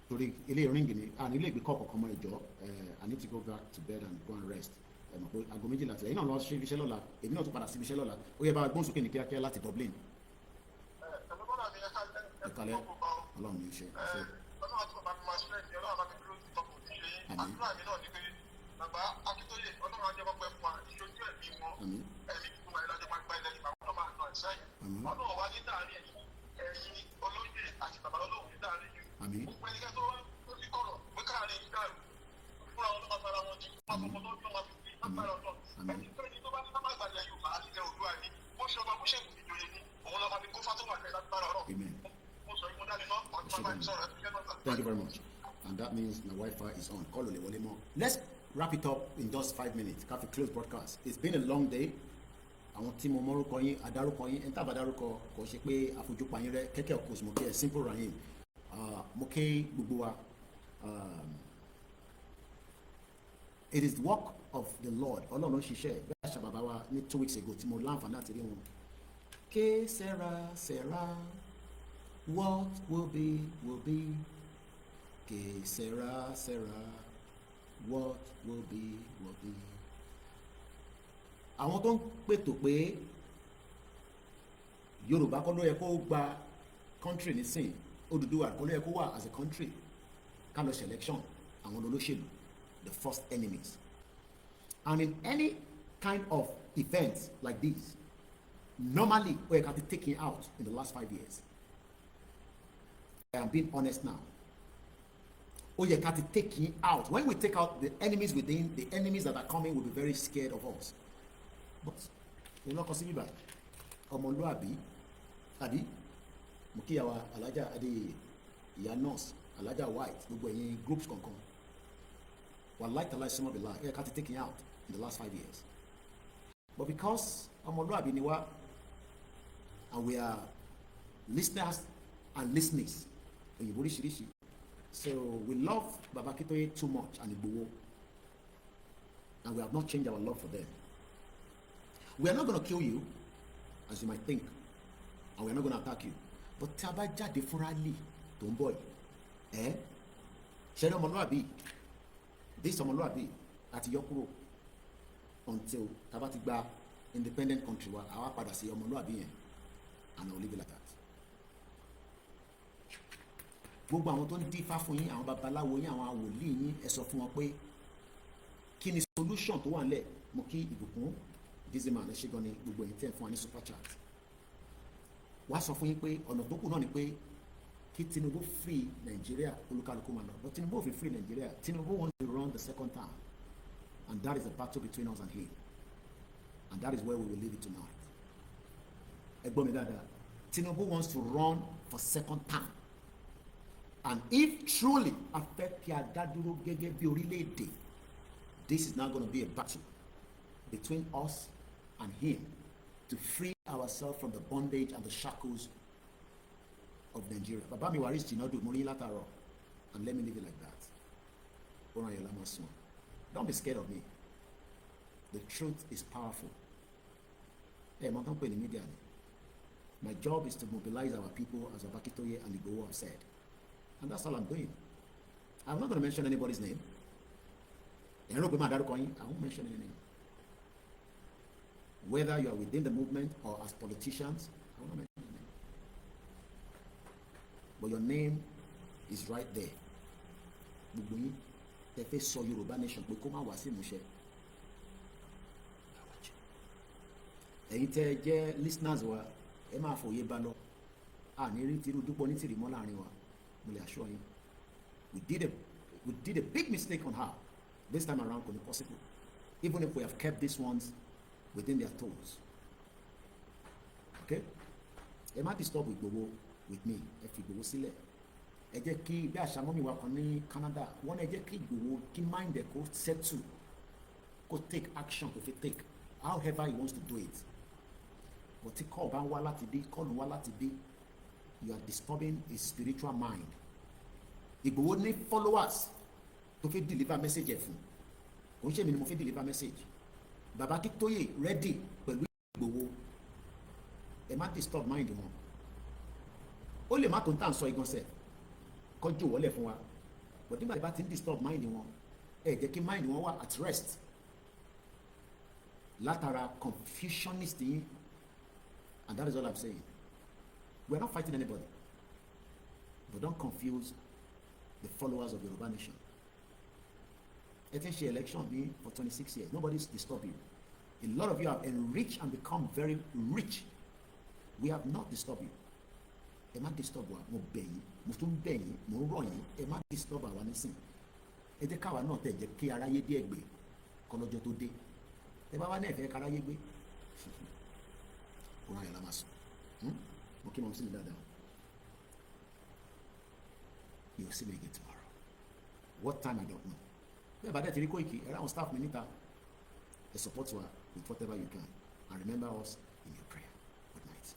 torí ilé ríngì ni a nílé ìgbé kọ́ọ̀kọ̀ kan mọ́ ìjọ I need to go back to bed and go and rest mọ̀ pé aago 12 àti ẹ̀yin náà lọ sí ibiṣẹ́ lọ́la èmi náà tún padà sí ibiṣẹ́ lọ́la ó yẹ bá a gbóhùn sókè ní kíákíá láti Dublin. Ẹ̀kalẹ́ Ọlọ́run ní í ṣe. Ọlọ́run àti bàbá mi máa ṣe lẹ́yìn Ọlọ́run àti dúró ti tọkùn ní ilé àdúrà mi náà ní pé bàbá Akíntóyè Ọlọ́run àjẹmọ́ pẹ́ fún wa ìṣojú ẹ̀mí wọn ẹ̀mí fún wa ìlàjọ máa gba ilẹ̀ ìgbà wọn máa nà ìṣẹ́yìn Ọlọ́run wá ní dáàrin ẹ̀yin olóyè àti bàbá Ọlọ́run ní dáàrin yìí gbogbo ẹnikẹ́ tó ti kọ̀rọ̀ pé káàrin ìdáàrú fúnra wọn tó máa fara wọn jí fún àkọ́kọ́ tó ń máa fi fi agbára ọ̀tọ̀ ẹni tó ní tó bá ní sábà gbàdé Yorùbá àti ilẹ̀ Oòduà ní bó ṣe ọba bó ṣe kù ìjòyè ní òun lọ́ba ní kó fátó wà ní lágbára ọ̀rọ̀ mo sọ ìmúdá ní náà wọ́n ti máa ń sọ̀rọ̀ ẹ̀fíkẹ́ náà. Thank you very much and that means my Wi-Fi is on call ole wole mo. Let's wrap it up in just 5 minutes ká fi close broadcast. It's been a long day. Àwọn tí mo mọ́rúkọ yín adárúkọ yín ẹni tá a bá dárúkọ kò ṣe pé àfojúpa yín rẹ kẹ́kẹ́ ọ̀kọ́ mo kí ẹ simple rahim mo kí gbogbo wa it is the work of the Lord Ọlọ́run ṣiṣẹ́ bẹ́ẹ̀ àṣà bàbá wa ní 2 weeks ago tí mo láǹfààní àti rí wọn. Que sera sera what will be que sera sera what will be. Àwọn tó ń pètò pé Yorùbá kọ́ ló yẹ kó gba country nísìn Odùduwà kọ́ ló yẹ kó wà as a country ká lọ selection àwọn olóṣèlú the first enemies and in any kind of event like this normally we have to take it out in the last 5 years. I am being honest now. We have to take it out. When we take out the enemies within, the enemies that are coming will be very scared of us. But you're not considering that. ọmọlúàbí àbí mo kí àwa alájà adé ìyá nurse alájà white gbogbo ẹ̀yin groups kankan wallahi tallahi some of the life ká ti taken out in the last 5 years but because ọmọlúàbí ni wá and we are listeners and listeners òyìnbó oríṣiríṣi so we love Baba Akintoye too much and Igboho and we have not changed our love for them. We are not going to kill you as you might think and we are not going to attack you but tí a bá jáde fúnra lè tó ń bọ̀ yìí ṣe ní ọmọlúwàbí this ọmọlúwàbí àti yọ kúrò until tá a bá ti gba independent country wa àwa padà sí ọmọlúwàbí yẹn and I will leave it like that. Gbogbo àwọn tó ń dífá fún yín àwọn babaláwo yín àwọn wòlíì yín ẹ sọ fún wọn pé kí ni solution tó wà nílẹ̀ mo kí ìbùkún dizzyman ẹ ṣe gan ni gbogbo ẹ̀yin tẹ́ ń fún wa ní super chat wá sọ fún yín pé ọ̀nà tó kù náà ni pé kí Tinubu free Nigeria olúkálùkù máa lọ but Tinubu ò fi free Nigeria. Tinubu wants to run the second time and that is the battle between us and him and that is where we will leave it tonight. Ẹ gbọ́ mi dáadáa Tinubu wants to run for second time and if truly a fẹ́ kí a dá dúró gẹ́gẹ́ bí orílẹ̀-èdè this is now going to be a battle between us and him to free ourselves from the bondage and the shackles of Nigeria. Baba mi Waris Jinadu mo rí látàárọ̀ and let me leave it like that. Oran yola masun. Don't be scared of me. The truth is powerful. Hey, mo tán pè ní media ni. My job is to mobilize our people as Baba Akintoye and Igboho have said. And that's all I'm doing. I'm not going to mention anybody's name. I won't mention any name. Whether you are within the movement or as politicians, I won't mention any name. But your name is right there. Gbogbo yín tẹ́ fẹ́ sọ Yorùbá nation pé kó má wá sí ìmúṣẹ. Ẹ̀yin tẹ́ jẹ́ listeners wa ẹ máa fòye bá lọ. A ní rí tirú dúpọ̀ ní tìrì mọ́ láàrin wa. Mo lè assure yín. We did a big mistake on her. This time around could be possible. Even if we have kept these ones within their toes. Okay? Ẹ má disturb Igboho with me. Ẹ fi Igboho sílẹ̀. Ẹ jẹ́ kí bí àṣà mọ́mí wa kan ní Canada, wọ́n ẹ jẹ́ kí Igboho kí mind ẹ̀ kó settle, kó take action kó fi take however he wants to do it. But tí kọ́ bá ń wá láti bí, kọ́ ló ń wá láti bí, you are disturbing his spiritual mind. Igboho ní followers tó fi deliver message ẹ̀ fún. Kò ń ṣe mi ni mo fi deliver message. Baba Akintoye ready pẹ̀lú Igboho. Ẹ má disturb mind wọn. Ó lè má tó ń tà ń sọ igan sẹ̀. Kọjú wọlé fún wa. But nígbà tí bá ti ń disturb mind wọn, ẹ jẹ́ kí mind wọn wà at rest. Látara confusionist yín. And that is all I'm saying. We are not fighting anybody. But don't confuse the followers of Yoruba Nation. Ẹ ti ń ṣe election ní for 26 years. Nobody is disturbing you. A lot of you have enriched and become very rich. We have not disturbed you. Ẹ má disturb wa, mo bẹ̀ yín, mo tún bẹ̀ yín, mo rọ̀ yín, ẹ má disturb àwa nísìn. Ẹ jẹ́ káwa náà tẹ̀ jẹ́ kí aráyé dé ẹ̀gbẹ́ kọlọ́jọ́ tó dé. Ẹ bá wá ní ẹ̀fẹ́ káráyé gbé. Oran yẹn la máa sùn. Mo kí mo sí mi dáadáa. You'll see me again tomorrow. What time I don't know. Bẹ́ẹ̀ bá dẹ̀ ti rí Koiki, ẹ̀rọ àwọn staff mi níta. Ẹ support wa with whatever you can. And remember us in your prayer. Good night.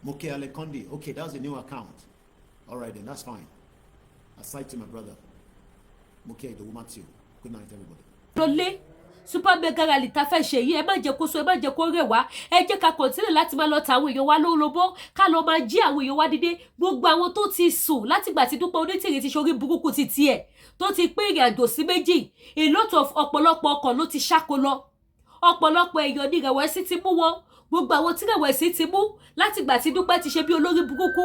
Moke Alekondi. Okay, that's a new account. All right, then that's fine. Aside to my brother. Moke the woman too. Good night, everybody. Lole super mega rally ta fẹ́ ṣe yìí ẹ má jẹ́ kó so ẹ má jẹ́ kó rẹ̀ wá ẹ jẹ́ ká continue láti máa lọ ta àwọn èèyàn wa lólobó ká lọ máa jí àwọn èèyàn wa dídé gbogbo àwọn tó ti sùn látìgbà tí Dúpẹ́ Onítìrì ti ṣorí burúkú ti tiẹ̀ tó ti pín ìrìn àjò sí méjì a lot of ọ̀pọ̀lọpọ̀ ọkọ̀ ló ti ṣáko lọ ọ̀pọ̀lọpọ̀ èèyàn ní ìrẹ̀wẹ̀sì ti mú wọn gbogbo àwọn tí ìrẹ̀wẹ̀sì ti mú látìgbà tí Dúpẹ́ ti ṣe bí olórí burúkú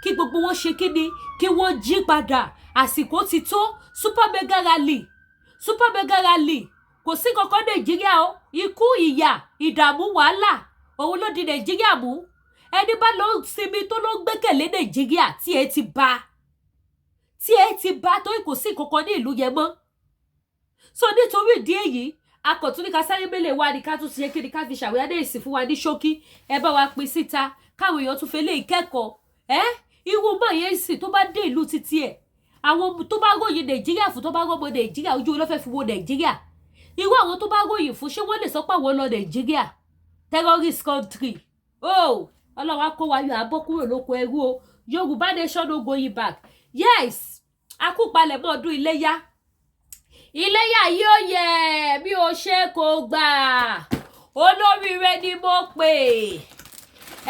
kí gbogbo wọn ṣe kíni kí wọ́n jí padà àsìkò ti tó super mega rally super mega rally kò sí kankan Nàìjíríà o ikú ìyà ìdààmú wàhálà òun ló di Nàìjíríà mú ẹni bá lọ sinmi tó ló gbẹ́kẹ̀lé Nàìjíríà tí ẹ ti bá torí kò sí kankan ní ìlú yẹn mọ́ so nítorí ìdí èyí akọ̀tún ní ká sáré mélèé wá ní ká tún ṣe kí ni ká fi ṣàwéyádé ìsìn fún wa ní ṣókí ẹ bá wa pín síta káwọn èèyàn tún fẹ́ lè kẹ́kọ̀ọ́ irú mọ̀ yẹn sì tó bá dé ìlú títí ẹ̀ àwọn tó bá ròyìn Nàìjíríà fún tó bá rọ́mọ Nàìjíríà ojú ló fẹ́ fi wo Nàìjíríà irú àwọn tó bá ròyìn fún ṣé wọ́n lè sọ pé àwọn lọ Nàìjíríà terrorist country Ọlọ́run á kó wa yọ àbọ̀ kúrò lóko ẹrú o Yorùbá nation no going back yes akúpalẹ̀mọ́ ọdún iléyá yóò yẹ bí o ṣe kò gbà olóríire ni mo pè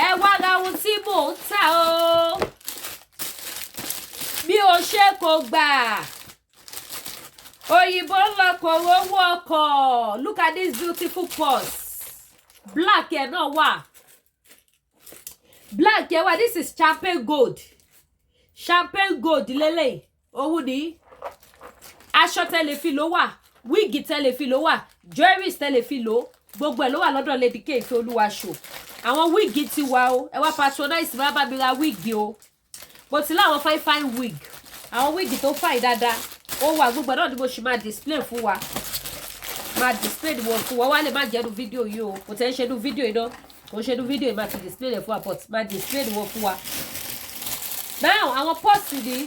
ẹ wá ra ohun tí mò ń tà o bí o ṣe kò gbà òyìnbó ń lọ kò rówó ọkọ̀ look at this beautiful purse black ẹ̀ náà wà black ẹ̀ wà this is champagne gold lélẹ̀ òun ni aṣọ tẹ́lẹ̀ ló wà wíìgì tẹ́lẹ̀ ló wà jewelries tẹ́lẹ̀ ló gbogbo ẹ̀ ló wà lọ́dọ̀ Lady K Ìfẹ́ Olúwaṣò àwọn wíìgì ti wà o ẹ wá patronize má bá mi ra wíìgì o mo ti láwọn fine wig àwọn wíìgì tó fine dáadáa ó wà gbogbo náà ni mo ṣì máa display fún wa máa display wọn fún wa wá lè má jẹ́nu fídíò yìí o kò tẹ́ ń ṣẹ́nu fídíò yìí náà kò ń ṣẹ́nu fídíò yìí máa ti display rẹ̀ fún wa but máa display wọn fún wa now àwọn pọ́ọ̀sì ni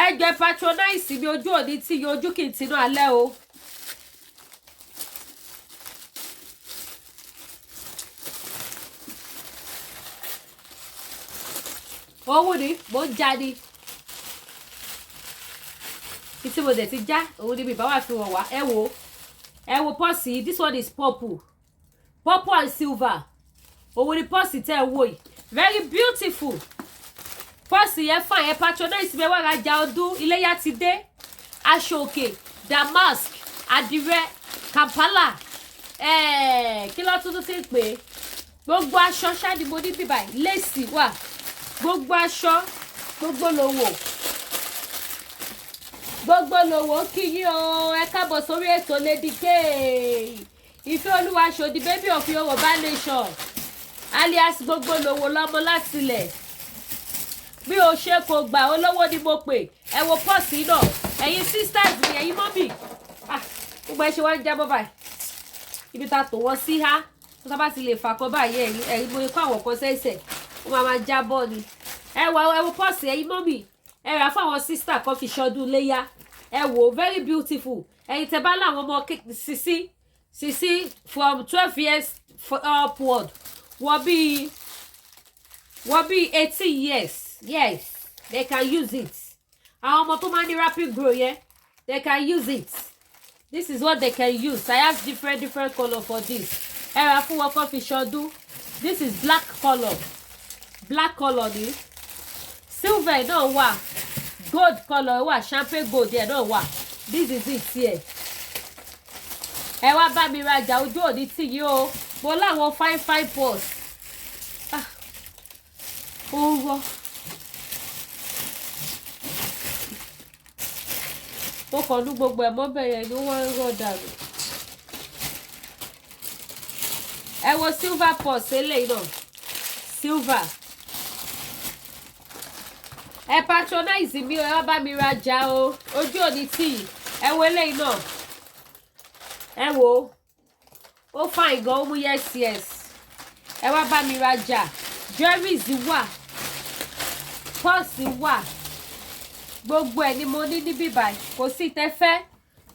ẹgbẹ́ patronize mi ojú òní tí iye ojú kì í tinú alẹ́ o owó ni mo ń já ni títí mo dẹ̀ ti já òun ni mi bá wà fi wọ̀n wá ẹ wo pọ́ọ̀sì this one is purple and silver òun ni pọ́ọ̀sì tẹ́ ẹ wò yìí very beautiful pọ́ọ̀sì yẹn fà yẹn patronize mi wá rajà ọdún iléyá ti dé aṣọ òkè damask àdìrẹ kampala kí ló tún ti ń pè é gbogbo aṣọ ṣáàdì mo ní bíbá yìí lẹ́sì wà gbogbo aṣọ gbogbo lòwò kí yín o ẹ káàbọ̀ sórí ètò Lady K Ìfẹ́ Olúwaṣò the baby of Yorùbá nation alias gbogbo lòwò lọ́mọ láti ilẹ̀ bí o ṣe kò gbà olówó ni mo pè ẹ wo pọ́ọ̀sì náà ẹ̀yin sisters mi ẹ̀yin mọ́mì gbogbo ẹ ṣe wá ń jábọ́ báyìí ibi tá a tò wọ́n sí há tó tá bá ti lè fà kọ́ báyìí ẹ̀yin mo kọ́ àwọn kan sẹ́sẹ̀ wọ́n máa jábọ́ ni ẹ wo pọ́ọ̀sì ẹ̀yin mọ́mì ẹ rà fún àwọn sister kan fi ṣọdún léyà ẹ wò very beautiful ẹ̀yin tẹ́ bá láwọn ọmọ sisi from 12 years upward wọ́n bí 18 years yes they can use it àwọn ọmọ tó máa ní rapid grow yẹn they can use it this is what they can use I have different colour for this ẹ rà fún wọn kan fi ṣọdún this is black colour ni silver náà wà gold colour wà champagne gold yẹn náà wà this is it here ẹ wá bá mi rajà ojú òní tì yí o mo láwọn fine purse ó rọ ó kàn ní gbogbo ẹ̀ mọ́ bẹ̀rẹ̀ ni wọ́n ń rọ̀ dànù ẹ wo silver purse eléyìí náà silver ẹ patronize mi o ẹ wá bá mi rajà o ojú òní tì ẹ wo eléyìí náà ẹ wo ó fine gan ó mú yes ẹ wá bá mi rajà jewelries wà purse wà gbogbo ẹ ni mo ní níbí báyìí kò sí tẹfẹ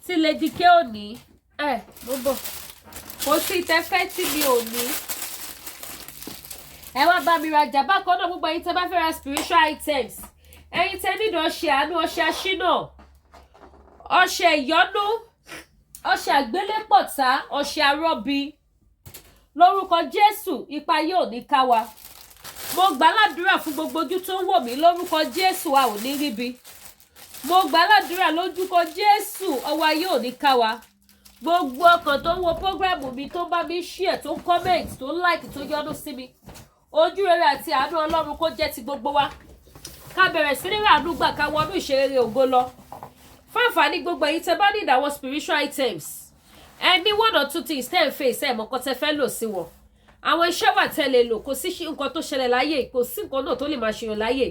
tí Lady K ò ní mo bọ̀ kò sí tẹfẹ tí mi ò ní ẹ wá bá mi rajà bákan náà gbogbo ẹ̀yin tẹ́ bá fẹ́ ra spiritual items ẹ̀yin tẹ́ nílò ọṣẹ àánú ọṣẹ aṣínà ọṣẹ ìyọ́nú ọṣẹ àgbélépọ̀tá ọṣẹ arọ́bí lórúkọ Jésù ipa yóò ní ká wa mo gbà ládùúrà fún gbogbo ojú tó ń wò mí lórúkọ Jésù a ò ní ríbi mo gbà ládùúrà lójúkọ Jésù ọwọ́ ayé ò ní ká wa gbogbo ọkàn tó ń wo prógrámù mi tó bá mi share tó comment tó like tó yọ́nú sí mi ojú rere àti àánú Ọlọ́run kó jẹ́ ti gbogbo wa ká bẹ̀rẹ̀ sí ní ràánú gbà ká wọnú ìṣerere ògo lọ fáǹfààní gbogbo ẹ̀yin tẹ́ bá need àwọn spiritual items any one or two things tẹ́ ń face ẹ̀ mọ̀ kọ́ tẹ́ fẹ́ lò sí wọn àwọn iṣẹ́ wà tẹ́ lè lò kò sí nǹkan tó ṣẹlẹ̀ láyé kò sí nǹkan náà tó lè máa ṣèyàn láyé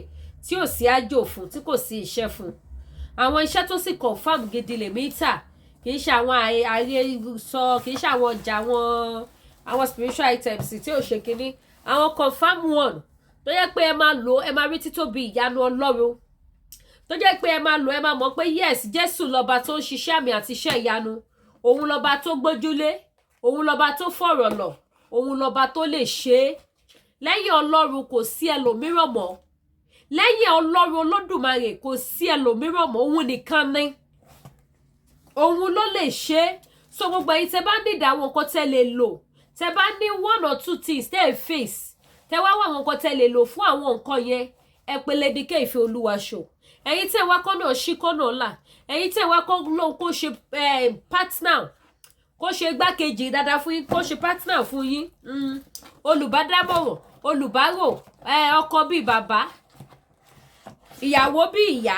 tí ò sí àjò fún tí kò sí iṣẹ́ fún àwọn iṣẹ́ tó sì confam gidi lèmi tà kì í ṣe àwọn àrẹ kì í ṣe àwọn ọjà àwọn spiritual items tí ò ṣe kínní àwọn confam one tó yẹ pé ẹ máa lò ẹ máa rí títóbi ìyanu Ọlọ́run tó jẹ́ pé ẹ máa lò ẹ máa mọ̀ pé yes Jésù lọ́ba tó ń ṣiṣẹ́ àmì àti iṣẹ́ ìyanu òun lọ́ba tó gbójúlé òun lọ́ba tó fọ̀rọ̀ lọ̀ òun lọ́ba tó lè ṣe é lẹ́yìn Ọlọ́run kò sí ẹlòmíràn mọ́ lẹ́yìn Ọlọ́run Olódùmarè kò sí ẹlòmíràn mọ́ òun nìkan ni òun ló lè ṣe é so gbogbo ẹ̀yin tẹ́ bá need àwọn nǹkan tẹ́ lè lò tẹ́ bá ní one or two things tẹ́ ẹ face tẹ́ wá wá àwọn nǹkan tẹ́ lè lò fún àwọn nǹkan yẹn ẹ pè Lady K Ìfẹ́ Olúwa show ẹ̀yin tẹ́ wá kọ́nà ṣí kọ́nà là ẹ̀yin tẹ́ wá kọ́ lóhun kó ṣe partner kó ṣe igbákejì dáadáa fún yín kó ṣe partner fún yín olùbádámọ̀ràn olùbárò ọkọ bíi bàbá ìyàwó bíi ìyá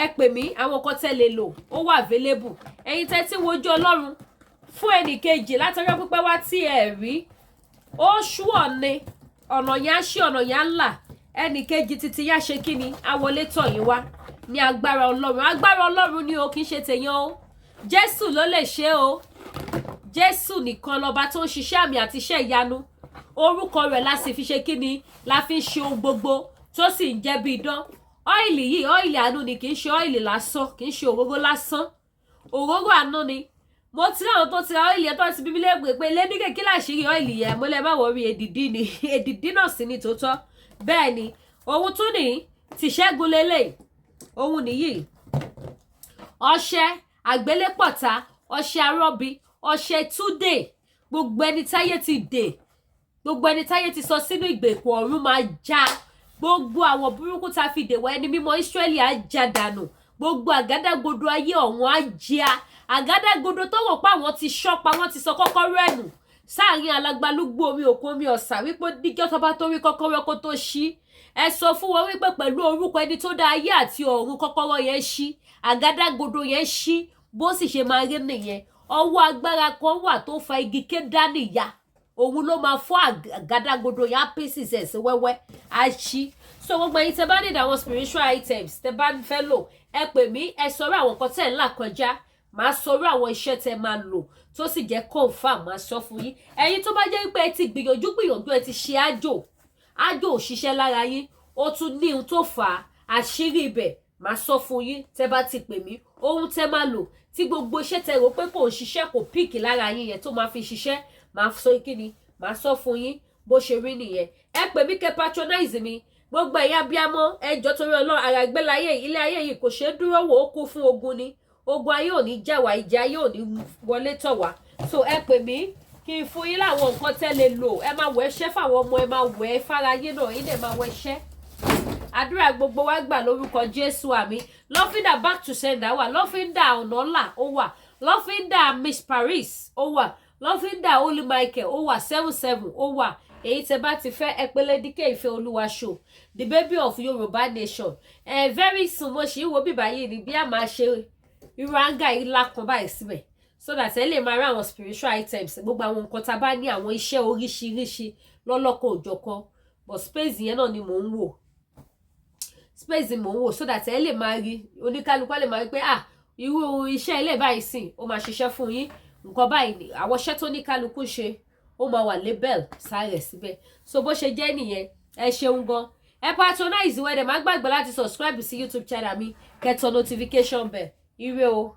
ẹ pè mí àwọn kan tẹ́ lè lò ó wà available ẹ̀yin tẹ́ tí wojú Ọlọ́run fún ẹnìkejì látọjọ́ pípẹ́ wá tí ẹ rí ó ṣúọ̀ ni ọ̀nà yẹn á ṣí ọ̀nà yẹn á là ẹnìkejì títí yá ṣe kí ni àwọlé tọ̀ yín wá ní agbára Ọlọ́run ni o kì í ṣe tèèyàn o Jésù ló lè ṣe o Jésù nìkan lọba tó ń ṣiṣẹ́ àmì àti iṣẹ́ ìyanu orúkọ rẹ̀ la sì fi ṣe kí ni la fi ń ṣe ohun gbogbo tó sì ń jẹ́ bí idán ọ́ìlì yìí ọ́ìlì àánú ni kì í ṣe ọ́ìlì lásán kì í ṣe òróró lásán òróró àánú ni mo ti láwọn tó ti ra ọ́ìlì ẹ̀ tó ti bíbí lẹ́gbẹ̀ẹ́ pé lédíkè kí láṣìírí ọ́ìlì yẹn mo lè má wọrí èdìdí ni èdìdí náà sì ni tòótọ́ bẹ́ẹ̀ ni òun tún ní tìṣẹ́gun lélẹ̀ òun nìyí ọṣẹ àgbélépọ̀tà ọṣẹ arọ́bí ọṣẹ túdè gbogbo ẹni táyé ti dè gbogbo ẹni táyé ti sọ sínú ìgbèkùn ọ̀run máa já gbogbo àwọn burúkú tá fi dè wá ẹni mímọ́ Ísírẹ́lì á já dànù gbogbo àgádágodo ayé ọ̀hún á já àgádágodo tó wọ̀ pé àwọn ti ṣọ́pa wọ́n ti sọ kọ́kọ́rọ́ ẹ̀nù sáàrin alágbálúgbú omi òkun omi ọ̀sà wípé díjọ́ tó bá tó rí kọ́kọ́rọ́ kó tó ṣí ẹ sọ fún wọn wípé pẹ̀lú orúkọ ẹni tó dá ayé àti ọ̀run kọ́kọ́rọ́ yẹn ṣí àgádágodo yẹn ṣí bó sì ṣe máa rí nìyẹn ọwọ́ agbára kan wà tó fa igi kédánì ya òun ló máa fọ́ àgádágodo yẹn á pieces ẹ̀ sí wẹ́wẹ́ á ṣí so gbogbo ẹ̀yin tẹ́ bá need àwọn spiritual items tẹ́ bá fẹ́ lò ẹ pè mí ẹ sọ̀rọ̀ àwọn kan tẹ́ ń là kọjá màá sọ̀rọ̀ àwọn iṣẹ́ tẹ́ máa lò tó sì jẹ́ confam máa sọ fún yín ẹ̀yin tó bá jẹ́ pé ẹ ti gbìyànjú ẹ ti ṣe àjò òṣìṣẹ́ lára yín ó tún ní ohun tó fà á àṣírí ibẹ̀ màá sọ fún yín tẹ́ bá ti pè mí ohun tẹ́ máa lò tí gbogbo iṣẹ́ tẹ́ rò pé kò ń ṣiṣẹ́ kò píìkì lára yín yẹn tó máa fi ṣiṣẹ́ màá sọ kíni màá sọ fún yín bó ṣe rí nìyẹn ẹ pè mí kẹ́ patronize mi gbogbo ẹ̀yà abiyamọ ẹjọ́ torí Ọlọ́run ara ìgbélayé ilé ayé yìí kò ṣeé dúró wò ó kú fún ogun ni ogun ayé ò ní jà wá ìjà ayé ò ní wọlé tọ̀ wá so ẹ pè mí kí n fún yín láwọn nǹkan tẹ́ lè lò ẹ máa wẹ̀ ṣẹ́ fáwọn ọmọ ẹ máa wẹ̀ fáráyé náà yín dẹ̀ máa wẹ̀ ṣẹ́ àdúrà gbogbo wa gbà lórúkọ Jésù àmín lọ́fíńdà back to sender wà lọ́fíńdà ọ̀nà ọ̀là ó wà lọ́fíńdà Miss Paris ó wà lọ́fíńdà Holy Michael ó wà 77 ó wà èyí tẹ́ bá ti fẹ́ ẹ pè Lady K Ìfẹ́ Olúwa show the baby of Yorùbá nation very soon mo ṣì ń wo bíbá yìí ni bí a máa ṣe irú áńgà yìí lákan báyìí síbẹ̀ so that ẹ lè máa rí àwọn spiritual items gbogbo àwọn nǹkan tá a bá ní àwọn iṣẹ́ oríṣiríṣi lọ́lọ́kan òjọ̀kan but space yẹn náà ni mò ń wò space mò ń wò so that ẹ lè máa rí oníkálukú lè máa rí pé irú iṣẹ́ ilé báyìí sìn ó máa ṣiṣẹ́ fún yín nǹkan báyìí ni àwọn iṣẹ́ tó ní kálukú ṣe ó máa wà label sáré síbẹ̀ so bó ṣe jẹ́ nìyẹn ẹ ṣeun gan ẹ patronize wẹ́dẹ̀ má gbàgbé láti subscribe sí YouTube channel mi kẹ́tọ̀ notification bell ire o.